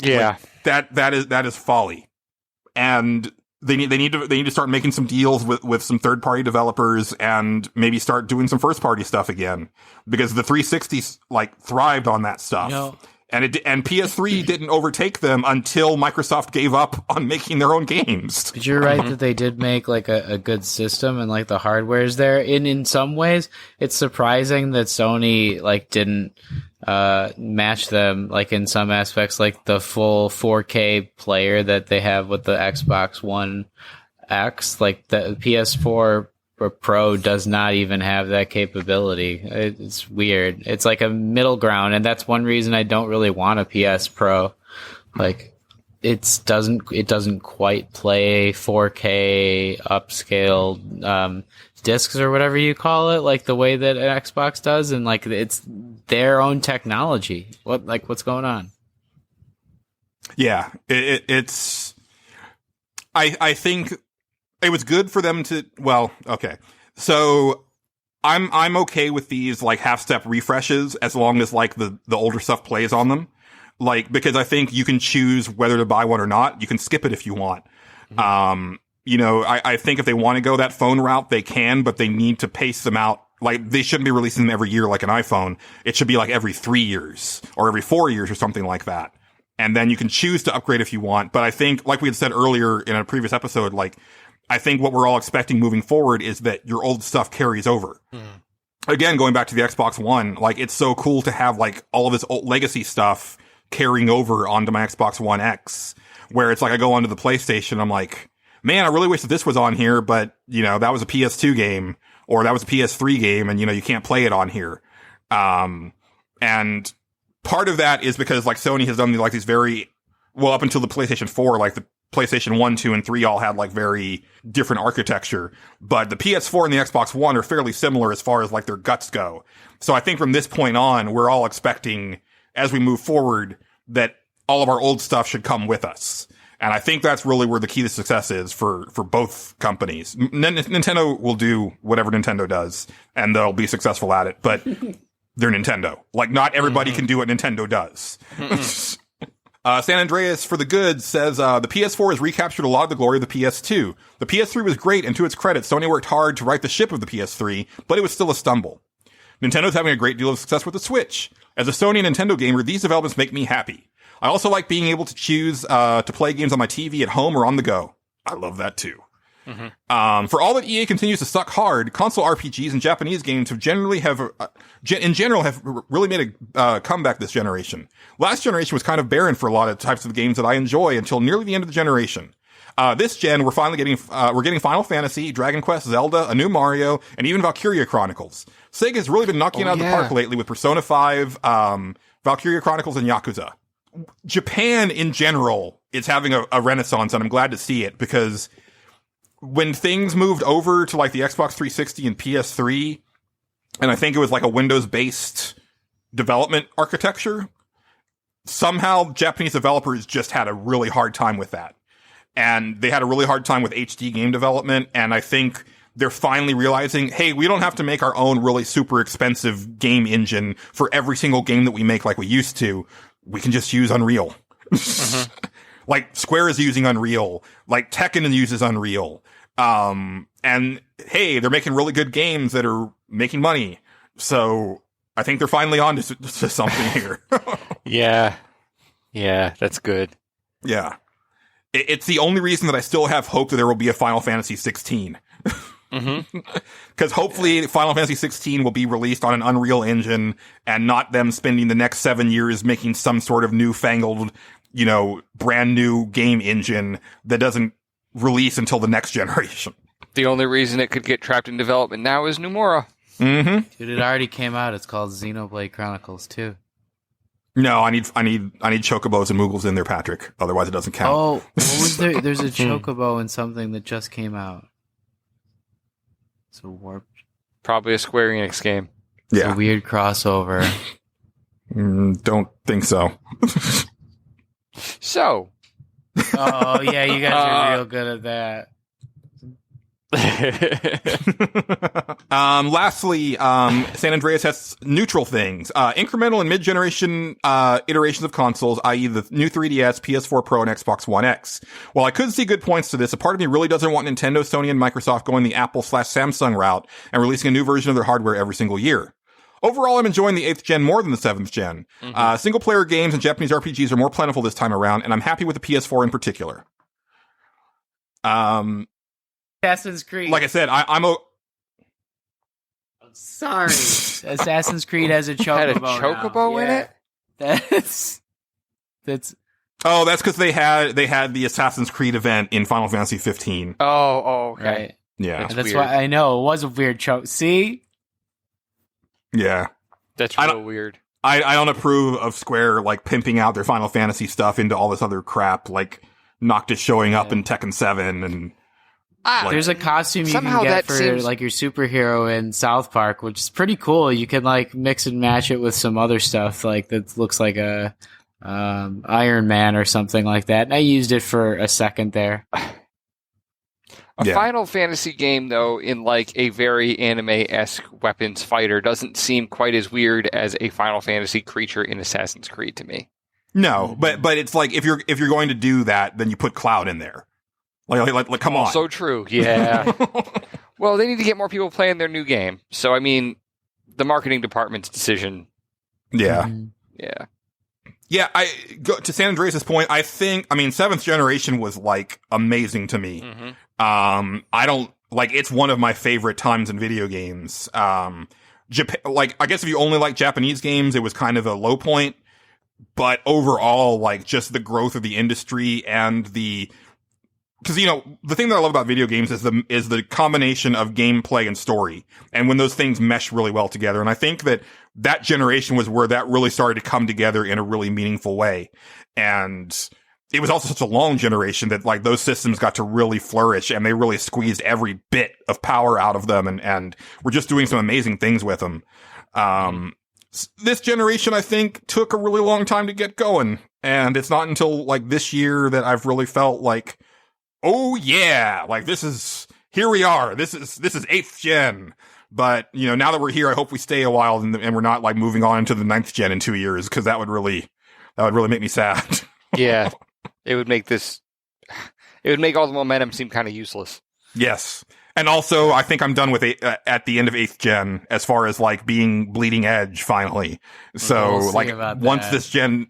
Yeah. Like, that is folly. And they need to start making some deals with some third party developers and maybe start doing some first party stuff again, because the 360 like thrived on that stuff. No. And PS3 didn't overtake them until Microsoft gave up on making their own games. But you're right that they did make like a good system and like the hardware's there. In some ways, it's surprising that Sony like didn't match them like in some aspects, like the full 4K player that they have with the Xbox One X. Like the PS4 Pro does not even have that capability. It's weird. It's like a middle ground, and that's one reason I don't really want a PS Pro. Like it doesn't quite play 4K upscaled discs or whatever you call it, like the way that an Xbox does, and like it's their own technology. What's going on? Yeah, it's. I think it was good for them to. Well, okay, so I'm okay with these like half step refreshes as long as like the older stuff plays on them. Like, because I think you can choose whether to buy one or not. You can skip it if you want. You know, I think if they want to go that phone route, they can, but they need to pace them out. Like, they shouldn't be releasing them every year like an iPhone. It should be like every 3 years or every 4 years or something like that. And then you can choose to upgrade if you want. But I think, like we had said earlier in a previous episode, like, I think what we're all expecting moving forward is that your old stuff carries over. Again, going back to the Xbox One, like, it's so cool to have like all of this old legacy stuff carrying over onto my Xbox One X, where it's like I go onto the PlayStation, I'm like, man, I really wish that this was on here, but, you know, that was a PS2 game, or that was a PS3 game, and, you know, you can't play it on here. And part of that is because, like, Sony has done, like, these very, well, up until the PlayStation 4, like, the PlayStation 1, 2, and 3 all had like very different architecture, but the PS4 and the Xbox One are fairly similar as far as like their guts go. So I think from this point on, we're all expecting, as we move forward, that all of our old stuff should come with us. And I think that's really where the key to success is for both companies. Nintendo will do whatever Nintendo does, and they'll be successful at it, but they're Nintendo. Like, not everybody can do what Nintendo does. San Andreas for the Good says, the PS4 has recaptured a lot of the glory of the PS2. The PS3 was great, and to its credit, Sony worked hard to right the ship of the PS3, but it was still a stumble. Nintendo's having a great deal of success with the Switch. As a Sony and Nintendo gamer, these developments make me happy. I also like being able to choose to play games on my TV at home or on the go. I love that too. For all that EA continues to suck hard, console RPGs and Japanese games have in general have really made a comeback this generation. Last generation was kind of barren for a lot of types of games that I enjoy until nearly the end of the generation. This gen, we're getting Final Fantasy, Dragon Quest, Zelda, a new Mario, and even Valkyria Chronicles. Sega has really been knocking it out of the park lately with Persona 5, Valkyria Chronicles, and Yakuza. Japan in general is having a renaissance, and I'm glad to see it, because when things moved over to like the Xbox 360 and PS3, and I think it was like a Windows-based development architecture, somehow Japanese developers just had a really hard time with that. And they had a really hard time with HD game development, and I think they're finally realizing, hey, we don't have to make our own really super expensive game engine for every single game that we make like we used to. We can just use Unreal. Like, Square is using Unreal. Like, Tekken uses Unreal. And, hey, they're making really good games that are making money. So, I think they're finally on to something here. Yeah, that's good. Yeah. It's the only reason that I still have hope that there will be a Final Fantasy 16. Because hopefully Final Fantasy 16 will be released on an Unreal Engine and not them spending the next 7 years making some sort of newfangled, brand new game engine that doesn't release until the next generation. The only reason it could get trapped in development now is Nomura. Dude, it already came out. It's called Xenoblade Chronicles 2. No, I need chocobos and moogles in there, Patrick. Otherwise, it doesn't count. Oh, what was there? There's a chocobo in something that just came out. It's a warped. Probably a Square Enix game. It's Yeah. a weird crossover. Don't think so. So. Oh yeah, you guys are real good at that. Lastly, San Andreas has neutral things. Incremental and mid-generation iterations of consoles, i.e. the new 3DS, PS4 Pro, and Xbox One X. While I could see good points to this, a part of me really doesn't want Nintendo, Sony, and Microsoft going the Apple/Samsung route and releasing a new version of their hardware every single year. Overall, I'm enjoying the 8th gen more than the 7th gen. Single-player games and Japanese RPGs are more plentiful this time around, and I'm happy with the PS4 in particular. Assassin's Creed. Like I said, I'm sorry. Assassin's Creed has a chocobo. Had a chocobo in it? That's Oh, that's because they had the Assassin's Creed event in Final Fantasy 15. Oh, okay. right. Yeah, That's weird. why I know it was a weird choke. See? yeah. That's I real don't- weird. I don't approve of Square like pimping out their Final Fantasy stuff into all this other crap, like Noctis showing up in Tekken 7 and like, There's a costume you Somehow can get that for seems- like your superhero in South Park, which is pretty cool. You can like mix and match it with some other stuff like that looks like a Iron Man or something like that. And I used it for a second there. A Yeah. Final Fantasy game, though, in like a very anime-esque weapons fighter, doesn't seem quite as weird as a Final Fantasy creature in Assassin's Creed to me. no, but it's like if you're going to do that, then you put Cloud in there. Like come on. So true, yeah. Well, they need to get more people playing their new game. So, I mean, the marketing department's decision. Yeah. Yeah. Yeah, to San Andreas' point, I think, 7th generation was like amazing to me. I don't it's one of my favorite times in video games. Japan, I guess if you only like Japanese games, it was kind of a low point, but overall, just the growth of the industry and because the thing that I love about video games is the combination of gameplay and story, and when those things mesh really well together. And I think that generation was where that really started to come together in a really meaningful way. And it was also such a long generation that like those systems got to really flourish and they really squeezed every bit of power out of them and we're just doing some amazing things with them. This generation, I think, took a really long time to get going. And it's not until like this year that I've really felt like, oh yeah, like here we are. This is 8th gen. But, you know, now that we're here, I hope we stay a while and we're not like moving on into the 9th gen in 2 years, because that would really make me sad. Yeah. It would make all the momentum seem kind of useless. Yes. And also, I think I'm done with at the end of 8th gen as far as like being bleeding edge finally. So We'll see like about once that. this gen,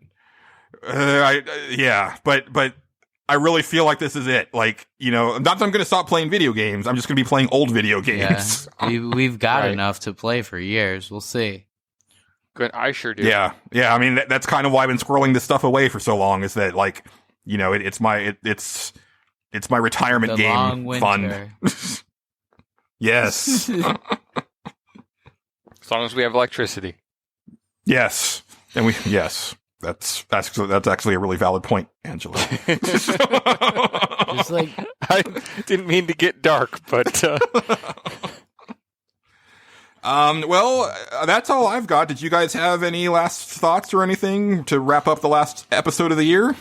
but I really feel like this is it. Like, you know, not that I'm going to stop playing video games. I'm just going to be playing old video games. Yeah. We've got Right. enough to play for years. We'll see. Good. I sure do. Yeah. I mean, that's kind of why I've been squirreling this stuff away for so long. Is that like, you know, it's my retirement The game long fund. winter. Yes. As long as we have electricity. Yes. And yes. That's actually a really valid point, Angela. Just like I didn't mean to get dark, but well, that's all I've got. Did you guys have any last thoughts or anything to wrap up the last episode of the year?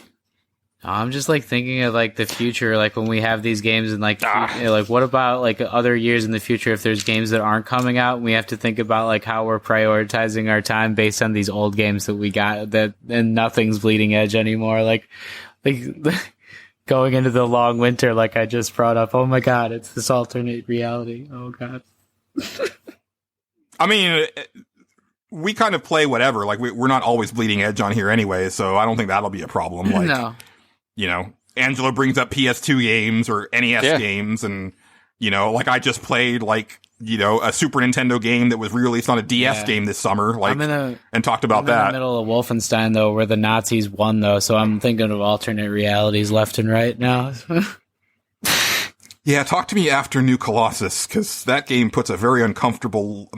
I'm just like thinking of like the future, like when we have these games and like, you know, like what about like other years in the future if there's games that aren't coming out and we have to think about like how we're prioritizing our time based on these old games that we got that and nothing's bleeding edge anymore. Like going into the long winter, like I just brought up. Oh my God, it's this alternate reality. Oh God. I mean, we kind of play whatever. Like we're not always bleeding edge on here anyway, so I don't think that'll be a problem. Like, No. you know, Angela brings up PS2 games or NES games, and you know, like I just played like, you know, a Super Nintendo game that was re-released on a DS game this summer, like, and talked about I'm that. in the middle of Wolfenstein though, where the Nazis won though, so I'm thinking of alternate realities left and right now. Yeah, talk to me after New Colossus, because that game puts a very uncomfortable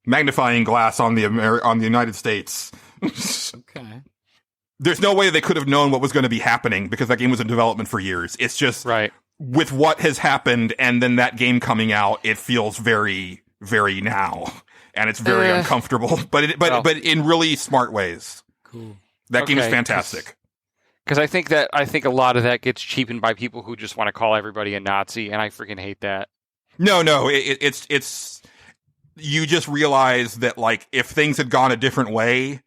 magnifying glass on the United States. Okay. There's no way they could have known what was going to be happening because that game was in development for years. It's just right. With what has happened and then that game coming out, it feels very, very now, and it's very uncomfortable. But in really smart ways. Cool. That game is fantastic. Because I think a lot of that gets cheapened by people who just want to call everybody a Nazi, and I freaking hate that. No, it's you just realize that like if things had gone a different way,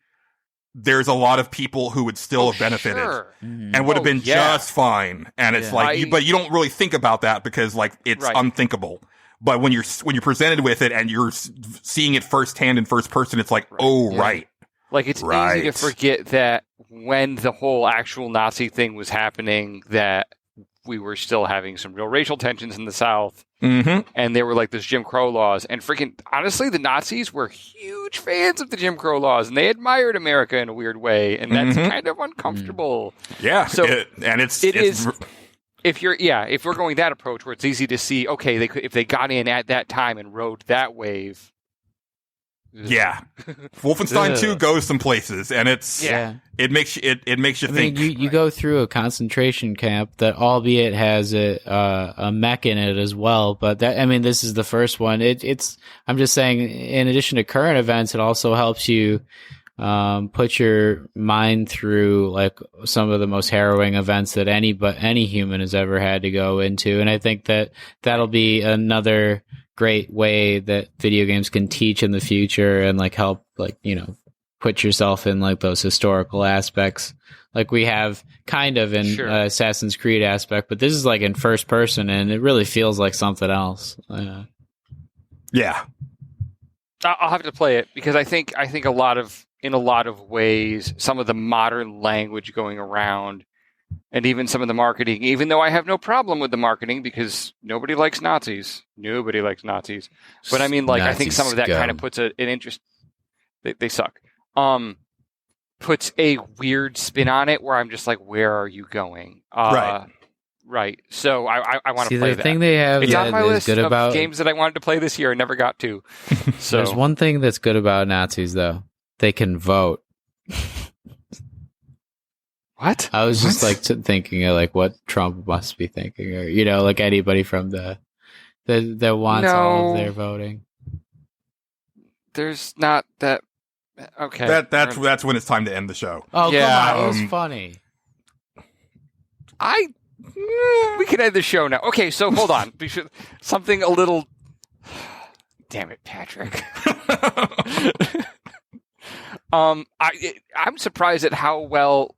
there's a lot of people who would still have benefited and would have been just fine. And it's like, but you don't really think about that because like it's unthinkable. But when you're presented with it and you're seeing it firsthand in first person, it's like, right. Like it's easy to forget that when the whole actual Nazi thing was happening, that we were still having some real racial tensions in the South. Mm-hmm. And there were like those Jim Crow laws. And freaking, honestly, the Nazis were huge fans of the Jim Crow laws. And they admired America in a weird way. And that's kind of uncomfortable. Yeah. So if we're going that approach where it's easy to see, okay, if they got in at that time and rode that wave. Yeah. Wolfenstein 2 goes some places, and it makes you think. You go through a concentration camp that, albeit has a mech in it as well, but this is the first one. I'm just saying, in addition to current events, it also helps you put your mind through like some of the most harrowing events that any human has ever had to go into, and I think that'll be another great way that video games can teach in the future and like help, like, you know, put yourself in like those historical aspects like we have kind of in Assassin's Creed aspect, but this is like in first person and it really feels like something else. Yeah. I'll have to play it because I think in a lot of ways, some of the modern language going around and even some of the marketing, even though I have no problem with the marketing because nobody likes Nazis. Nobody likes Nazis. But I mean, like, I think some of that kind of puts an interest. They suck. Puts a weird spin on it where I'm just like, where are you going? Right. So I want to play that. The thing they have it's on my list good of about games that I wanted to play this year and never got to. So there's one thing that's good about Nazis, though. They can vote. What? I was just What? like thinking of like what Trump must be thinking, or like anybody from that wants all of their voting. There's not that. Okay. That's when it's time to end the show. Oh, Yeah, come on, it was funny. We can end the show now. Okay, so hold on. Something a little. Damn it, Patrick. I'm surprised at how well,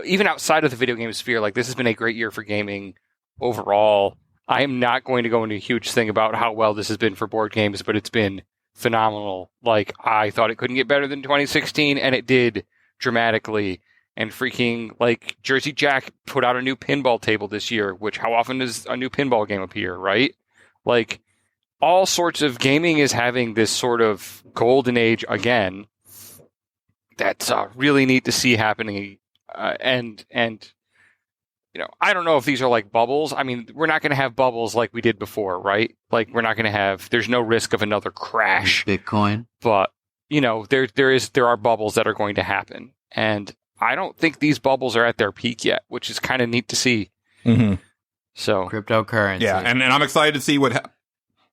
even outside of the video game sphere, like this has been a great year for gaming overall. I am not going to go into a huge thing about how well this has been for board games, but it's been phenomenal. Like, I thought it couldn't get better than 2016, and it did dramatically. And freaking, like, Jersey Jack put out a new pinball table this year, which how often does a new pinball game appear, right? Like, all sorts of gaming is having this sort of golden age again. That's really neat to see happening. And I don't know if these are like bubbles. I mean, we're not going to have bubbles like we did before, right? Like, we're not going to have, there's no risk of another crash. Bitcoin. But, there are bubbles that are going to happen. And I don't think these bubbles are at their peak yet, which is kind of neat to see. Mm-hmm. So Cryptocurrency. Yeah, and I'm excited to see what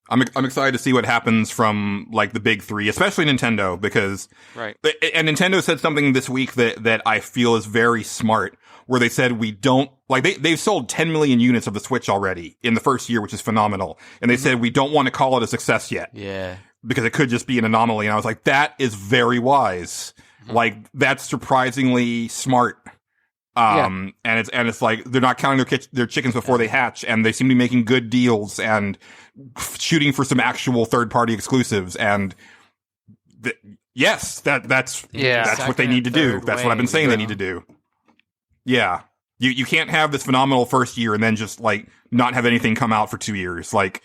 I'm excited to see what happens from like the big three, especially Nintendo, because right. And Nintendo said something this week that I feel is very smart, where they said we don't like they've sold 10 million units of the Switch already in the first year, which is phenomenal, and they said we don't want to call it a success yet, because it could just be an anomaly. And I was like, that is very wise. Like, that's surprisingly smart. And it's like they're not counting their chickens before they hatch, and they seem to be making good deals and shooting for some actual third-party exclusives. And that's what they need to do. That's what I've been saying they need to do. Yeah. You can't have this phenomenal first year and then just like not have anything come out for 2 years. Like,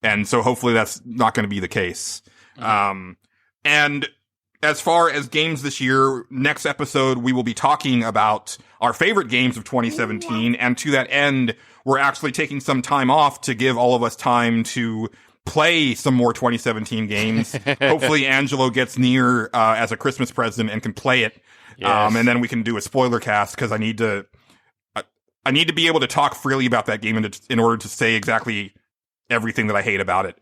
and so hopefully that's not going to be the case. And as far as games this year, next episode, we will be talking about our favorite games of 2017. And to that end, we're actually taking some time off to give all of us time to play some more 2017 games. Hopefully Angelo gets near as a Christmas present and can play it. Yes. And then we can do a spoiler cast, because I need to be able to talk freely about that game in order to say exactly everything that I hate about it.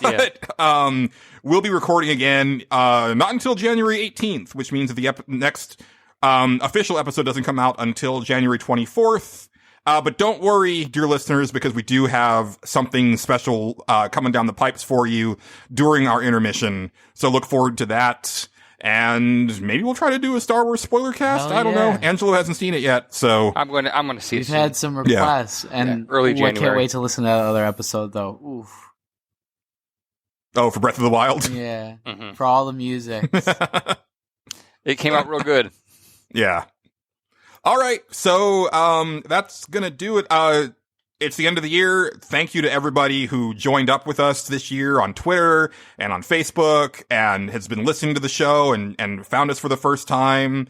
But we'll be recording again not until January 18th, which means that the next official episode doesn't come out until January 24th. But don't worry, dear listeners, because we do have something special coming down the pipes for you during our intermission. So look forward to that. And maybe we'll try to do a Star Wars spoiler cast. I don't know. Angelo hasn't seen it yet, so I'm going to see it. We've had some requests, and early January. I can't wait to listen to that other episode, though. Oof. Oh, for Breath of the Wild? Yeah. For all the music. It came out real good. Yeah. All right. So that's going to do it. It's the end of the year. Thank you to everybody who joined up with us this year on Twitter and on Facebook and has been listening to the show and found us for the first time,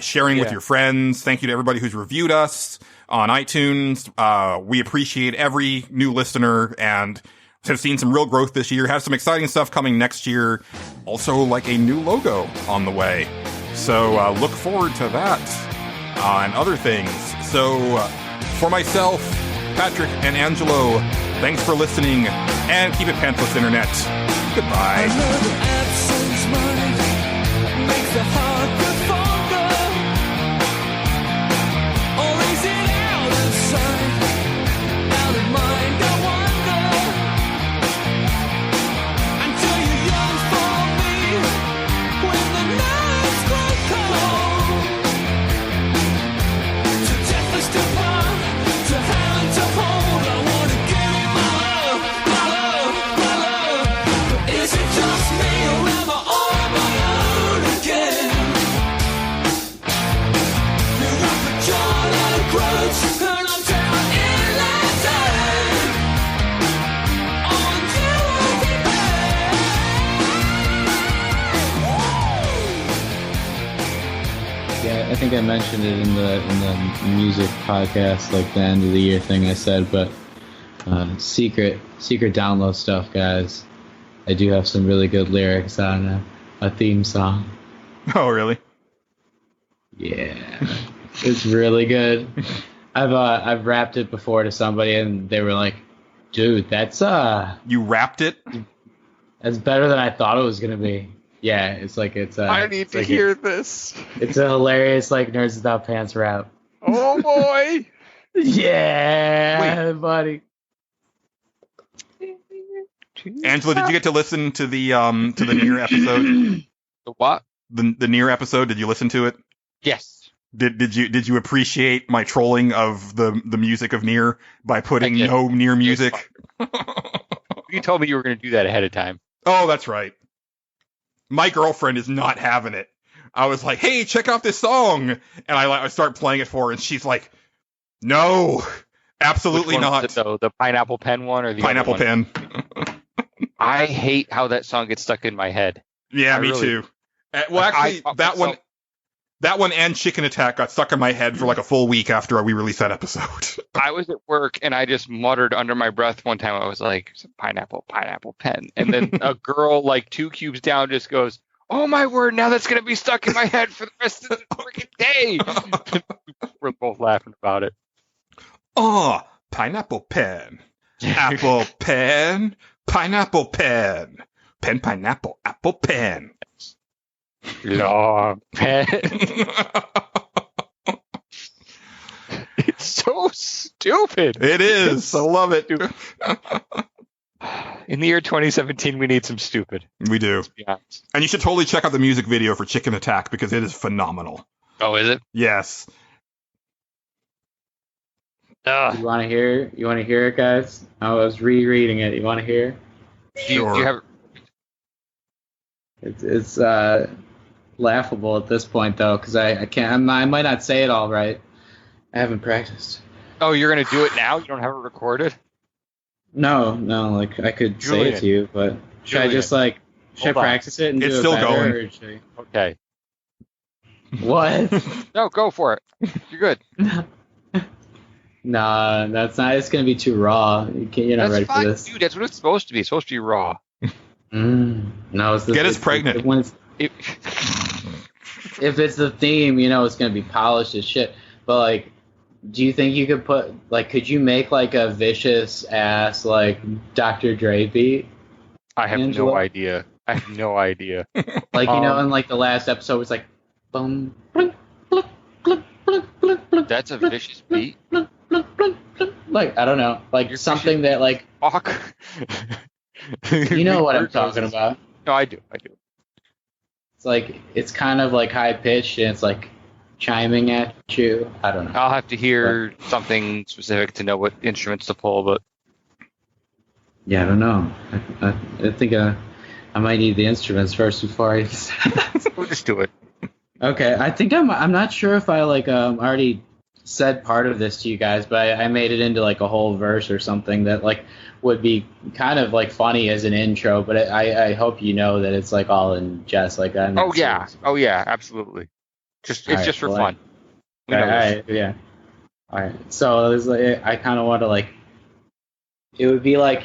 sharing with your friends. Thank you to everybody who's reviewed us on iTunes. We appreciate every new listener and have seen some real growth this year. Have some exciting stuff coming next year. Also, like a new logo on the way. So look forward to that and other things. So for myself, Patrick, and Angelo, thanks for listening, and keep it pantsless, Internet. Goodbye. Another absence mind makes the heart grow fonder. Or is it out of sight, out of mind? I wonder. Until you yearn for me when the nights grow cold. To death us to part, to heaven to hold. I wanna give you my love, my love, my love. But is it just me or am I all on my own again? You got the jawline grudge, and I'm down in last end. On duty Yeah, I think I mentioned it in the music podcast, like the end of the year thing I said, but secret download stuff, guys. I do have some really good lyrics on a theme song. Oh, really? Yeah. It's really good. I've rapped it before to somebody, and they were like, "Dude, that's You rapped it? better than I thought it was gonna be." Yeah, it's I need it's to like hear this. it's a hilarious like Nerds Without Pants rap. Oh boy. Yeah, buddy. Angela, did you get to listen to the Nier episode? The what? The Nier episode? Did you listen to it? Yes. Did you appreciate my trolling of the music of Nier by putting I did. no Nier music? You told me you were going to do that ahead of time. Oh, that's right. My girlfriend is not having it. I was like, "Hey, check out this song," and I start playing it for her, and she's like, "No, absolutely Which one not." was it, though? The pineapple pen one or the Pineapple other one? Pen. I hate how that song gets stuck in my head. Yeah, I me really- too. Well, Like, actually, I- that one and Chicken Attack got stuck in my head for like a full week after we released that episode. I was at work and I just muttered under my breath one time. I was like, pineapple pen. And then a girl like 2 cubes down just goes, "Oh my word, now that's going to be stuck in my head for the rest of the freaking day." We're both laughing about it. Oh, pineapple pen. Apple pen. Pineapple pen. Pen, pineapple, apple pen. Long pen. It's so stupid. It is. I love it. In the year 2017, we need some stupid. We do. To be honest. And you should totally check out the music video for Chicken Attack because it is phenomenal. Oh, is it? Yes. You want to hear? You want to hear it, guys? I was rereading it. You want to hear? Do you have? It's laughable at this point though, because I can't. I might not say it all right. I haven't practiced. Oh, you're gonna do it now? You don't have it recorded? No. Like I could say Julian. it to you, but should I Julian. just like should Hold I on. practice it and It's do still it better? going. Or should I- Okay. What? No, go for it. You're good. Nah, that's not. It's gonna be too raw. You're not That's ready fine, for this. dude. That's what it's supposed to be. It's supposed to be raw. No, it's Get us pregnant. when it's, It- if it's the theme, it's gonna be polished as shit. But like, do you think you could put like, could you make like a vicious ass like Dr. Dre beat? I have Angela? no idea. I have no idea. Like in like the last episode, it was like, boom, blink, blink, blink, blink, blink, blink, That's a blink, vicious beat. blink, blink, blink, blink. Like I don't know, like You're something that like Fuck. you know what I'm talking about. No, I do. It's like it's kind of like high pitched and it's like chiming at you. I don't know. I'll have to hear something specific to know what instruments to pull, but Yeah, I don't know. I think I might need the instruments first before I. we'll just do it. Okay, I think I'm not sure if I like already said part of this to you guys, but I made it into like a whole verse or something that like would be kind of like funny as an intro, but I hope you know that it's like all in jest like that. Oh yeah, absolutely. It's All right, just for well, fun. We All know this. right, yeah. All right, so there's like, I kind of want to like. It would be like,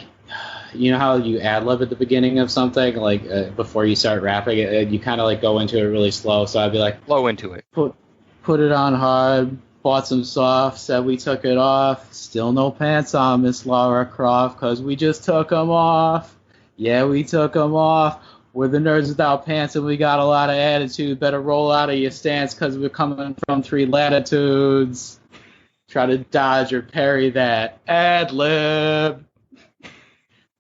you know how you ad lib at the beginning of something, like before you start rapping, you kind of like go into it really slow. So I'd be like, Blow into it. put it on hard, bought some soft, said we took it off. Still no pants on, Miss Laura Croft, cause we just took 'em off. Yeah, we took 'em off. We're the nerds without pants and we got a lot of attitude. Better roll out of your stance cause we're coming from 3 latitudes. Try to dodge or parry that ad lib.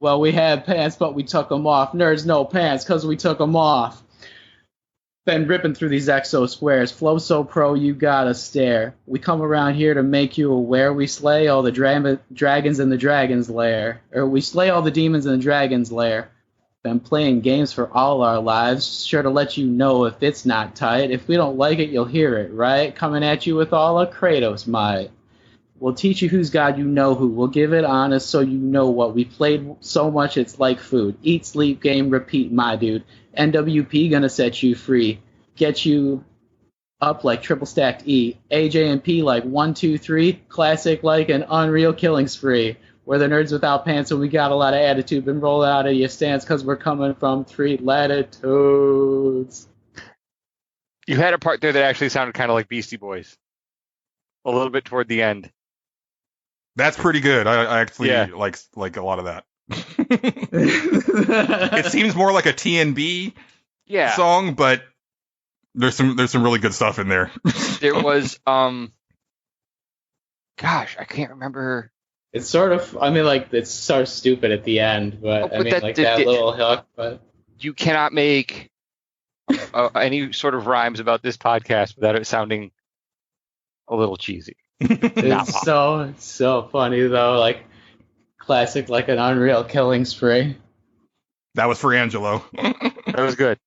Well, we had pants, but we took 'em off. Nerds no pants cause we took 'em off. Been ripping through these exo squares. Flow so pro, you gotta stare. We come around here to make you aware. We slay all the dragons in the dragon's lair. Or we slay all the demons in the dragon's lair. Been playing games for all our lives. Sure to let you know if it's not tight. If we don't like it, you'll hear it, right? Coming at you with all a Kratos might. We'll teach you who's God, you know who. We'll give it honest so you know what. We played so much it's like food. Eat, sleep, game, repeat, my dude. NWP gonna set you free. Get you up like triple stacked E. AJ and P like 1, 2, 3. Classic like an unreal killing spree. We're the nerds without pants and we got a lot of attitude. Been rolled out of your stance cause we're coming from 3 latitudes. You had a part there that actually sounded kind of like Beastie Boys. a little bit toward the end. That's pretty good. I actually Yeah. like a lot of that. It seems more like a TNB Yeah, song, but there's some really good stuff in there. there was gosh, I can't remember. It's sort of, I mean, like, it's sort of stupid at the end, but, Oh, I but mean, that- like, that- that little hook, but You cannot make any sort of rhymes about this podcast without it sounding a little cheesy. Not it's so funny, though, like, classic, like, an Unreal Killing Spree. That was for Angelo. That was good.